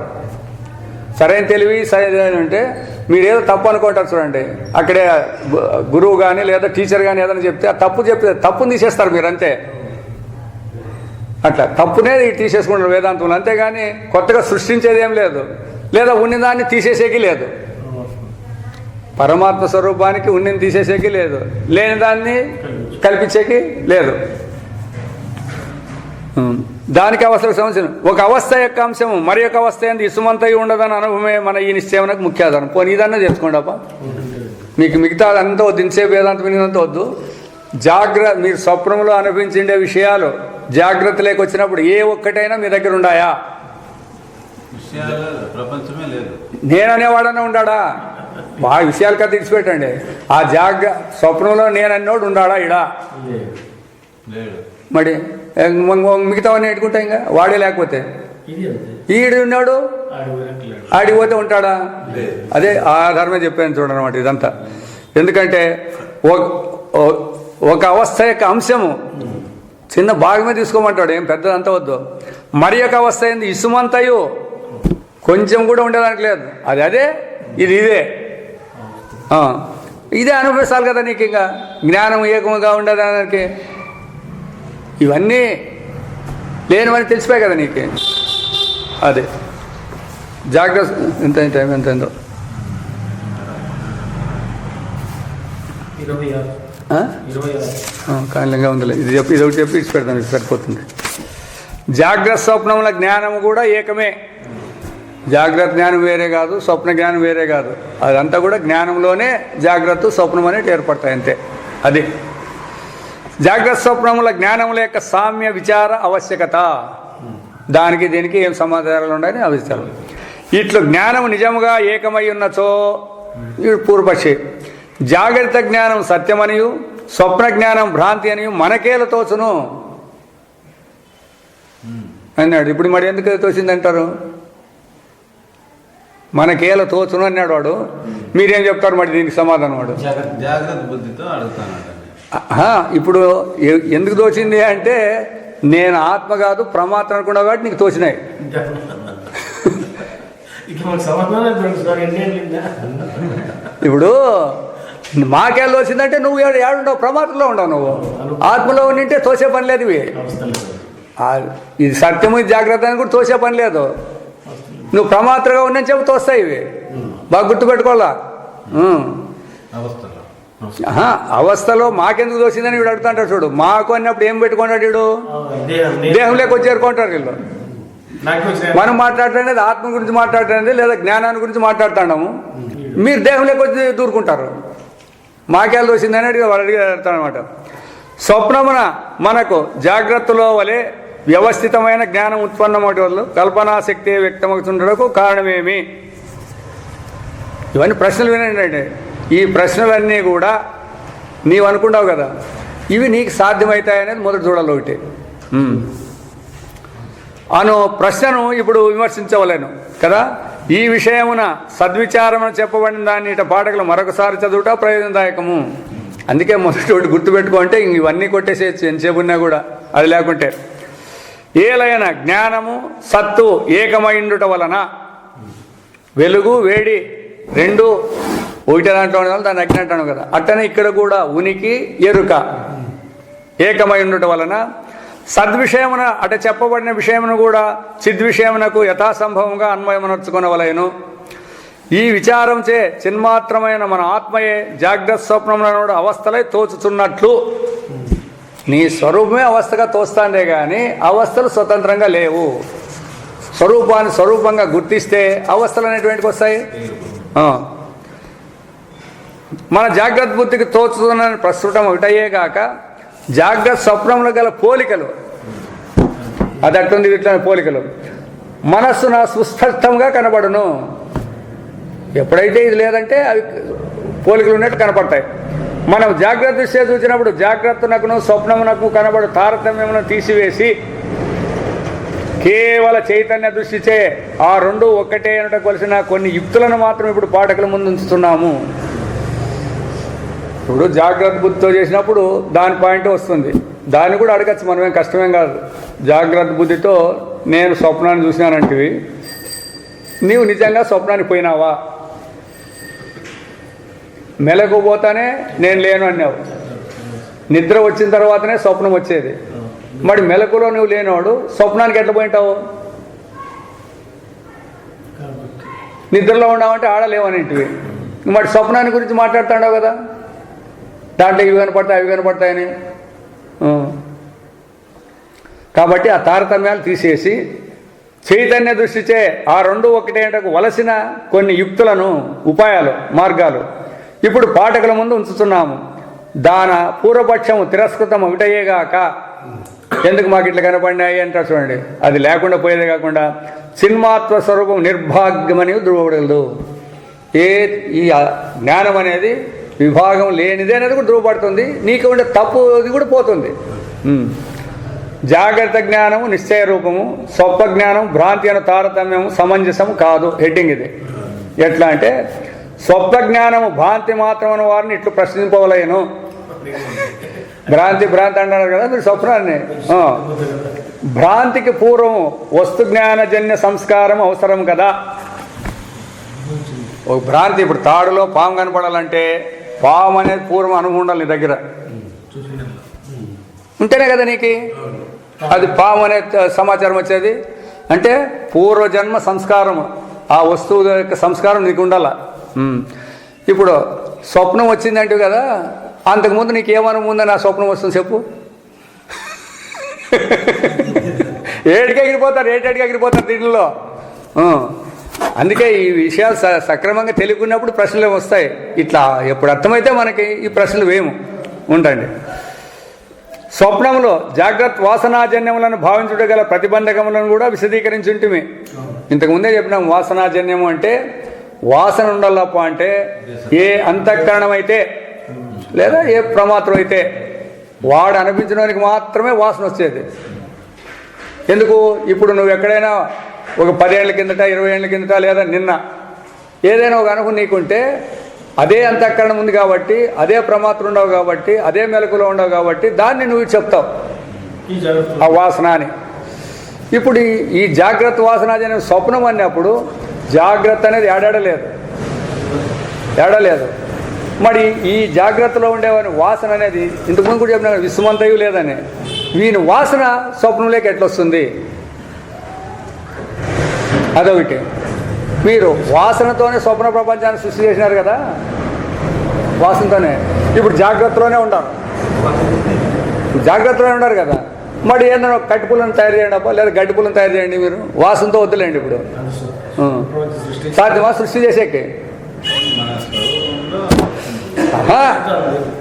సరైన తెలివి సరైన అంటే మీరు ఏదో తప్పు అనుకుంటారు చూడండి, అక్కడే గురువు కానీ లేదా టీచర్ కానీ ఏదైనా చెప్తే ఆ తప్పుని తీసేస్తారు మీరు అంతే. అట్లా తప్పునే తీసేసుకుంటారు వేదాంతంలో, అంతేగాని కొత్తగా సృష్టించేది ఏం లేదు, లేదా ఉన్నదాన్ని తీసేసేకి లేదు. పరమాత్మ స్వరూపానికి ఉన్నిని తీసేసేకి లేదు, లేని దాన్ని కల్పించేకి లేదు. దానికి అవస్థలకు సంబంధించిన ఒక అవస్థ యొక్క అంశము మరి ఒక అవస్థ ఏంది ఇసుమంతయి ఉండదని అనుభవమే మన ఈ నిశ్చయమునకు ముఖ్య ఆధారం. పోనీ ఇదన్నా చేసుకోండి అప్ప, మీకు మిగతా అంతా వద్దు, ఇంతసేపు వేదాంతం వినిదంతా వద్దు. మీరు స్వప్నంలో అనుభవించే విషయాలు జాగ్రత్త లేకొచ్చినప్పుడు ఏ ఒక్కటైనా మీ దగ్గర ఉండాయా? ప్రపంచమే లేదు. నేననేవాడన్నా ఉండాడా? ఆ విషయాలు కదా తీర్చిపెట్టండి. ఆ స్వప్నంలో నేనన్నోడు ఉండాడా ఇడా? మరి మిగతావన్నీ ఎట్టుకుంటా ఇంకా వాడే లేకపోతే ఈడు ఉన్నాడు ఆడిపోతే ఉంటాడా? అదే ఆధారమే చెప్పాను చూడండి అన్నమాట ఇదంతా. ఎందుకంటే ఒక అవస్థ యొక్క అంశము చిన్న భాగమే తీసుకోమంటాడు, ఏం పెద్దదంతా వద్దు. మరి యొక్క అవస్థ ఏంది ఇసుమంతయు కొంచెం కూడా ఉండేదానికి లేదు. అదే ఇదే ఇదే అనుభవిస్తాను కదా నీకు. ఇంకా జ్ఞానం ఏకముగా ఉండేదానికి ఇవన్నీ లేనివని తెలిసిపోయాయి కదా నీకు. అదే జాగ్రత్త. ఎంత టైం ఎంతో 26 కాలంగా ఉందిలే. ఇది ఒకటి చెప్పి ఇచ్చి పెడతాను, ఇది సరిపోతుంది. జాగ్రత్త స్వప్నముల జ్ఞానము కూడా ఏకమే. జాగ్రత్త జ్ఞానం వేరే కాదు, స్వప్న జ్ఞానం వేరే కాదు. అదంతా కూడా జ్ఞానంలోనే జాగ్రత్త స్వప్నం అనేవి ఏర్పడతాయి అంతే. అది జాగ్రత్త స్వప్నముల జ్ఞానముల యొక్క సామ్య విచార ఆవశ్యకత. దానికి దీనికి ఏం సమాధానాలు ఉన్నాయని ఆవిస్తారు. ఇట్లు జ్ఞానం నిజముగా ఏకమై ఉన్నచో పూర్వపక్షి జాగ్రత్త జ్ఞానం సత్యమనియు స్వప్న జ్ఞానం భ్రాంతి అనియు మనకేల తోచును అన్నాడు. ఇప్పుడు మరి ఎందుకు తోచిందంటారు? మనకేల తోచును అన్నాడు వాడు. మీరేం చెప్తారు మరి దీనికి సమాధానం? వాడు జాగ్రత్త బుద్ధితో అడుగుతాను. ఇప్పుడు ఎందుకు తోచింది అంటే నేను ఆత్మ కాదు ప్రమాత్మ అనుకున్నావు కాబట్టి నీకు తోచినాయి. ఇప్పుడు మాకేళ్ళు వచ్చిందంటే నువ్వు ఏడుండవు, ప్రమాత్మలో ఉండవు. నువ్వు ఆత్మలో ఉండింటే తోసే పని లేదు. ఇవి ఇది సత్యము జాగ్రత్త అని కూడా తోసే పని లేదు. నువ్వు ప్రమాత్రగా ఉన్నని చెప్పి తోస్తాయి ఇవి. బాగా గుర్తుపెట్టుకోవాలా. అవస్థలో మాకెందుకు తోసిందని వీడు అడుగుతుంటాడు చూడు. మాకు అన్నప్పుడు ఏం పెట్టుకున్నాడు వీడు? దేహంలోకి వచ్చి చేరుకుంటారు వీళ్ళు. మనం మాట్లాడుతున్నది ఆత్మ గురించి మాట్లాడుతున్నది లేదా జ్ఞానాన్ని గురించి మాట్లాడుతున్నాము. మీరు దేహంలోకి వచ్చి దూరుకుంటారు. మాకేళ్ళు తోసిందని అడిగి వాళ్ళు అడుగుతారనమాట. స్వప్నమున మనకు జాగ్రత్తలో వలె వ్యవస్థితమైన జ్ఞానం ఉత్పన్నమటి వల్ల కల్పనాశక్తి వ్యక్తమవుతుండటకు కారణమేమి? ఇవన్నీ ప్రశ్నలు వినండి. ఈ ప్రశ్నలన్నీ కూడా నీవు అనుకుంటావు కదా, ఇవి నీకు సాధ్యమవుతాయనేది మొదటి చూడాలి. ఒకటి అను ప్రశ్నను ఇప్పుడు విమర్శించవలేను కదా. ఈ విషయమున సద్విచారమున చెప్పబడిన దాన్ని ఇట పాఠకులు మరొకసారి చదువుట ప్రయోజనదాయకము. అందుకే మొదటి ఒకటి గుర్తుపెట్టుకుంటే ఇవన్నీ కొట్టేసేయచ్చు ఎంతసేపు ఉన్నా కూడా. అది లేకుంటే ఏలైన జ్ఞానము సత్తు ఏకమైండుట వలన వెలుగు వేడి రెండు ఒకటే దాంట్లో ఉండడం దాన్ని అగ్ని అంటాను కదా. అట్టనే ఇక్కడ కూడా ఉనికి ఎరుక ఏకమై ఉండటం వలన సద్విషయమున అట చెప్పబడిన విషయమును కూడా చిద్విషయమునకు యథాసంభవంగా అన్వయమనర్చుకొనవలెను. ఈ విచారంచే చిన్మాత్రమైన మన ఆత్మయే జాగ్రత్త స్వప్నములను అవస్థలై తోచుచున్నట్లు. నీ స్వరూపమే అవస్థగా తోస్తాండే కానీ అవస్థలు స్వతంత్రంగా లేవు. స్వరూపాన్ని స్వరూపంగా గుర్తిస్తే అవస్థలు అనేటువంటివి వస్తాయి. మన జాగ్రత్త బుద్ధికి తోచుతున్న ప్రస్తుతం ఒకటయ్యే కాక జాగ్రత్త స్వప్నంలో గల పోలికలు అది అట్టుంది ఇట్లా పోలికలు మనస్సున సుస్పష్టంగా కనబడును. ఎప్పుడైతే ఇది లేదంటే అవి పోలికలు ఉన్నట్టు కనపడతాయి. మనం జాగ్రత్త దృష్ట్యా చూసినప్పుడు జాగ్రత్తనకును స్వప్నమునకు కనబడు తారతమ్యమును తీసివేసి కేవల చైతన్య దృష్టిచే ఆ రెండు ఒక్కటే అనట కొలిసిన కొన్ని యుక్తులను మాత్రం ఇప్పుడు పాఠకుల ముందు ఉంచుతున్నాము. ఇప్పుడు జాగ్రత్త బుద్ధితో చేసినప్పుడు దాని పాయింట్ వస్తుంది. దాన్ని కూడా అడగచ్చు, మనమేం కష్టమేం కాదు. జాగ్రత్త బుద్ధితో నేను స్వప్నాన్ని చూసినానంటివి, నీవు నిజంగా స్వప్నానికి పోయినావా? మెలకుపోతానే నేను లేను అన్నావు. నిద్ర వచ్చిన తర్వాతనే స్వప్నం వచ్చేది. మరి మెలకులో నువ్వు లేనివాడు స్వప్నానికి ఎట్లా పోయింటావు? నిద్రలో ఉన్నావంటే ఆడలేవనింటివి. మరి స్వప్నాన్ని గురించి మాట్లాడుతున్నావు కదా, దాంట్లో ఇవి కనపడతాయి అవి కనపడతాయని. కాబట్టి ఆ తారతమ్యాలు తీసేసి చైతన్య దృష్టిచే ఆ రెండు ఒకటేంటకు వలసిన కొన్ని యుక్తులను ఉపాయాలు మార్గాలు ఇప్పుడు పాఠకుల ముందు ఉంచుతున్నాము. దాన పూర్వపక్షము తిరస్కృతం ఒకటయ్యేగాక ఎందుకు మాకు ఇట్లా కనపడినాయి అంటారు చూడండి. అది లేకుండా పోయేదే కాకుండా చిన్మాత్మ స్వరూపం నిర్భాగ్యమని ధృవపడగలదు. ఈ జ్ఞానం అనేది విభాగం లేనిదే అనేది కూడా ధృవపడుతుంది. నీకు ఉండే తప్పు అది కూడా పోతుంది. జాగ్రత్త జ్ఞానము నిశ్చయ రూపము, స్వప్న జ్ఞానం భ్రాంతి అను తారతమ్యము సమంజసము కాదు. హెడ్డింగ్ ఇది. ఎట్లా అంటే స్వప్న జ్ఞానము భ్రాంతి మాత్రమైన వారిని ఇట్లు ప్రశ్నింపవలేను. భ్రాంతి అంటారు కదా మీరు స్వప్నాన్ని. భ్రాంతికి పూర్వం వస్తు జ్ఞానజన్య సంస్కారం అవసరం కదా. ఒక భ్రాంతి ఇప్పుడు తాడులో పాము కనపడాలంటే పాము అనేది పూర్వం అనుభవం ఉండాలి నీ దగ్గర, ఉంటేనే కదా నీకు అది పాము అనే సమాచారం వచ్చేది. అంటే పూర్వజన్మ సంస్కారం, ఆ వస్తువు యొక్క సంస్కారం నీకు ఉండాల. ఇప్పుడు స్వప్నం వచ్చిందంటే కదా, అంతకుముందు నీకు ఏమనుభవం ఉందని ఆ స్వప్నం వస్తుంది చెప్పు. ఏటికి ఎగిరిపోతారు దీనిలో. అందుకే ఈ విషయాలు సక్రమంగా తెలుగున్నప్పుడు ప్రశ్నలు వస్తాయి. ఇట్లా ఎప్పుడు అర్థమైతే మనకి ఈ ప్రశ్నలు వేము ఉండండి. స్వప్నంలో జాగ్రత్త వాసనాజన్యములను భావించుట గల ప్రతిబంధకములను కూడా విశదీకరించుంటిమి. ఇంతకుముందే చెప్పినాం. వాసనాజన్యము అంటే వాసన ఉండాలప్ప అంటే ఏ అంతఃకరణం అయితే లేదా ఏ ప్రమాత్రం అయితే వాడు అనిపించడానికి మాత్రమే వాసన వచ్చేది. ఎందుకు? ఇప్పుడు నువ్వు ఎక్కడైనా ఒక 10 ఏళ్ల కిందట 20 ఏళ్ల కిందట లేదా నిన్న ఏదైనా ఒక అనుభవం నీకుంటే అదే అంతఃకరణం ఉంది కాబట్టి, అదే ప్రమాత్రం ఉండవు కాబట్టి, అదే మెలకులో ఉండవు కాబట్టి దాన్ని నువ్వు చెప్తావు ఆ వాసన అని. ఇప్పుడు ఈ జాగ్రత్త వాసన అనే స్వప్నం అన్నప్పుడు జాగ్రత్త అనేది ఏడలేదు. మరి ఈ జాగ్రత్తలో ఉండేవాని వాసన అనేది ఇంతకుముందు కూడా చెప్పిన విశ్వమంతయు లేదని, వీని వాసన స్వప్నంలోకి ఎట్లొస్తుంది? అదొకటి. మీరు వాసనతోనే స్వప్న ప్రపంచాన్ని సృష్టి చేసినారు కదా, వాసనతోనే. ఇప్పుడు జాగ్రత్తలోనే ఉన్నారు కదా. మరి ఏదైనా కట్టిపులను తయారు చేయండి అబ్బా, లేదా గడ్డిపులను తయారు చేయండి. మీరు వాసనతో వద్దులేండి. ఇప్పుడు సాధ్యమా సృష్టి చేసేకి?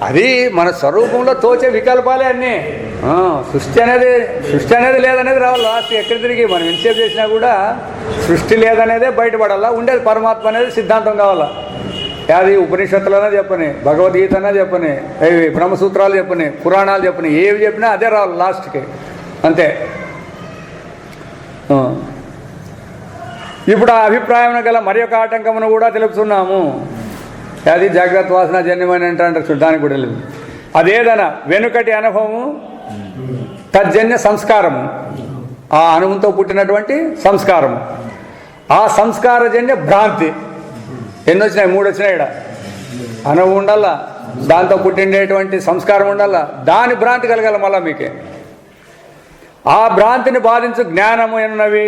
అది మన స్వరూపంలో తోచే వికల్పాలే అన్నీ. సృష్టి అనేది లేదనేది రావాలి. లాస్ట్ ఎక్కడ తిరిగి మనం ఎంతసేపు చేసినా కూడా సృష్టి లేదనేదే బయటపడాలా. ఉండేది పరమాత్మ అనేది సిద్ధాంతం కావాలా. అది ఉపనిషత్తులన్నా చెప్పని, భగవద్గీత అన్నా చెప్పని, బ్రహ్మసూత్రాలు చెప్పని, పురాణాలు చెప్పని, ఏవి చెప్పినా అదే రావాలి లాస్ట్కి. అంతే. ఇప్పుడు ఆ అభిప్రాయం గల మరి ఒక ఆటంకమును కూడా తెలుపుతున్నాము. అది జాగ్రత్త వాసన జన్యమని అంటారు చూడడానికి కూడా లేదు. అదేదనా వెనుకటి అనుభవము తజ్జన్య సంస్కారము, ఆ అనుభవంతో పుట్టినటువంటి సంస్కారము, ఆ సంస్కారజన్య భ్రాంతి. ఎన్ని వచ్చినాయి? 3 వచ్చినాయి. ఇక్కడ అనుభవం ఉండాలా, దాంతో పుట్టిండేటువంటి సంస్కారం ఉండాలా, దాని భ్రాంతి కలగాల. మళ్ళా మీకే ఆ భ్రాంతిని బాధించు జ్ఞానము ఎన్నవి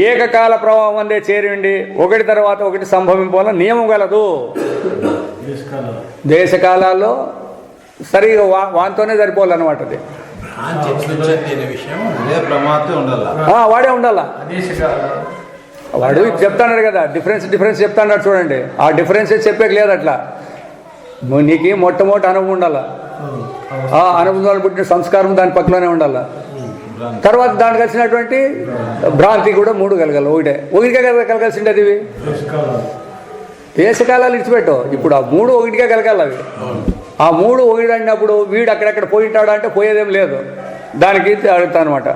ఏకకాల ప్రభావం అందే చేరిండి ఒకటి తర్వాత ఒకటి సంభవింపాలని నియమం గలదు. దేశకాలాల్లో సరిగా వానితోనే సరిపోవాలన్నమాట. అది వాడే ఉండాలా. వాడు చెప్తాడు కదా, డిఫరెన్స్ చెప్తాడు చూడండి. ఆ డిఫరెన్సే చెప్పేకి లేదు. అట్లా నీకు మొట్టమొదటి అనుభవం ఉండాలా, ఆ అనుభవం పుట్టిన సంస్కారం దాని పక్కలోనే ఉండాలా. తర్వాత దానికి కలిసినటువంటి భ్రాంతి కూడా 3 కలగాలి. ఒకటికే కలగాల్సిండే అది. ఇవి దేశకాలాలు ఇచ్చిపెట్టు. ఇప్పుడు ఆ 3 ఒకటికే కలగాలి. అవి ఆ 3 ఒకటి అన్నప్పుడు వీడు అక్కడెక్కడ పోయింటాడా అంటే పోయేదేం లేదు. దానికి అడుగుతా అనమాట.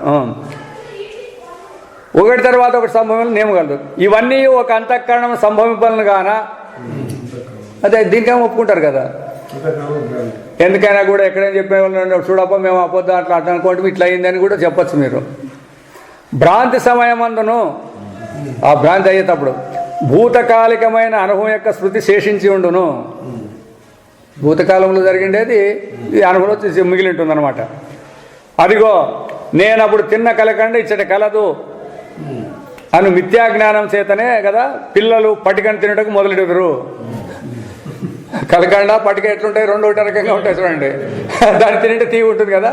ఒకటి తర్వాత ఒకటి సంభవం నియమగలదు. ఇవన్నీ ఒక అంతఃకరణం సంభవింపాలను గాన అదే దీనికేమో ఒప్పుకుంటారు కదా. ఎందుకైనా కూడా ఎక్కడైనా చెప్పేవాళ్ళు చూడప్ప మేము అపోద్దా అట్లా అనుకోవటం ఇట్లా అయిందని కూడా చెప్పచ్చు మీరు. భ్రాంతి సమయమందును ఆ భ్రాంతి అయ్యేటప్పుడు భూతకాలికమైన అనుభవం యొక్క స్మృతి శేషించి ఉండును. భూతకాలంలో జరిగిండేది ఈ అనుభవం వచ్చి మిగిలి ఉంటుందన్నమాట. అదిగో నేనప్పుడు తిన్న కలకండ ఇచ్చట కలదు అని మిథ్యాజ్ఞానం చేతనే కదా పిల్లలు పటికను తినటకు మొదలెడుగురు. కలకండ పటిక ఎట్లుంటాయి? 2 ఒకటి రకంగా ఉంటాయి చూడండి. దాన్ని తింటే తీగి ఉంటుంది కదా,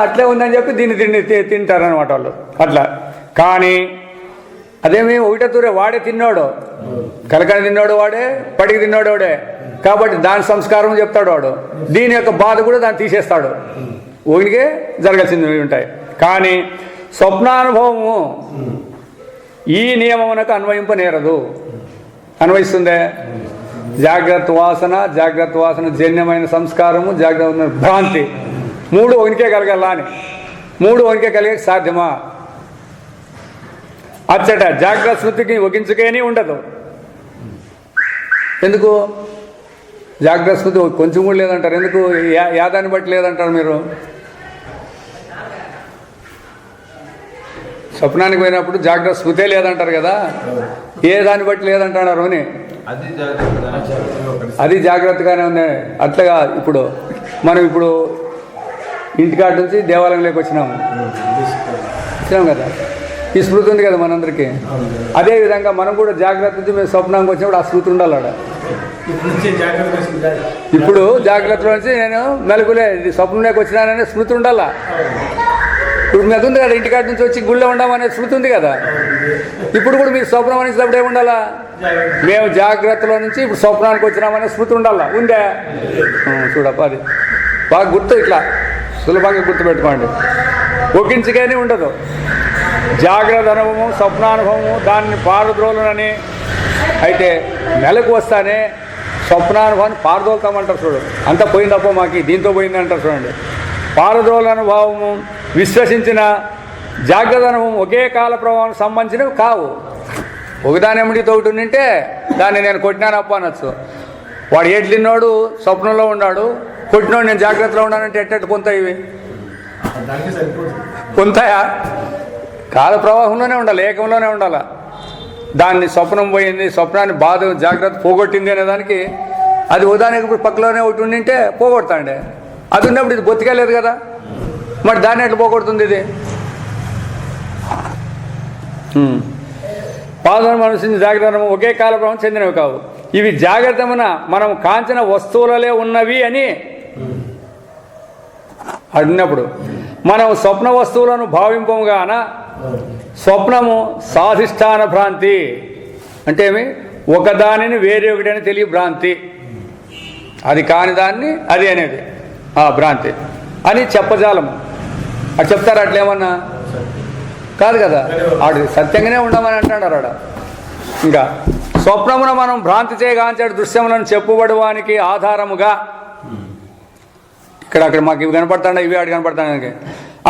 అట్లే ఉందని చెప్పి దీన్ని తింటారనమాట వాళ్ళు. అట్లా కానీ అదేమి ఒకటే తూరే. వాడే తిన్నాడు, కలకండ తిన్నాడు వాడే, పటిక తిన్నాడు వాడే. కాబట్టి దాని సంస్కారం చెప్తాడు వాడు. దీని యొక్క బాధ కూడా దాన్ని తీసేస్తాడు. ఒకటికే జరగాల్సింది ఉంటాయి. కానీ స్వప్నానుభవము ఈ నియమమునకు అన్వయింపనేరదు. అన్వయిస్తుందే? జాగ్రత్త వాసన జన్యమైన సంస్కారము, జాగ్రత్త భ్రాంతి 3 ఒకటికే కలగాల అని. 3 ఒకటికే కలిగే సాధ్యమా? అచ్చట జాగ్రత్త స్మృతికి ఒకించుకేని ఉండదు. ఎందుకు జాగ్రత్త స్మృతి కొంచెం కూడా లేదంటారు? ఎందుకు? యాదాన్ని బట్టి లేదంటారు మీరు. స్వప్నానికి పోయినప్పుడు జాగ్రత్త స్మృతే లేదంటారు కదా, ఏ దాన్ని బట్టి లేదంటున్నారు అని. అది జాగ్రత్తగానే ఉంది. అట్లాగా ఇప్పుడు మనం ఇంటికాడ నుంచి దేవాలయంలోకి వచ్చినాం కదా, ఈ స్మృతి ఉంది కదా మనందరికీ. అదేవిధంగా మనం కూడా జాగ్రత్త నుంచి మేము స్వప్నానికి వచ్చినప్పుడు ఆ స్మృతి ఉండాలి ఆడ. ఇప్పుడు జాగ్రత్తలో నుంచి నేను మెలకులే స్వప్నంలోకి వచ్చినాననే స్మృతి ఉండాలా. ఇప్పుడు మీకు ఉంది కదా, ఇంటికాడ నుంచి వచ్చి గుళ్ళో ఉండామనే స్మృతి ఉంది కదా. ఇప్పుడు కూడా మీరు స్వప్నం అనేటప్పుడు ఏముండాలా? మేము జాగ్రత్తలో నుంచి ఇప్పుడు స్వప్నానికి వచ్చినామనే స్మృతి ఉండాలా. ఉందే? చూడప్ప అది బాగా గుర్తు, ఇట్లా సులభంగా గుర్తుపెట్టుకోండి. ఒకించుకేనే ఉండదు. జాగ్రత్త అనుభవము, స్వప్నానుభవము దాన్ని పారద్రోలునని అయితే నెలకు వస్తానే స్వప్నానుభవాన్ని పారదోలుతామంటారు చూడు. అంతా పోయిందప్ప మాకు దీంతో పోయింది అంటారు చూడండి. పారద్రోల అనుభవము విశ్వసించిన జాగ్రత్త అనుభవం ఒకే కాల ప్రభావానికి సంబంధించినవి కావు. ఒకదాని ఎమ్మడితో ఒకటి ఉంటే దాన్ని నేను కొట్టినానప్ప అనొచ్చు. వాడు ఏడు తిన్నాడు స్వప్నంలో ఉన్నాడు, కొట్టినోడు నేను జాగ్రత్తలో ఉన్నానంటే ఎట్టట్టు పొంతాయి ఇవి? పొంతాయా? కాల ప్రవాహంలోనే ఉండాలి, ఏకంలోనే ఉండాలి. దాన్ని స్వప్నం పోయింది, స్వప్నాన్ని బాధ జాగ్రత్త పోగొట్టింది అనే దానికి అది ఉదాహరణకి ఇప్పుడు పక్కలోనే ఒకటి ఉండింటే పోగొడతాండే. అది ఉన్నప్పుడు ఇది బొత్తికెళ్ళలేదు కదా, మరి దాన్ని ఎట్లా పోగొడుతుంది? ఇది పాదం మనసు జాగ్రత్త ఒకే కాల ప్రభావం చెందినవి కావు. ఇవి జాగ్రత్తమున మనం కాంచిన వస్తువులలే ఉన్నవి అని అడిగినప్పుడు మనం స్వప్న వస్తువులను భావింపముగాన స్వప్నము సాధిష్టాన భ్రాంతి అంటే ఏమి? ఒకదానిని వేరే ఒకటి అని తెలియ భ్రాంతి. అది కాని దాన్ని అది అనేది ఆ భ్రాంతి అని చెప్పజాలము. అది చెప్తారు అట్లేమన్నా? కాదు కదా, ఆడు సత్యంగానే ఉండమని అంటున్నారు ఆడ. ఇంకా స్వప్నమున మనం భ్రాంతి చేయగాంచాడు దృశ్యములను చెప్పుబడువానికి ఆధారముగా ఇక్కడ మాకు ఇవి కనపడతాడా, ఇవి ఆడు కనపడతాడానికి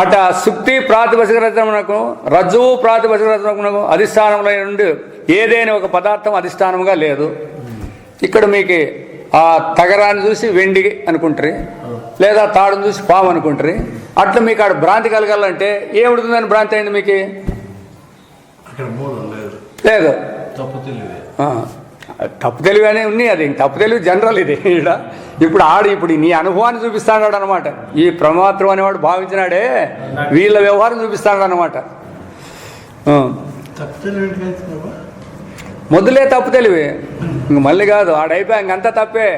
అట సుక్తి ప్రాతిపదిక రచనకు రజ్జువు ప్రాతిపదిక రచనకు అధిష్టానంలో నుండి ఏదైనా ఒక పదార్థం అధిష్టానముగా లేదు. ఇక్కడ మీకు ఆ తగరాన్ని చూసి వెండి అనుకుంటారు, లేదా తాడును చూసి పాము అనుకుంటారు. అట్లా మీకు ఆడ భ్రాంతి కలగాలంటే ఏముడుతుందని భ్రాంతి అయింది మీకు? లేదు. తప్పు తెలివి అనే ఉన్నాయి, అది తప్పు తెలివి జనరల్ ఇది ఈడ. ఇప్పుడు నీ అనుభవాన్ని చూపిస్తాడు అనమాట. ఈ ప్రమాత్రం అనేవాడు భావించినాడే వీళ్ళ వ్యవహారం చూపిస్తాడు అనమాట. మొదలే తప్పు తెలివి, ఇంక మళ్ళీ కాదు ఆడైపోయా, ఇంకంతా తప్పే.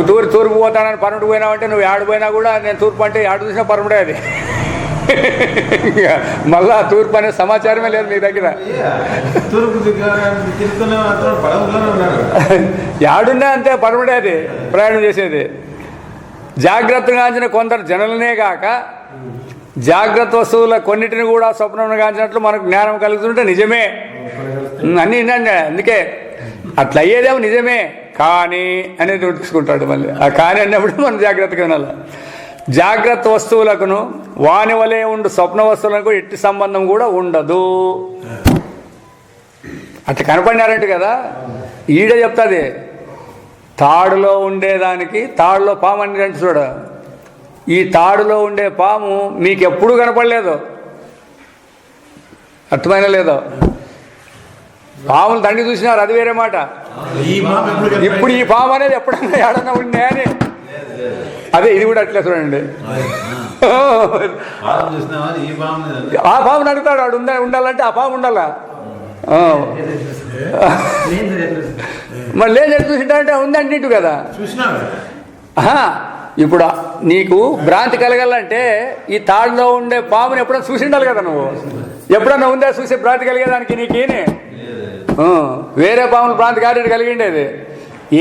తూర్పు పోతానని పరముడు పోయినావంటే నువ్వు ఆడిపోయినా కూడా నేను తూర్పు అంటే ఆడు చూసినా పరముడే అది. మళ్ళా తూర్పు అనే సమాచారమే లేదు నీ దగ్గర. యాడున్నా అంతే పరముడే అది ప్రయాణం చేసేది. జాగ్రత్తగా గాంచిన కొందరు జనులనే కాక జాగ్రత్త వస్తువుల కొన్నిటిని కూడా స్వప్నం గాంచినట్లు మనకు జ్ఞానం కలుగుతుంటే నిజమే అన్నీ. అందుకే అట్లా అయ్యేదేమో నిజమే కానీ అనేది ఉట్టుకుంటాడు మళ్ళీ. ఆ కానీ అన్నప్పుడు మనం జాగ్రత్తగా వినాలి. జాగ్రత్త వస్తువులకును వాని వలె ఉండు స్వప్న వస్తువులకు ఎట్టి సంబంధం కూడా ఉండదు. అట్లా కనపడినారంటే కదా ఈడే చెప్తుంది. తాడులో ఉండేదానికి తాడులో పాము అని అంటే చూడ, ఈ తాడులో ఉండే పాము మీకు ఎప్పుడు కనపడలేదు, అర్థమైనా లేదో. పాములు దండి చూసినారు, అది వేరే మాట. ఇప్పుడు ఈ పాము అనేది ఎప్పుడన్నా ఏడన్నా ఉండే అని అదే ఇది కూడా అట్లే చూడండి. ఆ పాముని అడుగుతాడు వాడు ఉండాలంటే ఆ పాము ఉండాలా. మరి లేదు చూసింటే ఉందండి నీటు కదా. ఇప్పుడు నీకు భ్రాంతి కలగాలంటే ఈ తాడులో ఉండే పాముని ఎప్పుడైనా చూసిండాలి కదా. నువ్వు ఎప్పుడన్నా ఉందా చూసే భ్రాంతి కలిగేదానికి నీకేనే. వేరే పాములు భ్రాంతి కారేటి కలిగిండేది.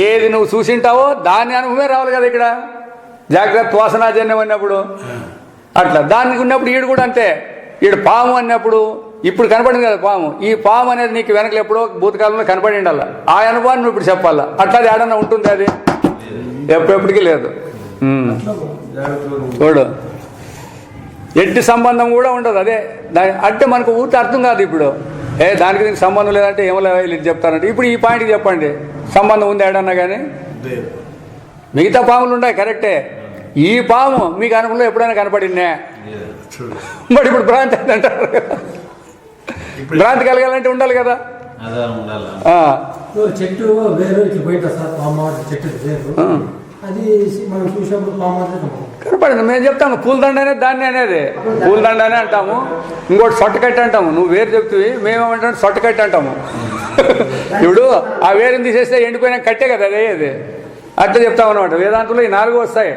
ఏది నువ్వు చూసింటావో దాన్ని అనుభవమే రావాలి కదా. ఇక్కడ జాగ్రత్త వాసనాజన్యం అన్నప్పుడు అట్లా దానికి ఉన్నప్పుడు ఈడు కూడా అంతే. ఈడు పాము అన్నప్పుడు ఇప్పుడు కనపడింది కదా పాము. ఈ పాము అనేది నీకు వెనకలు ఎప్పుడో భూతకాలంలో కనపడి ఉండాల. ఆ అనుభవాన్ని నువ్వు ఇప్పుడు చెప్పాలా. అట్లా ఏడన్నా ఉంటుంది అది, ఎప్పుడెప్పటికీ లేదు. చూడు ఎట్టి సంబంధం కూడా ఉండదు. అదే అంటే మనకు ఊరికే అర్థం కాదు. ఇప్పుడు దానికి దీనికి సంబంధం లేదంటే ఏమో లేదు చెప్తారంటే ఇప్పుడు ఈ పాయింట్కి చెప్పండి సంబంధం ఉంది ఏడన్నా కానీ. మిగతా పాములు ఉన్నాయి కరెక్టే, ఈ పాము మీకు అనుభవంలో ఎప్పుడైనా కనపడిందే. మరి ఇప్పుడు భ్రాంతి అంటారు. భ్రాంతి కలగాలంటే ఉండాలి కదా. చెట్టు వేరు ఇట్లా పోయింటా సార్, పాము చెట్టు వేరు అది మనం చూసినప్పుడు పాము కనపడింది. మేము చెప్తాము పూలదండ అనేది దాన్ని అనేది పూలదండ అనే అంటాము. ఇంకోటి సొట్టకట్టి అంటాము. నువ్వు వేరు చెప్తువి, మేమేమంటాం సొట్టకట్టి అంటాము. ఇప్పుడు ఆ వేరుని తీసేస్తే ఎండిపోయినా కట్టే కదా అదే. అట్లా చెప్తాం అనమాట. వేదాంతంలో ఈ 4 వస్తాయి.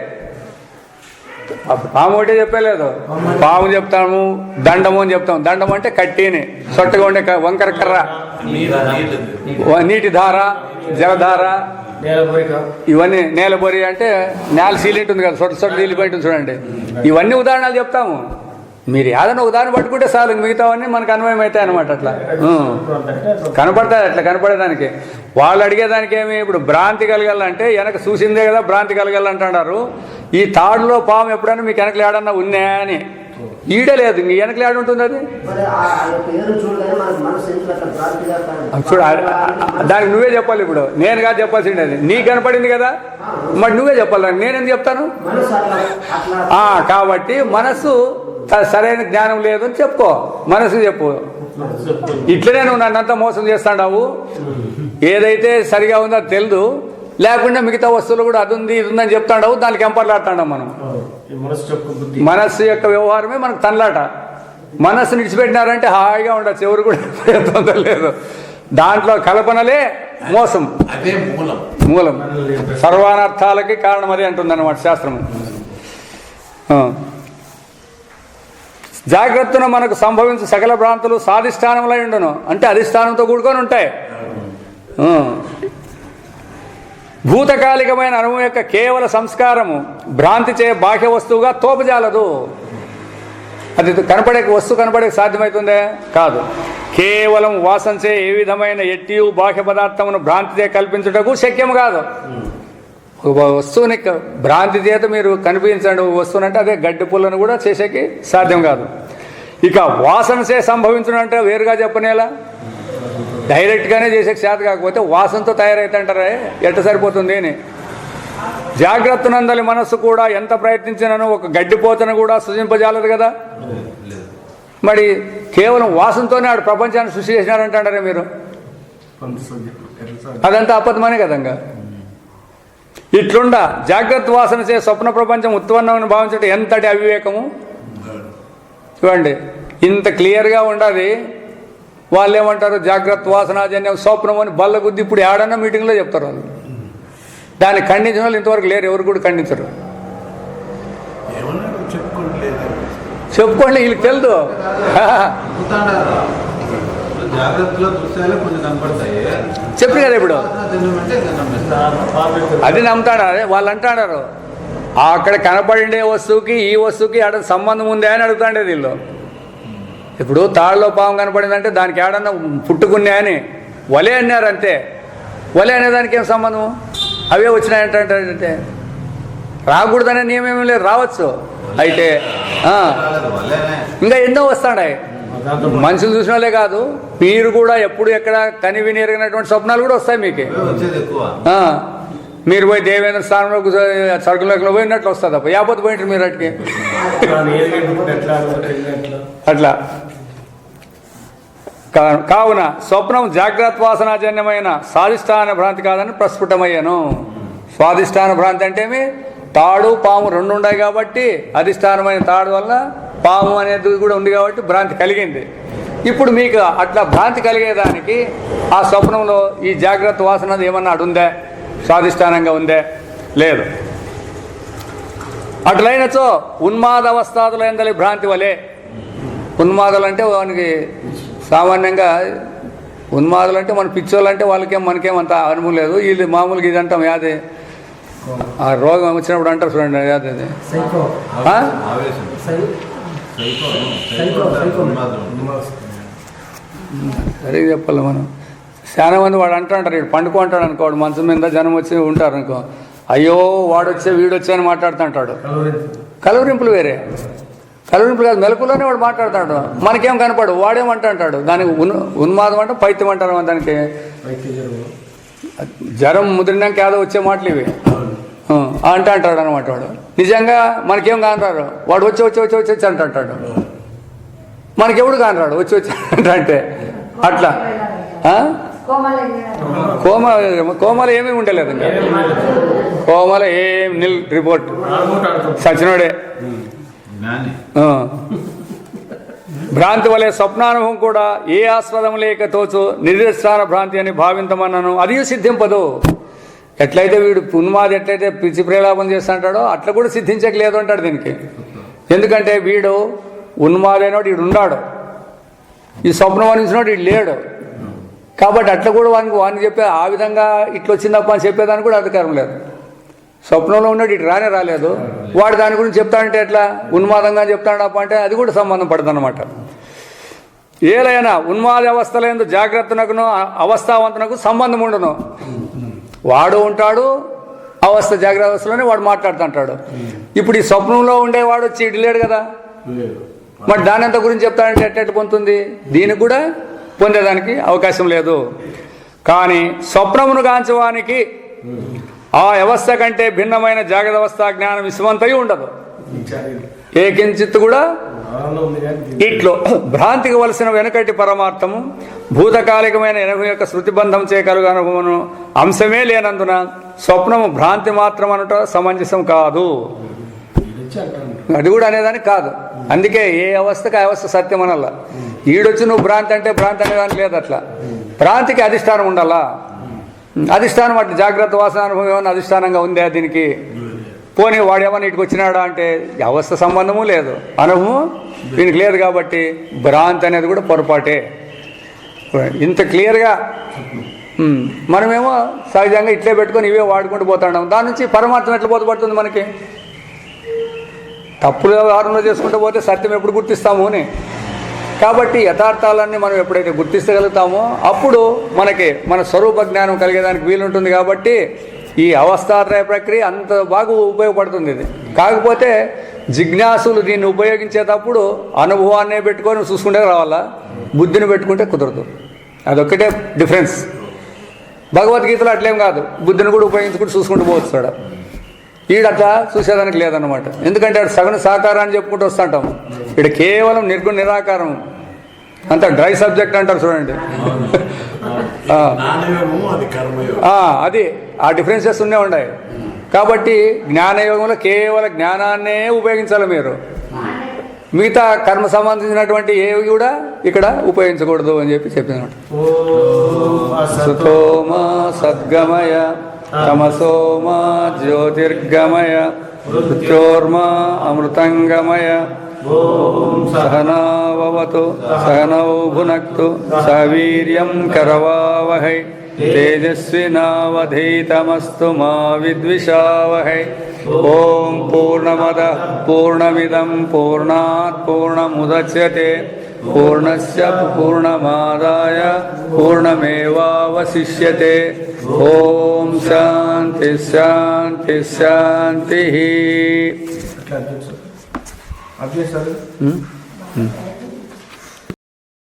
పాము ఒకటే చెప్పలేదు, పాము చెప్తాము, దండము అని చెప్తాము. దండము అంటే కట్టిని, సొట్టగా ఉండే వంకర కర్ర, నీటి ధార, జలధార, ఇవన్నీ నేలబొరి అంటే నేల సీలింట్ ఉంది కదా, సొట్ట సీలిపోయి ఉంటుంది చూడండి. ఇవన్నీ ఉదాహరణలు చెప్తాము. మీరు ఏదైనా ఉదాహరణ పట్టుకుంటే చాలు, మిగతావన్నీ మనకు అన్వయం అవుతాయి అనమాట. అట్లా కనపడతాయి. అట్లా కనపడేదానికి వాళ్ళు అడిగేదానికి ఏమి, ఇప్పుడు భ్రాంతి కలగాలంటే వెనక చూసిందే కదా భ్రాంతి కలగాలంటున్నారు. ఈ తాడులో పాము ఎప్పుడైనా మీకు వెనకలు ఏడన్నా ఉన్నా అని ఈడే లేదు, ఇంక వెనకలు ఏడు ఉంటుంది అది. చూడ దానికి నువ్వే చెప్పాలి. ఇప్పుడు నేను కాదు చెప్పాల్సిండే, అది నీకు కనపడింది కదా, మరి నువ్వే చెప్పాలి. దానికి నేనేం చెప్తాను. కాబట్టి మనసు సరైన జ్ఞానం లేదు అని చెప్పుకో, మనసు చెప్పు. ఇట్లనే నువ్వు నన్నంతా మోసం చేస్తాడావు. ఏదైతే సరిగా ఉందో అది తెలియదు, లేకుండా మిగతా వస్తువులు కూడా అది ఉంది ఇది ఉందని చెప్తాడావు. దానికి ఎంపర్లాడుతాడాం మనం. మనస్సు యొక్క వ్యవహారమే మనకు తనలాట. మనస్సు నిడిచిపెట్టినారంటే హాయిగా ఉండొచ్చు, ఎవరు కూడా తొందర లేదు. దాంట్లో కల్పనలే మోసం, అదే మూలం. సర్వానర్థాలకి కారణం అదే అంటుందన్నమాట శాస్త్రం. జాగ్రత్తను మనకు సంభవించు సకల భ్రాంతులు సాధిష్టానంలో ఉండను, అంటే అధిష్టానంతో కూడుకొని ఉంటాయి. భూతకాలికమైన అనుభవం యొక్క కేవల సంస్కారము భ్రాంతి చే బాహ్య వస్తువుగా తోపజాలదు. అది కనపడే వస్తువు కనపడే సాధ్యమవుతుందే కాదు. కేవలం వాసనచే ఏ విధమైన ఎట్టియు బాహ్య పదార్థమును భ్రాంతిచే కల్పించుటకు శక్యం కాదు. ఒక వస్తువుని భ్రాంతి చేత మీరు కనిపించండి వస్తువునంటే అదే గడ్డి పుల్లను కూడా చేసేకి సాధ్యం కాదు. ఇక వాసనచే సంభవించడంటే వేరుగా చెప్పనేలా, డైరెక్ట్గానే చేసే చేత కాకపోతే వాసనతో తయారైతుంటారే ఎట్ట సరిపోతుంది అని. జాగ్రత్తనందలి మనస్సు కూడా ఎంత ప్రయత్నించినను ఒక గడ్డిపోతను కూడా సృజింపజాలదు కదా. మరి కేవలం వాసనతోనే ఆడు ప్రపంచాన్ని సృష్టి చేసినారంటారే మీరు. అదంతా అబద్ధమనే కదంగా. ఇట్లుండ జాగ్రత్త వాసన చే స్వప్న ప్రపంచం ఉత్పన్నమని భావించడం ఎంతటి అవివేకము చూడండి. ఇంత క్లియర్గా ఉండాలి. వాళ్ళు ఏమంటారు, జాగ్రత్త వాసనాజన్యం స్వప్నం అని బల్ల గుద్ది ఇప్పుడు ఏడన్నా మీటింగ్లో చెప్తారు వాళ్ళు. దాన్ని ఖండించిన వాళ్ళు ఇంతవరకు లేరు, ఎవరు కూడా ఖండించరు. చెప్పుకోండి, వీళ్ళకి తెలుదు. జాగ్రత్తలో దృశ్యాలే కొన్ని కనపడతాయి. చెప్పు కదా ఇప్పుడు అది నమ్ముతాడా? వాళ్ళు అంటాడారు అక్కడ కనపడిండే వస్తువుకి ఈ వస్తువుకి ఆడ సంబంధం ఉందా అని అడుగుతాండే వీళ్ళు. ఇప్పుడు తాళ్ళలో పాము కనపడిందంటే దానికి ఏడన్నా పుట్టుకున్నా అని వలే అన్నారు అంతే. వలే అనేదానికి ఏం సంబంధం? అవే వచ్చినాయంటే రాకూడదనే నియమేమీ లేదు, రావచ్చు. అయితే ఇంకా ఎన్నో వస్తాడాయి. మనుషులు చూసిన వాళ్ళే కాదు, మీరు కూడా ఎప్పుడు ఎక్కడ కని విని ఎరిగినటువంటి స్వప్నాలు కూడా వస్తాయి మీకు. మీరు పోయి దేవేంద్ర స్థానంలో సరుకులకు పోయినట్లు వస్తుంది అప్ప యాపోతే పోయింటారు మీరు అటుకి. అట్లా కావున స్వప్నం జాగ్రత్త వాసనాజన్యమైన స్వాదిష్టాన భ్రాంతి కాదని ప్రస్ఫుటమయ్యాను. స్వాదిష్టాన భ్రాంతి అంటే తాడు పాము రెండు ఉన్నాయి కాబట్టి అధిష్టానమైన తాడు వల్ల పాము అనేది కూడా ఉంది కాబట్టి భ్రాంతి కలిగింది. ఇప్పుడు మీకు అట్లా భ్రాంతి కలిగేదానికి ఆ స్వప్నంలో ఈ జాగ్రత్త వాసన ఏమన్నా అడుందా? స్వాదిష్టానంగా ఉందే? లేదు. అట్లయినచో ఉన్మాద అవస్థాదులందలి భ్రాంతి వలే. ఉన్మాదాలు అంటే వానికి సామాన్యంగా ఉన్మాదాలు అంటే మన పిచ్చోళ్ళు అంటే వాళ్ళకేం మనకేం అంత అనుభవం లేదు. వీళ్ళు మామూలుగా ఇది అంటాం యాదే ఆ రోగం వచ్చినప్పుడు అంటారు చూడండి యాదే సరిగ్గా చెప్పాలి మనం. చాలా మంది వాడు అంటారు ఇటు పండుకుంటాడు అనుకోడు, మంచం మీద జనం వచ్చి ఉంటారు అనుకో, అయ్యో వాడొచ్చే వీడొచ్చే అని మాట్లాడుతుంటాడు. కలవరింపులు వేరే, కలవరింపులు కాదు, మెలకులోనే వాడు మాట్లాడుతాడు. మనకేం కనపడు, వాడేమంటాడు దానికి ఉన్మాదం అంటే పైత్యం అంటారు. దానికి జ్వరం ముదిరినాక ఏదో వచ్చే మాటలు ఇవి అంటాడు అనమాట. వాడు నిజంగా మనకేం కానరారు, వాడు వచ్చి వచ్చి వచ్చి వచ్చి వచ్చి అంటాడు. మనకెవడు కానరాడు వచ్చి వచ్చి అంటే అట్లా. కోమల ఏమీ ఉండలేదు, ఇంకా కోమల ఏం నిల్ రిపోర్ట్ సచినోడే. భ్రాంతి వలె స్వప్నానుభవం కూడా ఏ ఆస్పదం లేక తోచు నిర్దిష్టాన భ్రాంతి అని భావింతమన్నాను, అది సిద్ధింపదు. ఎట్లయితే వీడు ఉన్మాది ఎట్లయితే పిచ్చి ప్రేలాపం చేస్తుంటాడో అట్లా కూడా సిద్ధించట్లేదు అంటాడు దీనికి. ఎందుకంటే వీడు ఉన్మాదైనవాడు వీడు ఉన్నాడు, ఈ స్వప్నం అనిపించినవాడు వీడు లేడు. కాబట్టి అట్లా కూడా వానికి చెప్పే ఆ విధంగా ఇట్లా వచ్చిందప్ప అని చెప్పేదానికి కూడా అధికారం లేదు. స్వప్నంలో ఉన్నాడు ఇటు రాలేదు, వాడు దాని గురించి చెప్తాడంటే ఎట్లా ఉన్మాదంగా చెప్తాడప్ప అంటే అది కూడా సంబంధం పడుతుంది అన్నమాట. ఏలైనా ఉన్మాద అవస్థలందు జాగ్రత్తనకును అవస్థావంతనకు సంబంధం ఉండను. వాడు ఉంటాడు అవస్థ, జాగ్రత్త అవస్థలోనే వాడు మాట్లాడుతుంటాడు. ఇప్పుడు ఈ స్వప్నంలో ఉండేవాడు వచ్చి ఇటు లేడు కదా, మరి దాని అంత గురించి చెప్తాడంటే ఎట్ట పొందుతుంది? దీనికి కూడా పొందేదానికి అవకాశం లేదు. కానీ స్వప్నమును గాంచవానికి ఆ వ్యవస్థ కంటే భిన్నమైన జాగ్రత్త అవస్థ జ్ఞానం విశ్వంతయు ఉండదు. ఏ కించిత్ కూడా ఇట్లో భ్రాంతికి వలసిన వెనుకటి పరమార్థము భూతకాలికమైన ఎనభై యొక్క శృతిబంధం చేయగలుగు అనుభవము అంశమే లేనందున స్వప్నము భ్రాంతి మాత్రం అనట సమంజసం కాదు. అది కూడా అనేదానికి కాదు. అందుకే ఏ అవస్థకి ఆ అవస్థ సత్యం అనల్లా. ఈడొచ్చి నువ్వు భ్రాంతి అంటే భ్రాంతి అనేదానికి లేదు. అట్లా భ్రాంతికి అధిష్టానం ఉండాలా. అధిష్టానం అట్లా జాగ్రత్త వాసన అనుభవం ఏమన్నా అధిష్టానంగా ఉందా దీనికి? పోనీ వాడేమన్నా ఇటుకు వచ్చినాడా అంటే అవస్థ సంబంధము లేదు, అనుభవం దీనికి లేదు. కాబట్టి భ్రాంతి అనేది కూడా పొరపాటే. ఇంత క్లియర్గా మనమేమో సహజంగా ఇట్లే పెట్టుకొని ఇవే వాడుకుంటూ పోతాం. దాని నుంచి పరమార్థం ఎట్లా బోధపడుతుంది మనకి? తప్పులు వ్యవహారంలో చేసుకుంటూ పోతే సత్యం ఎప్పుడు గుర్తిస్తాము అని. కాబట్టి యథార్థాలన్నీ మనం ఎప్పుడైతే గుర్తించగలుగుతామో అప్పుడు మనకి మన స్వరూప జ్ఞానం కలిగేదానికి వీలుంటుంది. కాబట్టి ఈ అవస్థాత్రయ ప్రక్రియ అంత బాగా ఉపయోగపడుతుంది ఇది. కాకపోతే జిజ్ఞాసులు దీన్ని ఉపయోగించేటప్పుడు అనుభవాన్నే పెట్టుకొని చూసుకుంటే రావాలా, బుద్ధిని పెట్టుకుంటే కుదరదు. అదొక్కటే డిఫరెన్స్. భగవద్గీతలో అట్లేం కాదు, బుద్ధిని కూడా ఉపయోగించుకుంటూ చూసుకుంటూ పోతాడు. ఈడట్లా చూసేదానికి లేదన్నమాట. ఎందుకంటే అటు సగం సాకారాన్ని చెప్పుకుంటూ వస్తుంటాం, ఇక్కడ కేవలం నిర్గుణ నిరాకారం. అంత డ్రై సబ్జెక్ట్ అంటారు చూడండి. జ్ఞానయోగము అది కర్మయోగం. అది ఆ డిఫరెన్సెస్ ఉన్నాయి. కాబట్టి జ్ఞానయోగంలో కేవలం జ్ఞానాన్నే ఉపయోగించాలి మీరు. మిగతా కర్మ సంబంధించినటువంటి ఏవి కూడా ఇక్కడ ఉపయోగించకూడదు అని చెప్పి చెప్పినమాట. సుతోమా సద్గమయ తమసోమా జ్యోతిర్గమయ మృత్యోర్మా అమృతంగమయ. సహనావతు సహనౌ భునక్తు సహ వీర్యం కరవావహై తేజస్వినావధీతమస్తు మా విద్విషావహై. ఓం పూర్ణమదః పూర్ణమిదం పూర్ణాత్ పూర్ణముదచ్యతే పూర్ణస్య పూర్ణమాదాయ పూర్ణమేవావశిష్యతే. ఓం శాంతి శాంతి శాంతి. అట్లా అధ్యక్షుడు